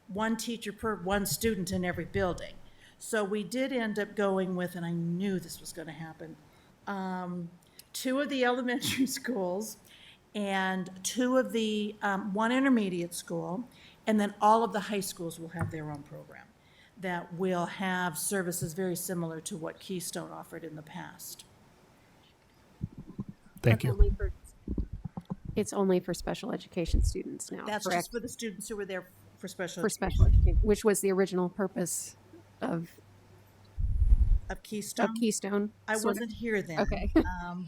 one teacher per one student in every building. So we did end up going with, and I knew this was going to happen, 2 of the elementary schools and 2 of the, one intermediate school, and then all of the high schools will have their own program that will have services very similar to what Keystone offered in the past. Thank you. It's only for special education students now, That's correct? just for the students who were there for special For education. special education, which was the original purpose of Keystone? Keystone. I sort of. wasn't here then. Okay.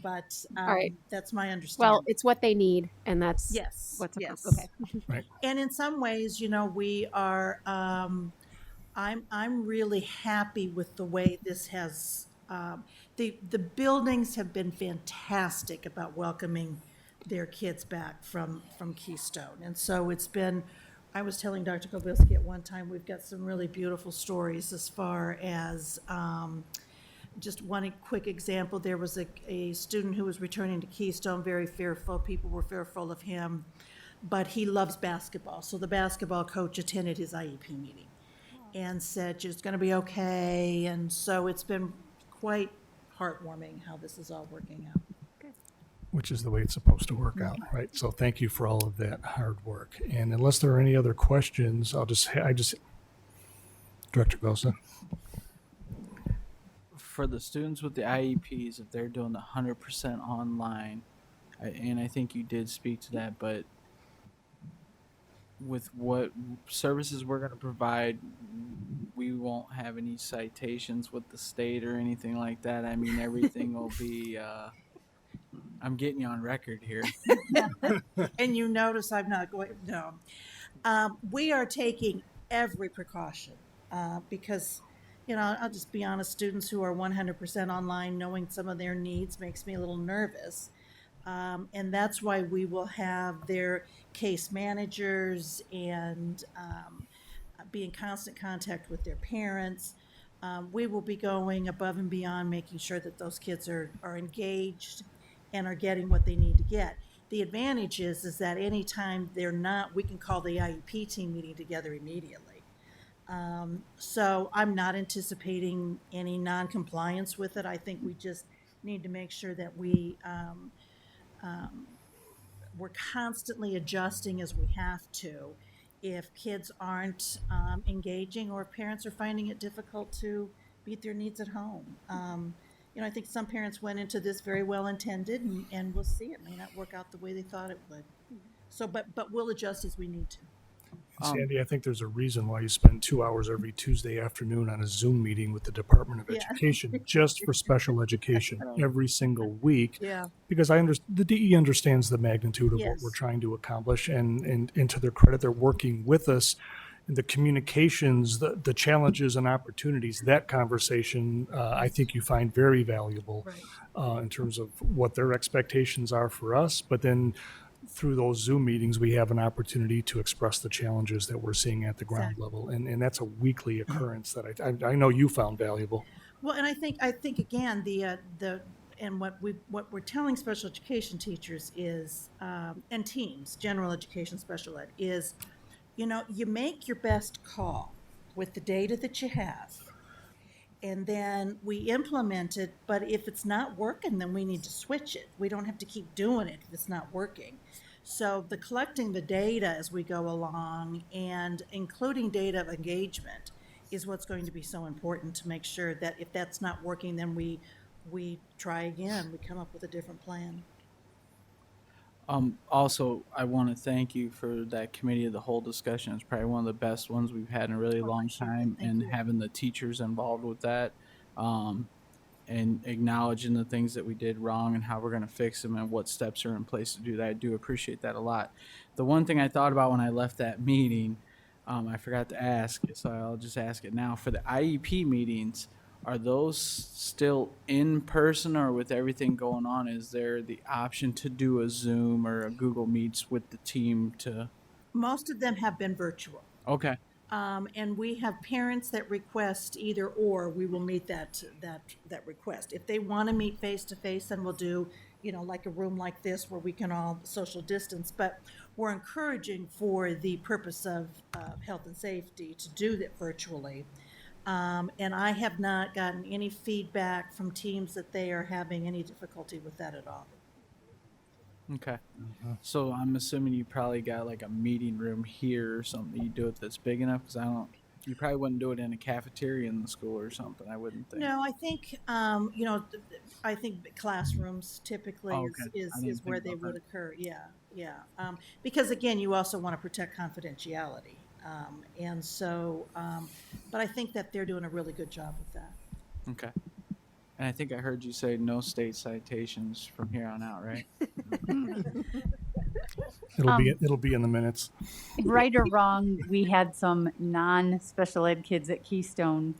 But All right. that's my understanding. Well, it's what they need, and that's Yes, what's yes. okay. Right. And in some ways, you know, we are, I'm really happy with the way this has, the buildings have been fantastic about welcoming their kids back from Keystone. And so it's been, I was telling Dr. Kobilski at one time, we've got some really beautiful stories as far as, just one quick example, there was a student who was returning to Keystone, very fearful. People were fearful of him, but he loves basketball. So the basketball coach attended his IEP meeting and said, it's going to be okay. And so it's been quite heartwarming how this is all working out. Which is the way it's supposed to work out, right? So thank you for all of that hard work. And unless there are any other questions, Director Gosa. For the students with the IEPs, if they're doing the 100% online, and I think you did speak to that, but with what services we're going to provide, we won't have any citations with the state or anything like that. I mean, everything will be, I'm getting you on record here. And you notice I'm not going, no. We are taking every precaution because, you know, I'll just be honest, students who are 100% online, knowing some of their needs makes me a little nervous. And that's why we will have their case managers and be in constant contact with their parents. We will be going above and beyond, making sure that those kids are engaged and are getting what they need to get. The advantage is that anytime they're not, we can call the IEP team meeting together immediately. So I'm not anticipating any non-compliance with it. I think we just need to make sure that we're constantly adjusting as we have to if kids aren't engaging or if parents are finding it difficult to meet their needs at home. You know, I think some parents went into this very well intended, and we'll see, it may not work out the way they thought it would. So, but we'll adjust as we need to. Sandy, I think there's a reason why you spend 2 hours every Tuesday afternoon on a Zoom meeting with the Department of Education just for special education every single week. Yeah. Because the DE understands the magnitude of what we're trying to accomplish, and to their credit, they're working with us. The communications, the challenges and opportunities, that conversation, I think you find very valuable in terms of what their expectations are for us. But then through those Zoom meetings, we have an opportunity to express the challenges that we're seeing at the ground level. And that's a weekly occurrence that I know you found valuable. Well, and I think again, and what we're telling special education teachers is, and teams, general education, special ed, is, you know, you make your best call with the data that you have, and then we implement it. But if it's not working, then we need to switch it. We don't have to keep doing it if it's not working. So the collecting the data as we go along and including data of engagement is what's going to be so important to make sure that if that's not working, then we try again. We come up with a different plan. Also, I want to thank you for that committee of the whole discussion. It's probably one of the best ones we've had in a really long time, and having the teachers involved with that, and acknowledging the things that we did wrong and how we're going to fix them and what steps are in place to do that. I do appreciate that a lot. The one thing I thought about when I left that meeting, I forgot to ask, so I'll just ask it now. For the IEP meetings, are those still in person, or with everything going on, is there the option to do a Zoom or a Google Meets with the team to? Most of them have been virtual. Okay. And we have parents that request either or, we will meet that request. If they want to meet face-to-face, then we'll do, like a room like this where we can all social distance. But we're encouraging for the purpose of health and safety to do that virtually. And I have not gotten any feedback from teams that they are having any difficulty with that at all. Okay. So I'm assuming you probably got like a meeting room here or something you do it that's big enough, because you probably wouldn't do it in a cafeteria in the school or something, I wouldn't think. No, I think, I think classrooms typically Oh, okay. I didn't is where think they about would that. occur, yeah. Because again, you also want to protect confidentiality. And so, but I think that they're doing a really good job with that. Okay. And I think I heard you say no state citations from here on out, right? It'll be in the minutes. Right or wrong, we had some non-special ed kids at Keystone.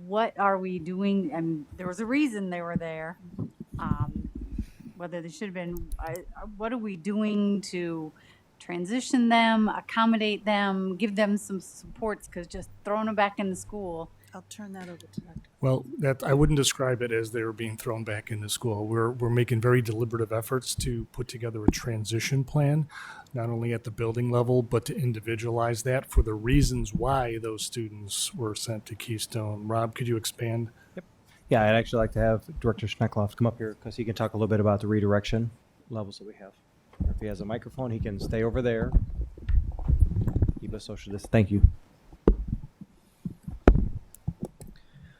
What are we doing? And there was a reason they were there. Whether they should have been, what are we doing to transition them, accommodate them, give them some supports? Because just throwing them back into school. I'll turn that over to Dr. Well, that I wouldn't describe it as they were being thrown back into school. We're making very deliberative efforts to put together a transition plan, not only at the building level, but to individualize that for the reasons why those students were sent to Keystone. Rob, could you expand? Yeah, I'd actually like to have Director Schneckloff come up here because he can talk a little bit about the redirection levels that we have. If he has a microphone, he can stay over there. Keep us social distance. Thank you.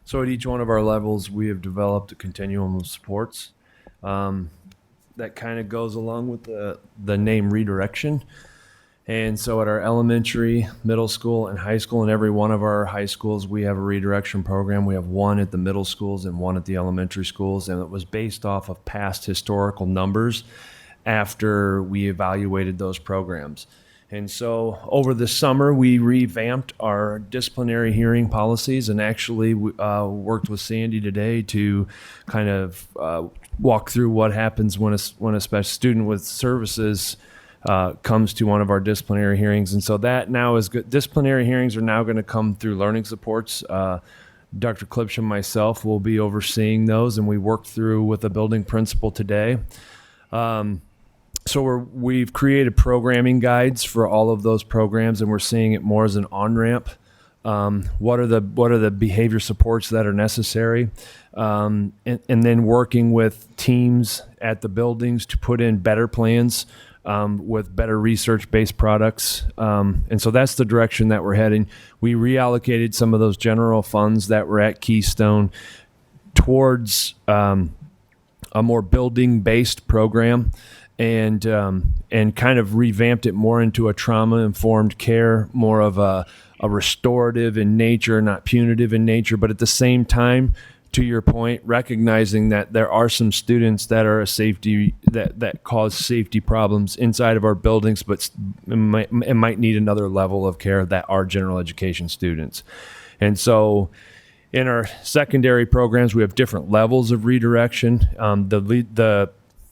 So at each one of our levels, we have developed a continuum of supports that kind of goes along with the name redirection. And so at our elementary, middle school, and high school, in every one of our high schools, we have a redirection program. We have one at the middle schools and one at the elementary schools, and it was based off of past historical numbers after we evaluated those programs. And so over the summer, we revamped our disciplinary hearing policies and actually worked with Sandy today to kind of walk through what happens when a special student with services comes to one of our disciplinary hearings. And so that now is good. Disciplinary hearings are now going to come through learning supports. Dr. Klipsch and myself will be overseeing those, and we worked through with the building principal today. So we've created programming guides for all of those programs, and we're seeing it more as an on-ramp. What are the behavior supports that are necessary? And then working with teams at the buildings to put in better plans with better research-based products. And so that's the direction that we're heading. We reallocated some of those general funds that were at Keystone towards a more building-based program, and kind of revamped it more into a trauma-informed care, more of a restorative in nature, not punitive in nature, but at the same time, to your point, recognizing that there are some students that are that cause safety problems inside of our buildings, but it might need another level of care that are general education students. And so in our secondary programs, we have different levels of redirection.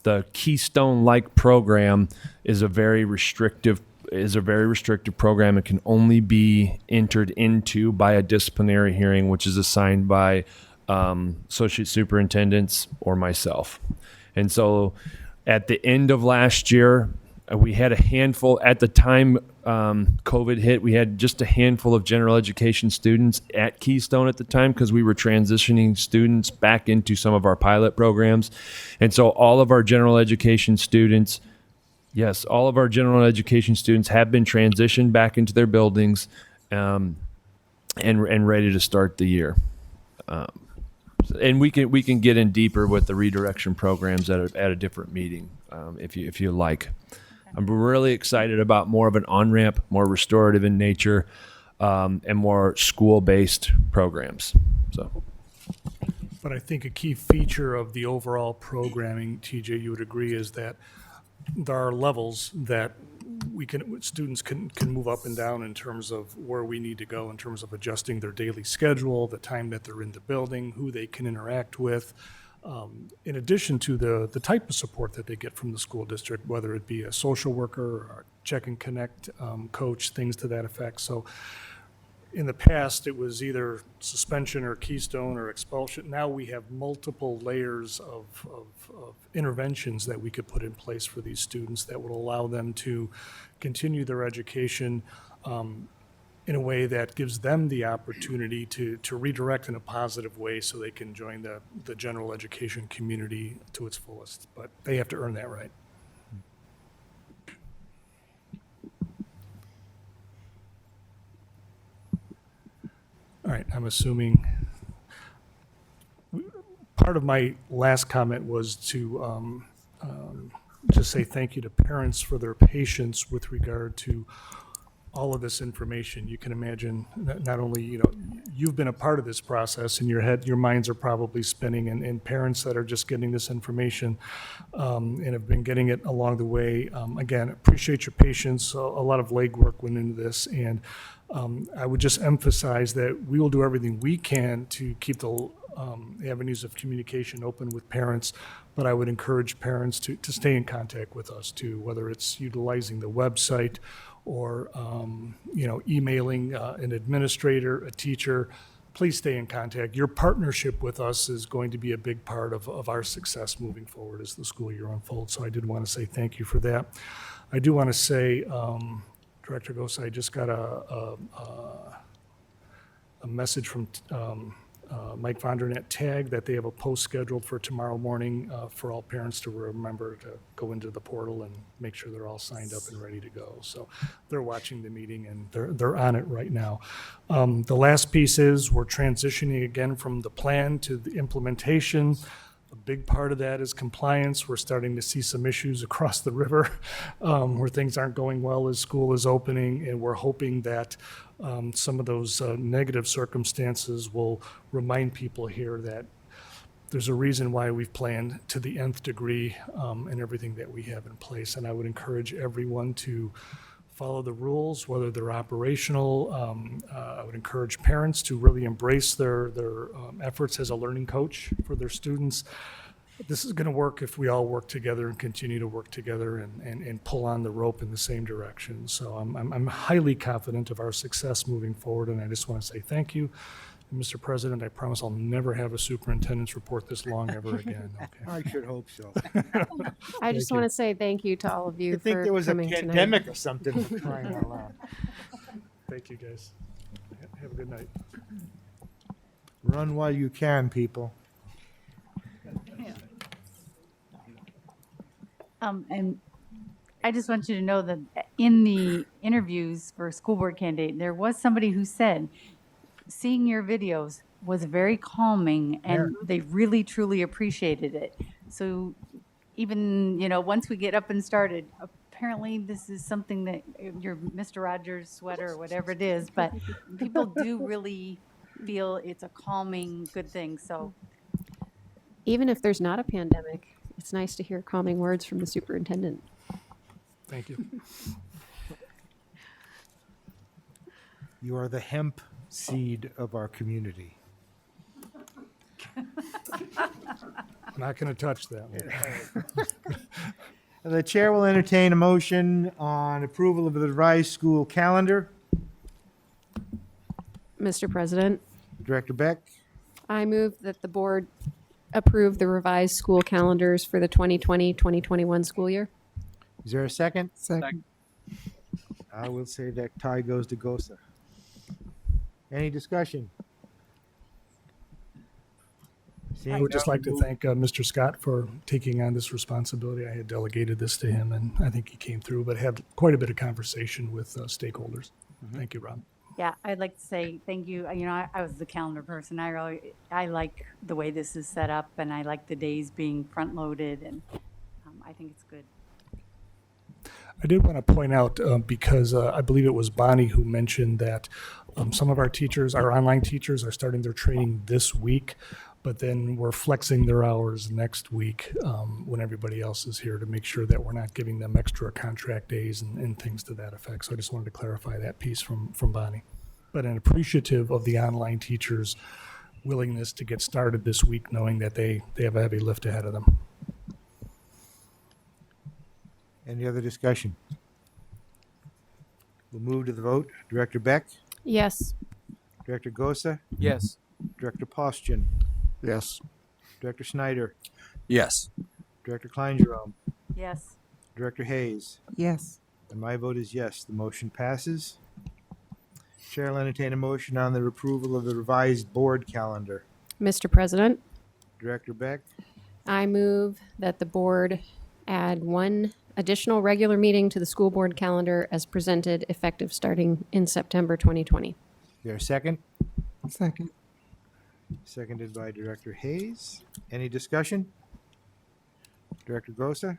The Keystone-like program is a very restrictive program and can only be entered into by a disciplinary hearing, which is assigned by associate superintendents or myself. And so at the end of last year, we had a handful. At the time COVID hit, we had just a handful of general education students at Keystone at the time because we were transitioning students back into some of our pilot programs. And so all of our general education students, yes, all of our general education students have been transitioned back into their buildings and ready to start the year. And we can get in deeper with the redirection programs at a different meeting if you like. I'm really excited about more of an on-ramp, more restorative in nature, and more school-based programs. So, But I think a key feature of the overall programming, TJ, you would agree, is that there are levels that students can move up and down in terms of where we need to go in terms of adjusting their daily schedule, the time that they're in the building, who they can interact with. in addition to the type of support that they get from the school district, whether it be a social worker or a check and connect coach, things to that effect. So in the past, it was either suspension or keystone or expulsion. Now we have multiple layers of interventions that we could put in place for these students that would allow them to continue their education in a way that gives them the opportunity to redirect in a positive way so they can join the general education community to its fullest. But they have to earn that right. All right, I'm assuming part of my last comment was to just say thank you to parents for their patience with regard to all of this information. You can imagine that not only, you've been a part of this process in your head, your minds are probably spinning, and parents that are just getting this information and have been getting it along the way. Again, appreciate your patience. A lot of legwork went into this, and I would just emphasize that we will do everything we can to keep the avenues of communication open with parents, but I would encourage parents to stay in contact with us too, whether it's utilizing the website or emailing an administrator, a teacher. Please stay in contact. Your partnership with us is going to be a big part of our success moving forward as the school year unfolds. So I did want to say thank you for that. I do want to say, Director Gosa, I just got a message from Mike Vondran at TAG that they have a post scheduled for tomorrow morning for all parents to remember to go into the portal and make sure they're all signed up and ready to go. So they're watching the meeting and they're on it right now. The last piece is we're transitioning again from the plan to the implementation. A big part of that is compliance. We're starting to see some issues across the river where things aren't going well as school is opening, and we're hoping that some of those negative circumstances will remind people here that there's a reason why we've planned to the nth degree and everything that we have in place. And I would encourage everyone to follow the rules, whether they're operational. I would encourage parents to really embrace their efforts as a learning coach for their students. This is going to work if we all work together and continue to work together and pull on the rope in the same direction. So I'm highly confident of our success moving forward, and I just want to say thank you. And Mr. President, I promise I'll never have a superintendent's report this long ever again. Okay. I should hope so. I just want to say thank you to all of you I think for there was a coming pandemic tonight. or something crying out loud. Thank you, guys. Have a good night. Run while you can, people. And I just want you to know that in the interviews for school board candidate, there was somebody who said, seeing your videos was very calming and they really truly appreciated it. So even, once we get up and started, apparently this is something that your Mr. Rogers sweater or whatever it is, but people do really feel it's a calming, good thing. So Even if there's not a pandemic, it's nice to hear calming words from the superintendent. Thank you. You are the hemp seed of our community. Not going to touch that one. The chair will entertain a motion on approval of the revised school calendar. Mr. President, Director Beck, I move that the board approve the revised school calendars for the 2020-2021 school year. is there a second? Second. I will say that tie goes to Gosa. Any discussion? I would just like to thank Mr. Scott for taking on this responsibility. I had delegated this to him, and I think he came through, but had quite a bit of conversation with stakeholders. Thank you, Rob. yeah, I'd like to say thank you. I was the calendar person. I like the way this is set up and I like the days being front loaded and I think it's good. I did want to point out, because I believe it was Bonnie who mentioned that some of our teachers, our online teachers, are starting their training this week, but then we're flexing their hours next week when everybody else is here to make sure that we're not giving them extra contract days and things to that effect. So I just wanted to clarify that piece from Bonnie. But I'm appreciative of the online teachers willingness to get started this week, knowing that they have a heavy lift ahead of them. Any other discussion? We'll move to the vote. Director Beck? Yes. Director Gosa? Yes. Director Postian? Yes. Director Snyder? Yes. Director Kleingerome? Yes. Director Hayes? Yes. And my vote is yes. The motion passes. Chair will entertain a motion on the approval of the revised board calendar. Mr. President, Director Beck? I move that the board add one additional regular meeting to the school board calendar as presented, effective starting in September 2020. Is there a second? Second. Seconded by Director Hayes. Any discussion? Director Gosa?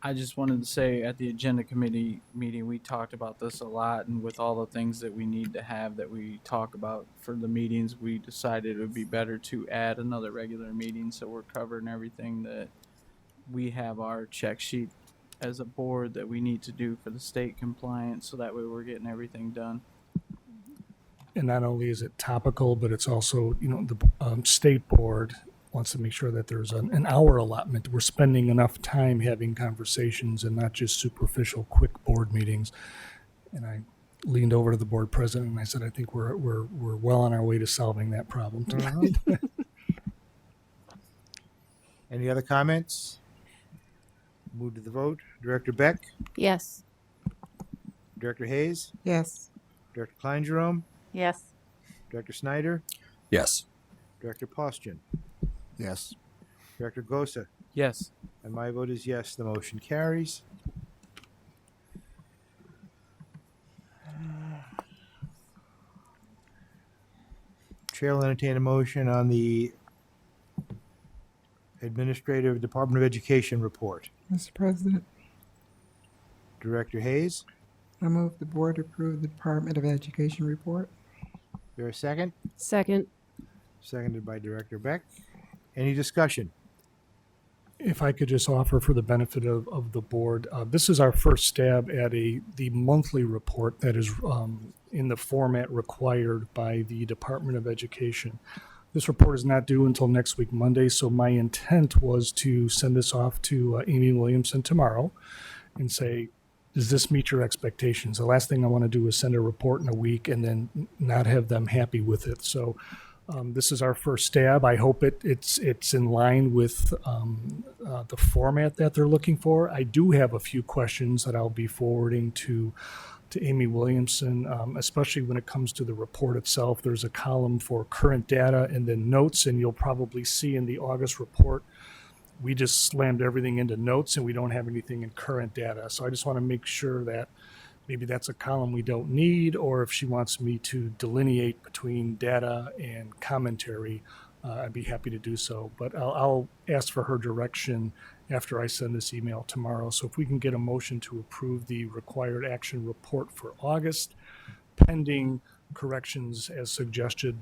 I just wanted to say at the agenda committee meeting, we talked about this a lot, and with all the things that we need to have that we talk about for the meetings, we decided it would be better to add another regular meeting so we're covering everything that we have our check sheet as a board that we need to do for the state compliance, so that way we're getting everything done. And not only is it topical, but it's also, the state board wants to make sure that there's an hour allotment. We're spending enough time having conversations and not just superficial, quick board meetings. And I leaned over to the board president and I said, I think we're well on our way to solving that problem tonight. Any other comments? Move to the vote. Director Beck? Yes. Director Hayes? Yes. Director Kleingerome? Yes. Director Snyder? Yes. Director Postian? Yes. Director Gosa? Yes. And my vote is yes. The motion carries. Chair will entertain a motion on the Administrative Department of Education report. Mr. President, Director Hayes? I move the board approve the Department of Education report. Is there a second? Second. Seconded by Director Beck. Any discussion? If I could just offer for the benefit of the board, this is our first stab at the monthly report that is in the format required by the Department of Education. This report is not due until next week, Monday, so my intent was to send this off to Amy Williamson tomorrow and say, does this meet your expectations? The last thing I want to do is send a report in a week and then not have them happy with it. So this is our first stab. I hope it's in line with the format that they're looking for. I do have a few questions that I'll be forwarding to Amy Williamson, especially when it comes to the report itself. There's a column for current data and then notes, and you'll probably see in the August report, we just slammed everything into notes and we don't have anything in current data. So I just want to make sure that maybe that's a column we don't need, or if she wants me to delineate between data and commentary, I'd be happy to do so. But I'll ask for her direction after I send this email tomorrow. So if we can get a motion to approve the required action report for August, pending corrections as suggested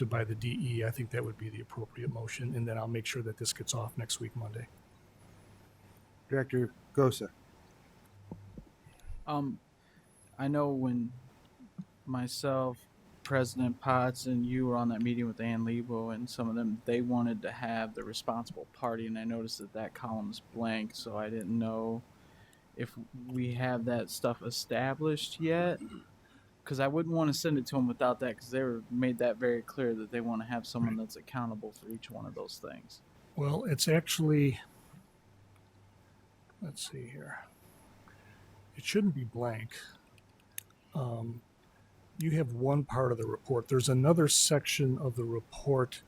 by the DE, I think that would be the appropriate motion. And then I'll make sure that this gets off next week, Monday. Director Gosa? I know when myself, President Potts, and you were on that meeting with Ann Lebo and some of them, they wanted to have the responsible party, and I noticed that column is blank, so I didn't know if we have that stuff established yet, because I wouldn't want to send it to them without that, because they made that very clear that they want to have someone that's accountable for each one of those things. Well, it's actually, let's see here. It shouldn't be blank. You have one part of the report. There's another section of the report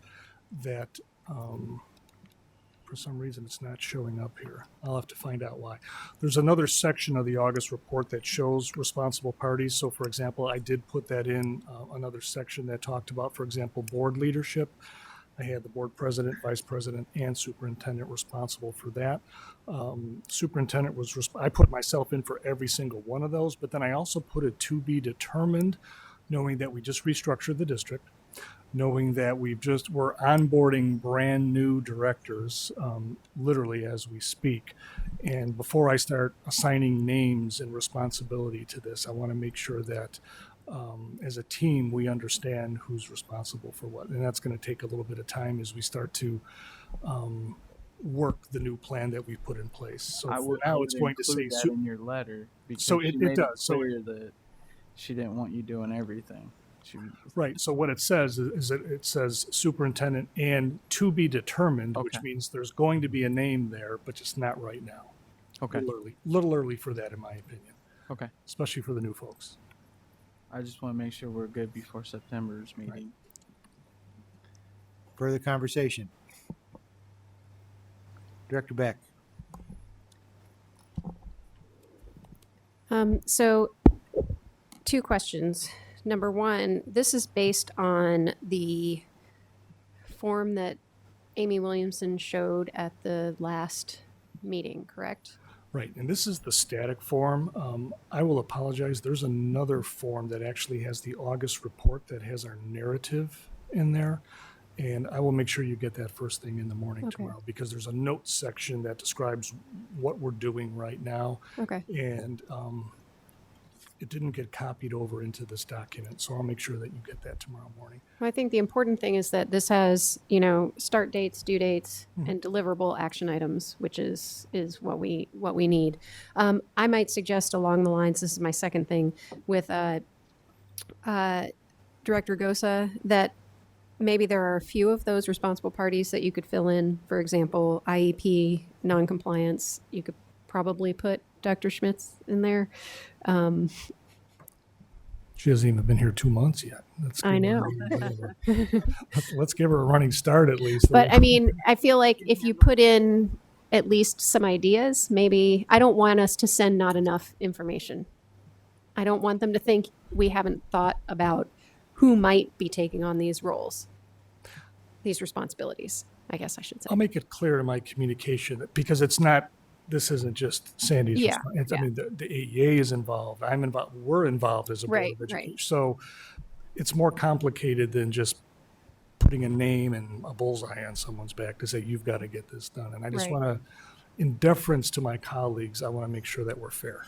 that, for some reason, it's not showing up here. I'll have to find out why. There's another section of the August report that shows responsible parties. So, for example, I did put that in another section that talked about, for example, board leadership. I had the board president, vice president, and superintendent responsible for that. Superintendent was, I put myself in for every single one of those, but then I also put it to be determined, knowing that we just restructured the district, knowing that we're onboarding brand new directors, literally as we speak. And before I start assigning names and responsibility to this, I want to make sure that as a team, we understand who's responsible for what. And that's going to take a little bit of time as we start to work the new plan that we've put in place. So I for would, now, it's going to say, include that in your letter because so she it made does. So clear that she didn't want you doing everything. right. So what it says is that it says superintendent and to be determined, which Okay. means there's going to be a name there, but just not right now. Okay. Little early for that, in my opinion. Okay. Especially for the new folks. I just want to make sure we're good before September's meeting. Right. Further conversation. Director Beck. So, two questions. Number one, this is based on the form that Amy Williamson showed at the last meeting, correct? Right, and this is the static form. I will apologize. There's another form that actually has the August report that has our narrative in there. And I will make sure you get that first thing in the morning tomorrow, because there's a notes section that describes what we're doing right now. Okay. And it didn't get copied over into this document, so I'll make sure that you get that tomorrow morning. Well, I think the important thing is that this has, start dates, due dates, and deliverable action items, which is what we need. I might suggest along the lines, this is my second thing, with Director Gosa, that maybe there are a few of those responsible parties that you could fill in. For example, IEP, noncompliance. You could probably put Dr. Schmitz in there. She hasn't even been here 2 months yet. I know. Let's give her a running start at least. But I mean, I feel like if you put in at least some ideas, maybe I don't want us to send not enough information. I don't want them to think we haven't thought about who might be taking on these roles, these responsibilities, I guess I should say. I'll make it clear in my communication, because this isn't just Sandy's response. I mean, the AEA is involved. I'm involved. We're involved as a board of education. Right. So it's more complicated than just putting a name and a bullseye on someone's back to say, you've got to get this done. And I just want to, in deference to my colleagues, I want to make sure that we're fair.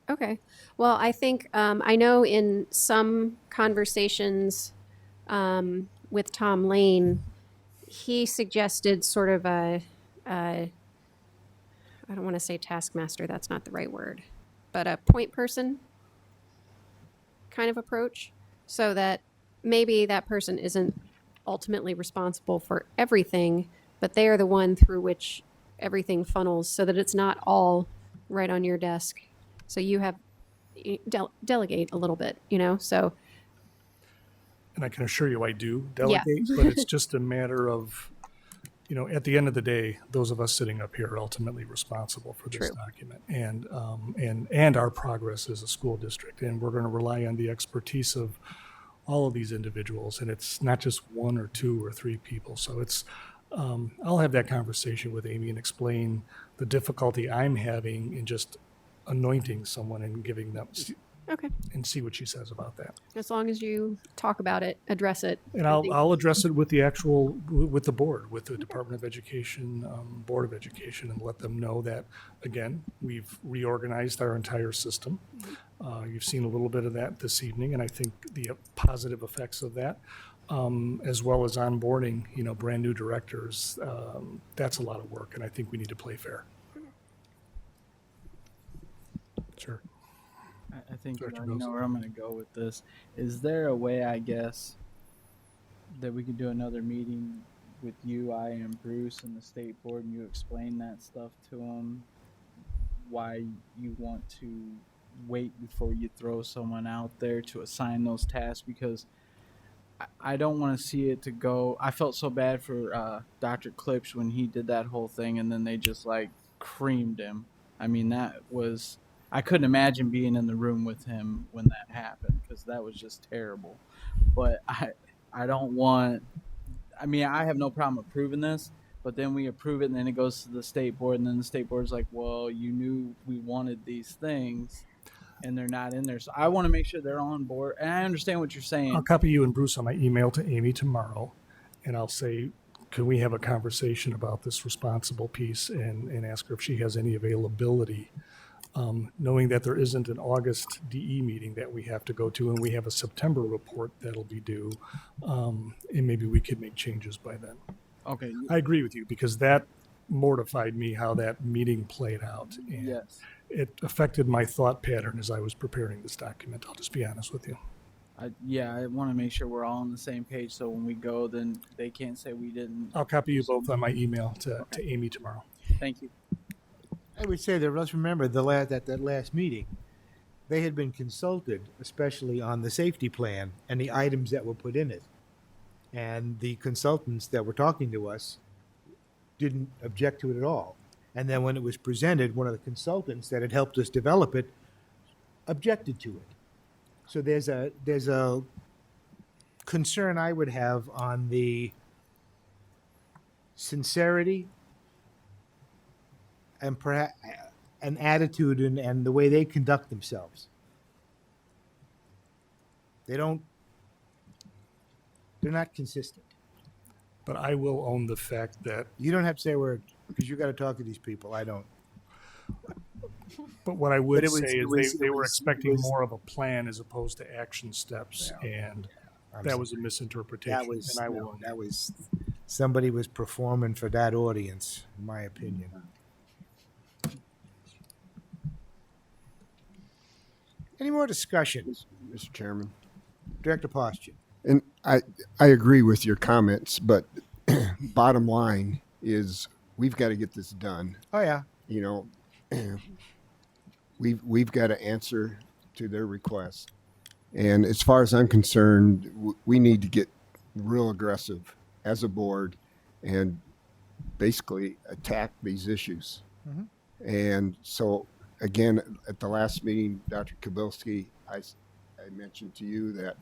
Okay. Well, I think, I know in some conversations with Tom Lane, he suggested sort of I don't want to say taskmaster, that's not the right word, but a point person kind of approach, so that maybe that person isn't ultimately responsible for everything, but they are the one through which everything funnels, so that it's not all right on your desk. So you have delegate a little bit, so. And I can assure you I do delegate, but it's just a matter of, at the end of the day, those of us sitting up here are ultimately responsible for this document and our progress as a school district. And we're going to rely on the expertise of all of these individuals. And it's not just one or two or three people. So I'll have that conversation with Amy and explain the difficulty I'm having in just anointing someone and giving them, and see what she says about that. As long as you talk about it, address it. And I'll address it with with the board, with the Department of Education, Board of Education, and let them know that, again, we've reorganized our entire system. You've seen a little bit of that this evening, and I think the positive effects of that, as well as onboarding, brand new directors, that's a lot of work, and I think we need to play fair. Sure. I think I already know where I'm going to go with this. Is there a way, I guess, that we could do another meeting with you, I, and Bruce and the state board, and you explain that stuff to them? Why you want to wait before you throw someone out there to assign those tasks? Because I don't want to see it to go. I felt so bad for Dr. Klipsch when he did that whole thing, and then they just creamed him. I mean, I couldn't imagine being in the room with him when that happened, because that was just terrible. But I don't want, I have no problem approving this, but then we approve it and then it goes to the state board, and then the state board's like, well, you knew we wanted these things and they're not in there. So I want to make sure they're on board. And I understand what you're saying. I'll copy you and Bruce on my email to Amy tomorrow, and I'll say, can we have a conversation about this responsible piece, and ask her if she has any availability knowing that there isn't an August DE meeting that we have to go to, and we have a September report that'll be due, and maybe we could make changes by then. Okay. I agree with you, because that mortified me how that meeting played out. And Yes. it affected my thought pattern as I was preparing this document. I'll just be honest with you. I want to make sure we're all on the same page, so when we go, then they can't say we didn't. I'll copy you both on my email to Amy tomorrow. Thank you. I would say that, let's remember that last meeting, they had been consulted, especially on the safety plan and the items that were put in it. And the consultants that were talking to us didn't object to it at all. And then when it was presented, one of the consultants that had helped us develop it objected to it. So there's a concern I would have on the sincerity and perhaps an attitude and the way they conduct themselves. They're not consistent. But I will own the fact that, You don't have to say a word, because you got to talk to these people. I don't. but what I would But it was- say it is was- they it were was- expecting it was- more of a plan as opposed to action steps, and that was a misinterpretation. That was, and I will own that was, somebody was performing for that audience, in my opinion. Any more discussion? Mr. Chairman. Director Postian. And I agree with your comments, but bottom line is we've got to get this done. Oh, yeah. You know, we've got to answer to their request. And as far as I'm concerned, we need to get real aggressive as a board and basically attack these issues. Mhm. And so, again, at the last meeting, Dr. Kabilski, I mentioned to you that,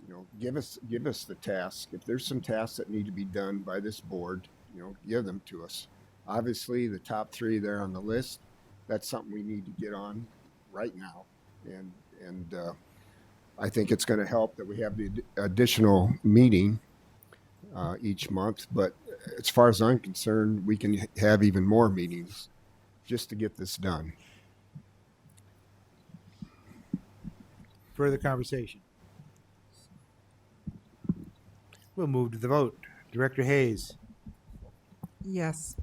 you know, give us the task. If there's some tasks that need to be done by this board, you know, give them to us. Obviously, the top three there on the list, that's something we need to get on right now. And I think it's going to help that we have the additional meeting each month. But as far as I'm concerned, we can have even more meetings just to get this done. Further conversation? We'll move to the vote. Director Hayes. Yes.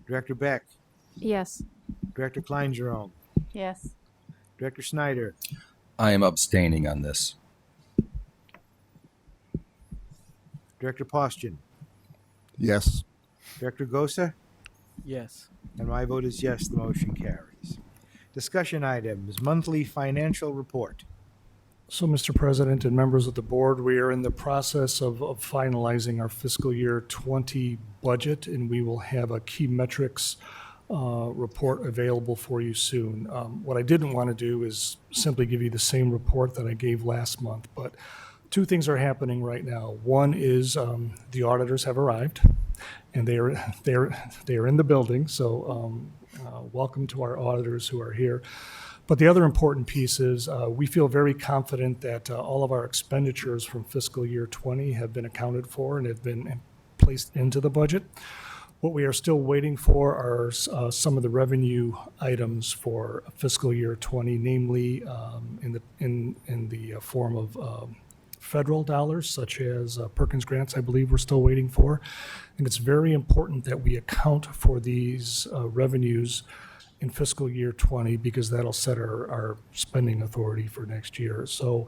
Director Beck. Yes. Director Klein-Jerome. Yes. Director Snyder. I am abstaining on this. Director Postian. Yes. Director Gosa. Yes. And my vote is yes, the motion carries. Discussion items, monthly financial report. So, Mr. President and members of the board, we are in the process of finalizing our fiscal year 20 budget, and we will have a key metrics report available for you soon. What I didn't want to do is simply give you the same report that I gave last month, but two things are happening right now. One is the auditors have arrived, and they are in the building. So welcome to our auditors who are here. But the other important piece is we feel very confident that all of our expenditures from fiscal year 20 have been accounted for and have been placed into the budget. What we are still waiting for are some of the revenue items for fiscal year 20, namely in the form of federal dollars, such as Perkins grants, I believe we're still waiting for. And it's very important that we account for these revenues in fiscal year 20, because that'll set our spending authority for next year. So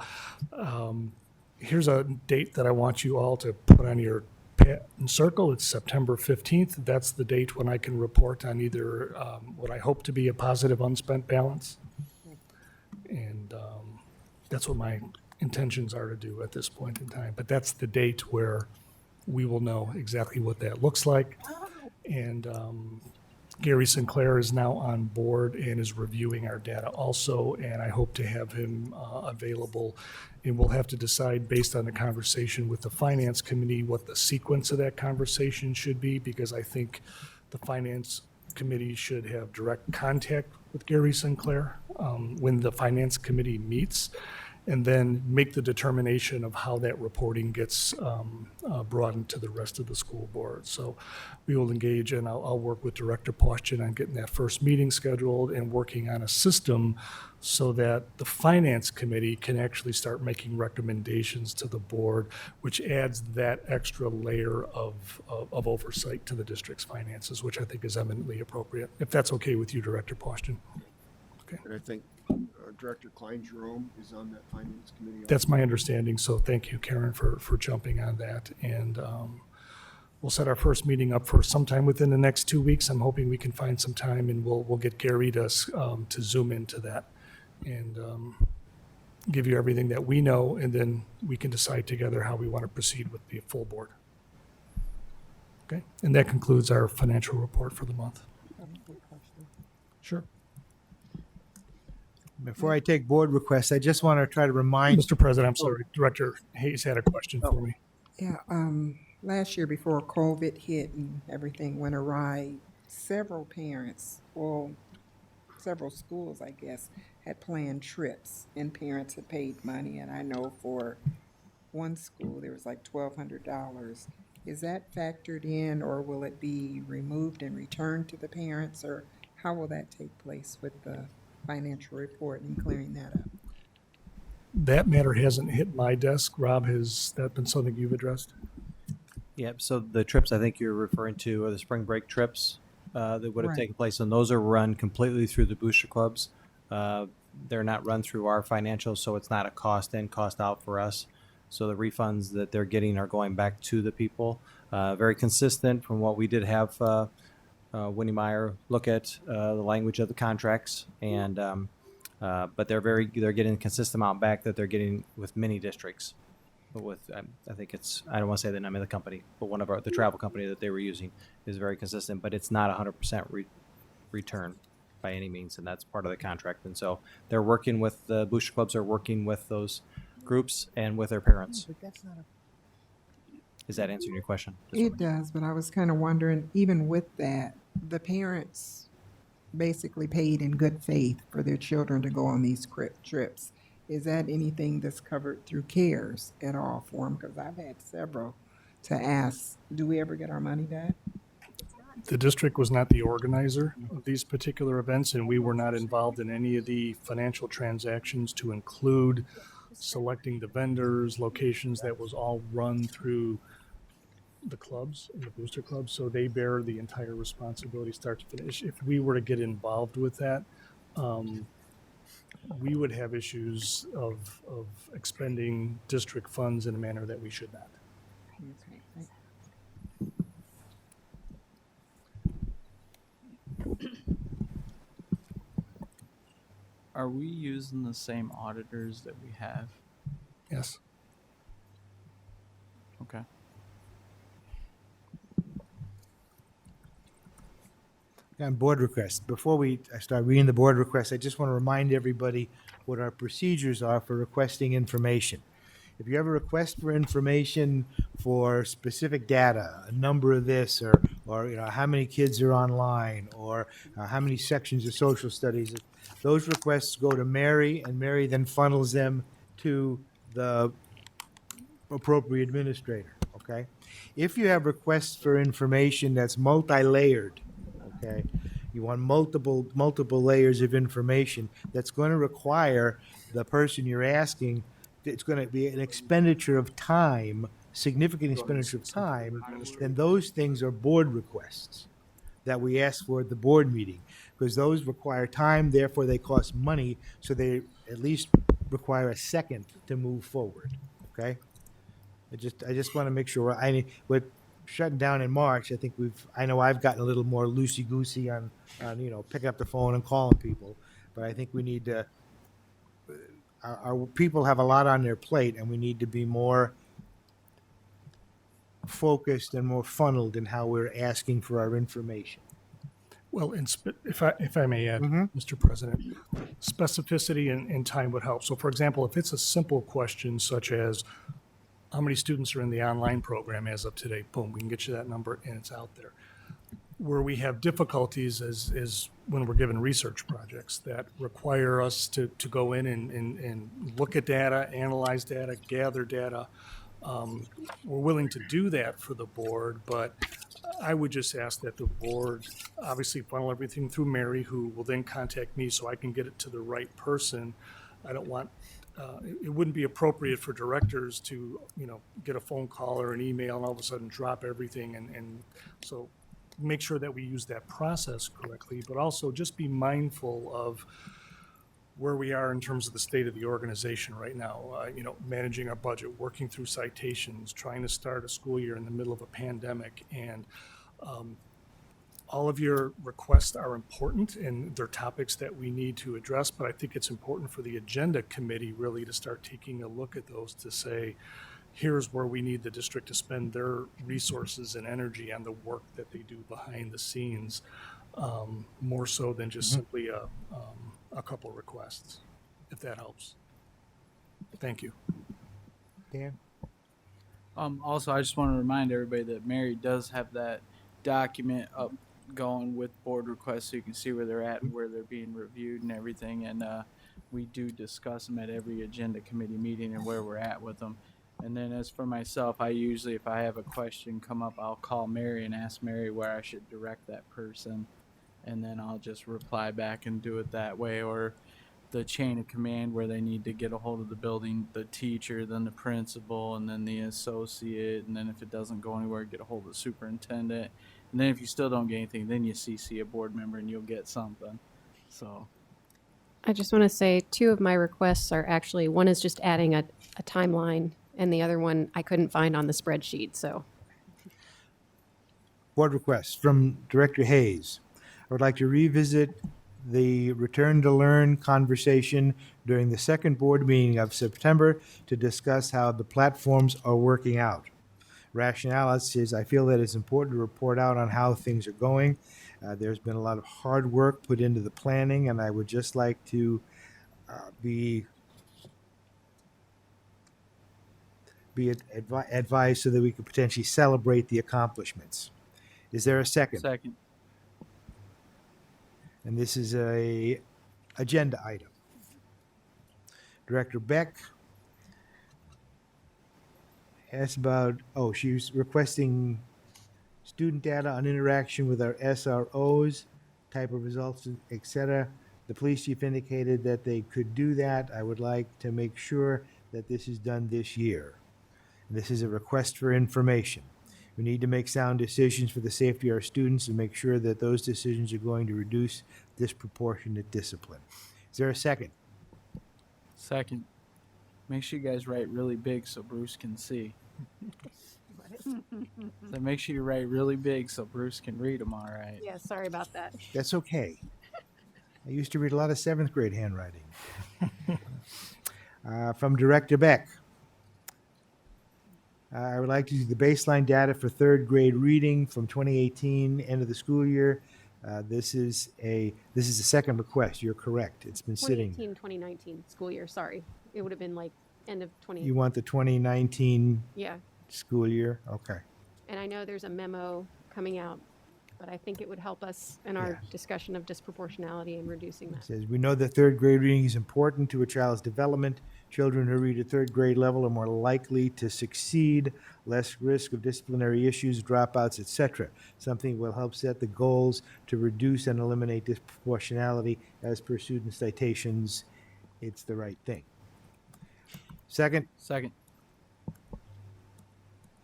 here's a date that I want you all to put on your pad and circle. It's September 15th. That's the date when I can report on either what I hope to be a positive unspent balance. And that's what my intentions are to do at this point in time. But that's the date where we will know exactly what that looks like. And Gary Sinclair is now on board and is reviewing our data also, and I hope to have him available. And we'll have to decide based on the conversation with the Finance Committee what the sequence of that conversation should be, because I think the Finance Committee should have direct contact with Gary Sinclair when the Finance Committee meets. and then make the determination of how that reporting gets broadened to the rest of the school board. So we will engage, and I'll work with Director Poston on getting that first meeting scheduled and working on a system so that the Finance Committee can actually start making recommendations to the board, which adds that extra layer of oversight to the district's finances, which I think is eminently appropriate, if that's okay with you, Director Poston. And I think Director Klein Jerome is on that finance committee. That's my understanding, so thank you, Karen, for jumping on that. And we'll set our first meeting up for sometime within the next 2 weeks. I'm hoping we can find some time, and we'll get Gary to zoom into that and give you everything that we know, and then we can decide together how we want to proceed with the full board. Okay, and that concludes our financial report for the month. Sure. Before I take board requests, I just want to try to remind. Mr. President, I'm sorry, Director Hayes had a question for me. Yeah, last year before COVID hit and everything went awry, several parents, well, several schools, I guess, had planned trips and parents had paid money. And I know for one school, there was like $1,200. Is that factored in, or will it be removed and returned to the parents, or how will that take place with the financial report and clearing that up? That matter hasn't hit my desk. Rob, has that been something you've addressed? Yep, so the trips I think you're referring to are the spring break trips that would have Right. taken place, and those are run completely through the booster clubs. They're not run through our financials, so it's not a cost in, cost out for us. So the refunds that they're getting are going back to the people. Very consistent from what we did have Winnie Meyer look at the language of the contracts, and but they're getting a consistent amount back that they're getting with many districts. But with I think it's, I don't want to say the name of the company, but one of the travel company that they were using is very consistent, but it's not 100% return by any means, and that's part of the contract. And so they're working with the booster clubs, are working with those groups and with their parents. But that's not Is that answering your question? It does, but I was kind of wondering, even with that, the parents basically paid in good faith for their children to go on these trips. Is that anything that's covered through CARES at all for them? Because I've had several to ask, do we ever get our money back? The district was not the organizer of these particular events, and we were not involved in any of the financial transactions to include selecting the vendors, locations. That was all run through the clubs and the booster clubs, so they bear the entire responsibility start to finish. If we were to get involved with that, we would have issues of expending district funds in a manner that we should not. Are we using the same auditors that we have? Yes. Okay. On board requests, before I start reading the board requests, I just want to remind everybody what our procedures are for requesting information. If you have a request for information for specific data, a number of this, or you know, how many kids are online, or how many sections of social studies, those requests go to Mary, and Mary then funnels them to the appropriate administrator, okay? If you have requests for information that's multi-layered, okay, you want multiple layers of information, that's going to require the person you're asking, it's going to be an expenditure of time, significant expenditure of time, then those things are board requests that we ask for at the board meeting, because those require time, therefore they cost money, so they at least require a second to move forward, okay? I just want to make sure, we're shutting down in March. I know I've gotten a little more loosey-goosey on you know, picking up the phone and calling people, but I think we need to, our people have a lot on their plate, and we need to be more focused and more funneled in how we're asking for our information. Well, if I may add, Mr. President, specificity and time would help. So, for example, if it's a simple question such as, how many students are in the online program as of today? Boom, we can get you that number, and it's out there. where we have difficulties is when we're given research projects that require us to go in and look at data, analyze data, gather data. We're willing to do that for the board, but I would just ask that the board obviously funnel everything through Mary, who will then contact me so I can get it to the right person. I don't want, it wouldn't be appropriate for directors to, get a phone call or an email and all of a sudden drop everything. And so make sure that we use that process correctly, but also just be mindful of where we are in terms of the state of the organization right now, managing our budget, working through citations, trying to start a school year in the middle of a pandemic. And all of your requests are important and they're topics that we need to address, but I think it's important for the agenda committee really to start taking a look at those to say, here's where we need the district to spend their resources and energy on the work that they do behind the scenes, more so than just simply a couple requests, if that helps. Thank you. Dan? Also, I just want to remind everybody that Mary does have that document up going with board requests so you can see where they're at and where they're being reviewed and everything. And we do discuss them at every agenda committee meeting and where we're at with them. And then as for myself, I usually, if I have a question come up, I'll call Mary and ask Mary where I should direct that person. And then I'll just reply back and do it that way, or the chain of command where they need to get a hold of the building, the teacher, then the principal, and then the associate, and then if it doesn't go anywhere, get a hold of the superintendent. And then if you still don't get anything, then you CC a board member and you'll get something. So I just want to say 2 of my requests are actually, one is just adding a timeline, and the other one I couldn't find on the spreadsheet, so. Board requests from Director Hayes. I would like to revisit the return to learn conversation during the second board meeting of September to discuss how the platforms are working out. Rationale is I feel that it's important to report out on how things are going. There's been a lot of hard work put into the planning, and I would just like to be advised so that we could potentially celebrate the accomplishments. Is there a second? Second. And this is a agenda item. Director Beck asked about, she's requesting student data on interaction with our SROs, type of results, etc. The police chief indicated that they could do that. I would like to make sure that this is done this year. And this is a request for information. We need to make sound decisions for the safety of our students and make sure that those decisions are going to reduce disproportionate discipline. Is there a second? Second. Make sure you guys write really big so Bruce can see. So make sure you write really big so Bruce can read them all right. Yeah, sorry about that. That's okay. I used to read a lot of 7th grade handwriting. From Director Beck. I would like to use the baseline data for 3rd grade reading from 2018, end of the school year. This is a second request. You're correct. It's been sitting. 2018, 2019 school year, sorry. It would have been like end of 20. You want the 2019 Yeah. school year? Okay. And I know there's a memo coming out, but I think it would help us in our discussion of disproportionality and reducing that. It says, we know that 3rd grade reading is important to a child's development. Children who read at 3rd grade level are more likely to succeed, less risk of disciplinary issues, dropouts, etc. Something will help set the goals to reduce and eliminate disproportionality as per student citations. It's the right thing. Second. Second.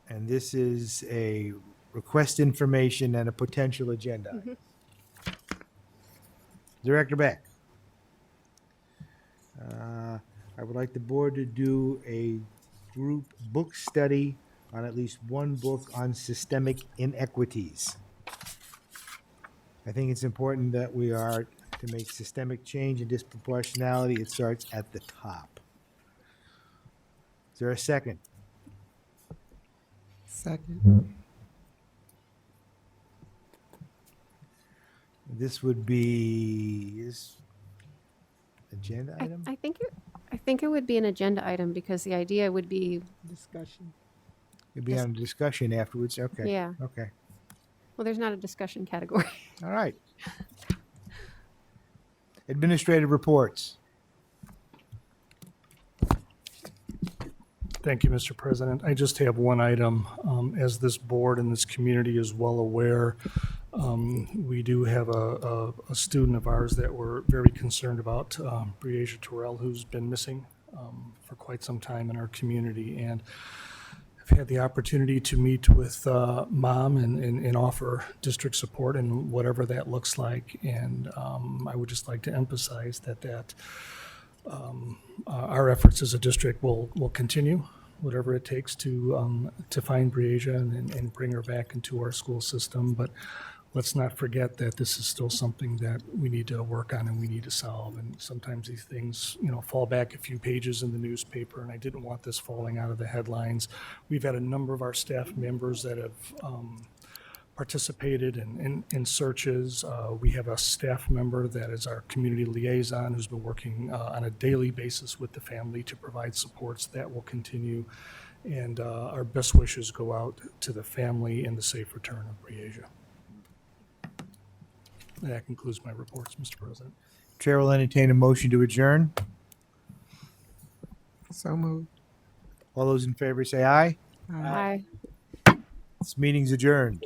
And this is a request information and a potential agenda. Mm-hmm. Director Beck. I would like the board to do a group book study on at least one book on systemic inequities. I think it's important that we are to make systemic change and disproportionality. It starts at the top. Is there a second? Second. This would be agenda item? I think it would be an agenda item because the idea would be Discussion. It'd be on discussion afterwards, okay. Yeah. Okay. Well, there's not a discussion category. All right. Administrative reports. Thank you, Mr. President. I just have one item. As this board and this community is well aware, we do have a student of ours that we're very concerned about, Breasia Terrell, who's been missing for quite some time in our community. And I've had the opportunity to meet with mom and offer district support and whatever that looks like. And I would just like to emphasize that our efforts as a district will continue, whatever it takes to find Breasia and bring her back into our school system. But let's not forget that this is still something that we need to work on and we need to solve. And sometimes these things, fall back a few pages in the newspaper, and I didn't want this falling out of the headlines. We've had a number of our staff members that have participated in searches. We have a staff member that is our community liaison who's been working on a daily basis with the family to provide supports. That will continue. And our best wishes go out to the family and the safe return of Breasia. That concludes my reports, Mr. President. Chair will entertain a motion to adjourn. So moved. All those in favor say aye. Aye. This meeting's adjourned.